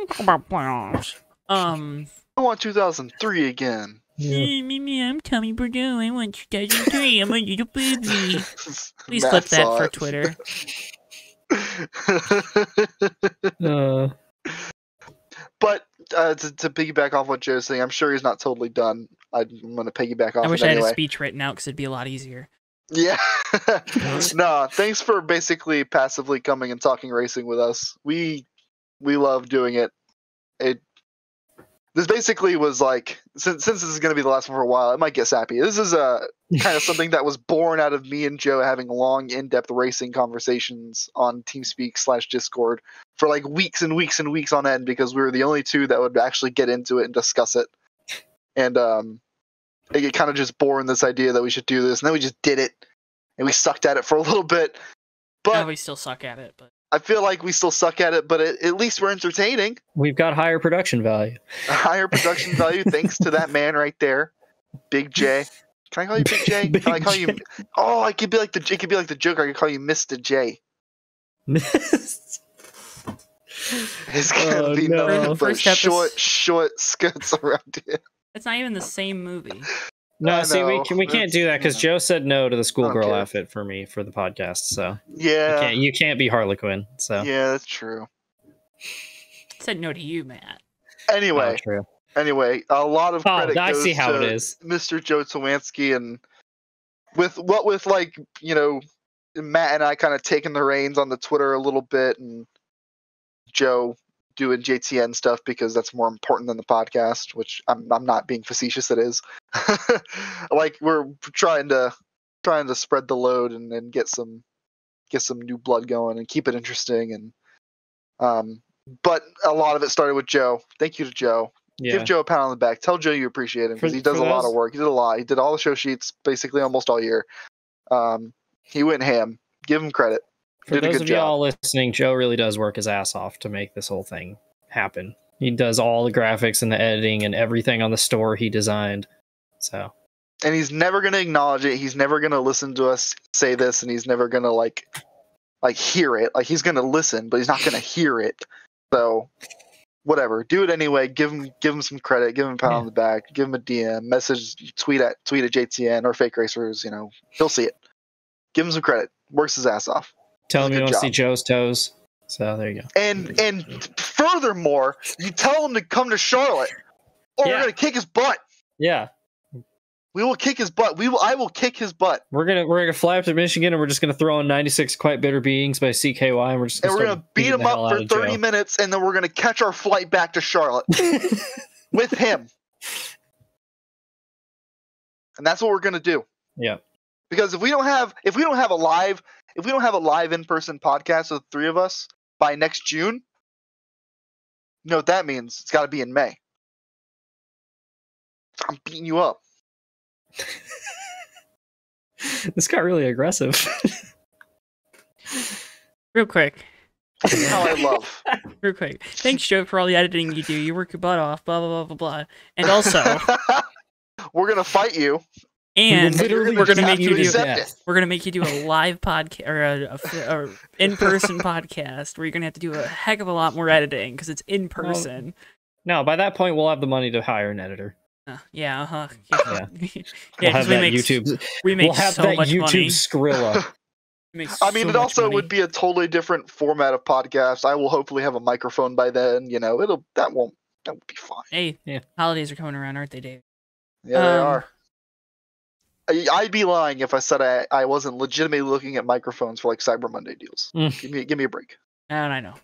Talk about playoffs. I want 2003 again. Yeah. I'm Tommy Bordeaux. I want 2003. I'm a little baby. Please clip that for Twitter. But to piggyback off what Joe's saying, I'm sure he's not totally done. I'm going to piggyback off. I wish I had a speech written out because it'd be a lot easier. Yeah. No, thanks for basically passively coming and talking racing with us. We love doing it. This basically was like, since this is going to be the last one for a while, it might get sappy. This is kind of something that was born out of me and Joe having long, in-depth racing conversations on TeamSpeak/Discord for like weeks and weeks and weeks on end, because we were the only two that would actually get into it and discuss it. And it kind of just born this idea that we should do this, and then we just did it, and we sucked at it for a little bit. But we still suck at it, but I feel like we still suck at it, but at least we're entertaining. We've got higher production value. Higher production value thanks to that man right there, Big J. Can I call you Big J? Can I call you? Oh, it could be like the Joker. I could call you Mr. J. Mist. It's gonna be nothing but short skirts around here. It's not even the same movie. No, see, we can't do that because Joe said no to the schoolgirl outfit for me for the podcast. So yeah, you can't be Harley Quinn. So yeah, that's true. I said no to you, Matt. Anyway, a lot of credit I goes see how to it is. Mr. Joe Swansky, and with like Matt and I kind of taking the reins on the Twitter a little bit, and Joe doing JTN stuff because that's more important than the podcast, which I'm not being facetious. It is. Like we're trying to spread the load and get some get some new blood going and keep it interesting. And but a lot of it started with Joe. Thank you to Joe. Yeah. Give Joe a pound on the back. Tell Joe you appreciate him because he does a lot of work. He did a lot. He did all the show sheets basically almost all year. He went ham. Give him credit. For those of y'all listening, Joe really does work his ass off to make this whole thing happen. He does all the graphics and the editing and everything on the store he designed. So, and he's never going to acknowledge it. He's never going to listen to us say this, and he's never going to like hear it. Like, he's going to listen, but he's not going to hear it. So, whatever. Do it anyway. Give him some credit. Give him a pound on the back. Give him a DM, message, tweet at JTN or Fake Racers. You know, he'll see it. Give him some credit. Works his ass off. Tell him you want to see Joe's toes. So there you go. And furthermore, you tell him to come to Charlotte, or we're gonna kick his butt. Yeah. We will kick his butt. I will kick his butt. We're gonna fly up to Michigan, and we're just gonna throw on 96 Quite Bitter Beings by CKY, and we're gonna beat him up for 30 minutes, and then we're gonna catch our flight back to Charlotte with him. And that's what we're gonna do. Yeah. Because if we don't have a live in-person podcast with the three of us by next June, you know what that means? It's got to be in May. I'm beating you up. This got really aggressive. Real quick. That's how I love. Real quick. Thanks, Joe, for all the editing you do. You work your butt off, blah, blah, blah, blah, blah. And also... we're going to fight you. And we're gonna make you do. It. We're gonna make you do a live podcast or a in-person podcast where you're gonna have to do a heck of a lot more editing because it's in person. No, by that point we'll have the money to hire an editor. Yeah. Yeah. We'll have that YouTube. We'll have so that much YouTube money. Skrilla. I mean, it also would be a totally different format of podcast. I will hopefully have a microphone by then. You know, that won't be fine. Hey, holidays are coming around, aren't they, Dave? Yeah, they are. I'd be lying if I said I wasn't legitimately looking at microphones for like Cyber Monday deals. Give me a break. And I know.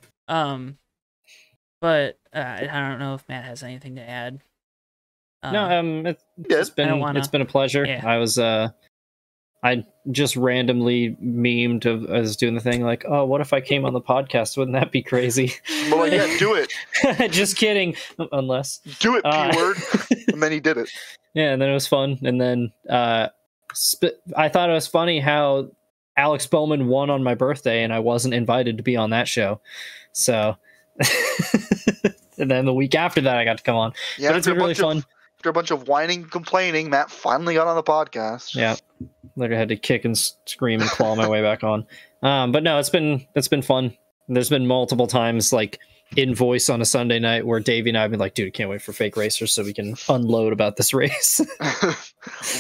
But I don't know if Matt has anything to add. It's been a pleasure. Yeah. I just randomly memed I was doing the thing like, oh, what if I came on the podcast? Wouldn't that be crazy? Well, yeah, do it. Just kidding. Unless do it, P-word. And then he did it. Yeah, and then it was fun. And then I thought it was funny how Alex Bowman won on my birthday, and I wasn't invited to be on that show. So, and then the week after that, I got to come on. Yeah, but it's been really fun. After a bunch of whining and complaining, Matt finally got on the podcast. Yeah, literally had to kick and scream and claw my way back on. But no, it's been fun. There's been multiple times like in voice on a Sunday night where Davey and I have been like, dude, I can't wait for Fake Racers so we can unload about this race. A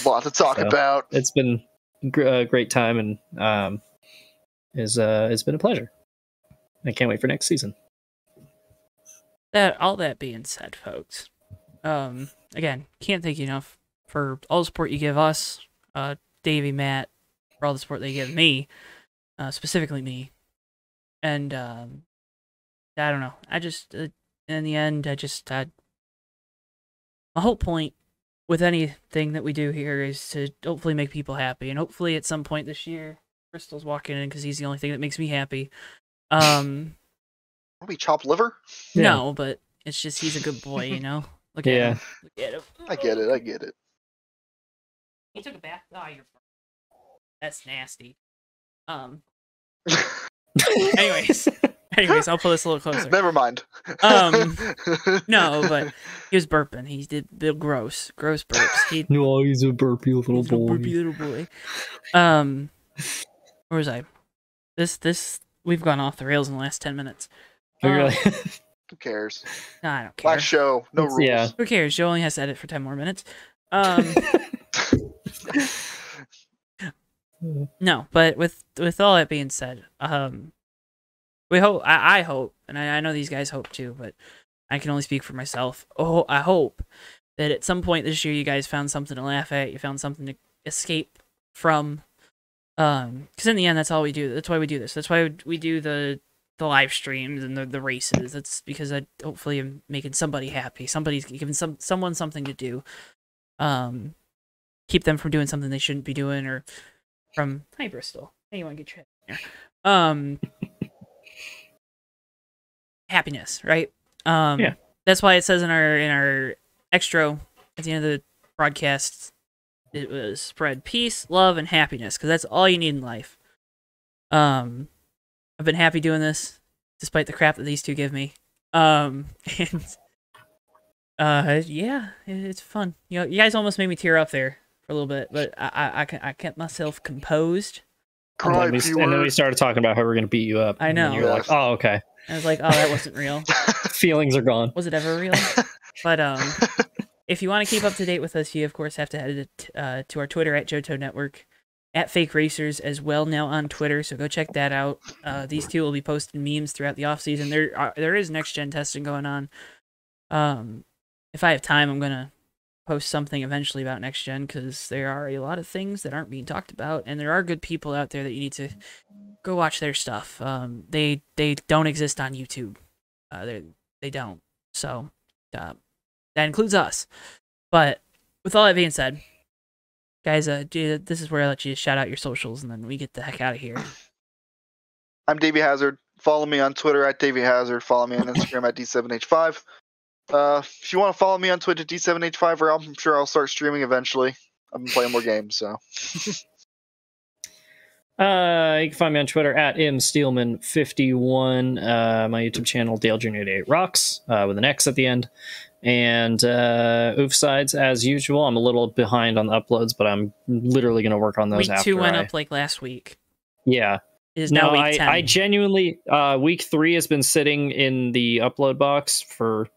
lot to talk about. It's been a great time, and it's been a pleasure. I can't wait for next season. All that being said, folks, again, can't thank you enough for all the support you give us, Davey, Matt, for all the support they give me, specifically me, and I don't know. I just, in the end, my whole point with anything that we do here is to hopefully make people happy, and hopefully at some point this year, Crystal's walking in because he's the only thing that makes me happy. Are we chopped liver? No, but it's just he's a good boy, you know. Look at him. Look at him. I get it. He took a bath. Oh, that's nasty. Anyways, I'll pull this a little closer. Never mind. No, but he was burping. He did gross burps. No, he's a burpy little boy. Where was I? This we've gone off the rails in the last 10 minutes. Really? Who cares? No, I don't care. Last show, no rules. Yeah. Who cares? Joe only has to edit for 10 more minutes. No, but with all that being said, we hope. I hope, and I know these guys hope too, but I can only speak for myself. Oh, I hope that at some point this year you guys found something to laugh at. You found something to escape from. Because in the end, that's all we do. That's why we do this. That's why we do the live streams and the races. That's because I hopefully am making somebody happy. Somebody's giving someone something to do. Keep them from doing something they shouldn't be doing, or from hi Bristol. Hey, you want to get your head in Happiness, right? Yeah. That's why it says in our extra at the end of the broadcast, it was spread peace, love, and happiness, because that's all you need in life. I've been happy doing this, despite the crap that these two give me. And yeah, it's fun. You know, you guys almost made me tear up there for a little bit, but I kept myself composed. And then we started talking about how we're gonna beat you up. I know. And you're like, oh, okay. I was like, oh, that wasn't real. Feelings are gone. Was it ever real? But if you want to keep up to date with us, you of course have to head to our Twitter at Johto Network, at Fake Racers as well now on Twitter. So go check that out. These two will be posting memes throughout the off season. There is next gen testing going on. If I have time, I'm gonna post something eventually about next gen, because there are a lot of things that aren't being talked about, and there are good people out there that you need to go watch their stuff. They don't exist on YouTube. They don't. So that includes us. But with all that being said, guys, this is where I let you shout out your socials, and then we get the heck out of here. I'm Davey Hazard. Follow me on Twitter at Davey Hazard. Follow me on Instagram at D7H5. If you want to follow me on Twitch at D7H5, or I'm sure I'll start streaming eventually. I've been playing more games, so. You can find me on Twitter at msteelman51. My YouTube channel, Dale Jr. 88 Rocks, with an X at the end. And Oofsides, as usual. I'm a little behind on the uploads, but I'm literally going to work on those after. Week 2 went up like last week. Yeah. It is now week 10. I genuinely, week 3 has been sitting in the upload box for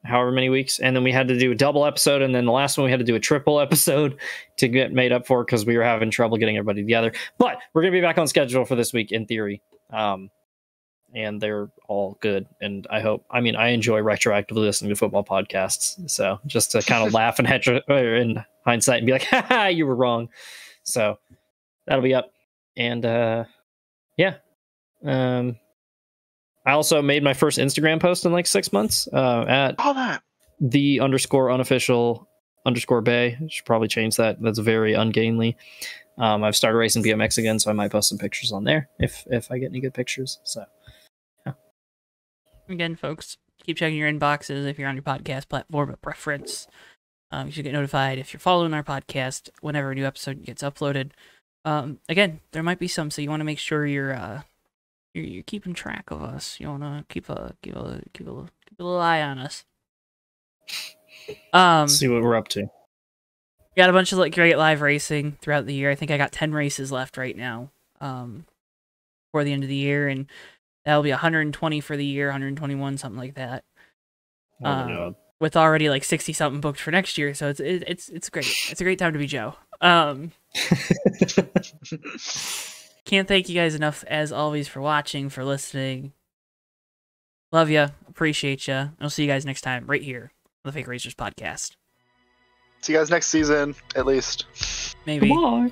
however many weeks, and then we had to do a double episode, and then the last one we had to do a triple episode to get made up for, because we were having trouble getting everybody together. But we're gonna be back on schedule for this week in theory, and they're all good, and I enjoy retroactively listening to football podcasts, so just to kind of laugh in hindsight and be like, haha, you were wrong. So that'll be up. And yeah, I also made my first Instagram post in like 6 months at the _unofficial_bay. I should probably change that. That's very ungainly. I've started racing BMX again, so I might post some pictures on there if I get any good pictures. So, yeah. Again, folks, keep checking your inboxes if you're on your podcast platform of preference. You should get notified if you're following our podcast whenever a new episode gets uploaded. Again, there might be some, so you want to make sure you're keeping track of us. You want to keep a little eye on us. See what we're up to. Got a bunch of great live racing throughout the year. I think I got 10 races left right now for the end of the year, and that'll be 120 for the year, 121, something like that. With already 60 something booked for next year, so it's great. It's a great time to be Joe. Can't thank you guys enough, as always, for watching, for listening. Love ya, appreciate ya. I'll see you guys next time, right here on the Fake Racers Podcast. See you guys next season, at least. Maybe. Goodbye.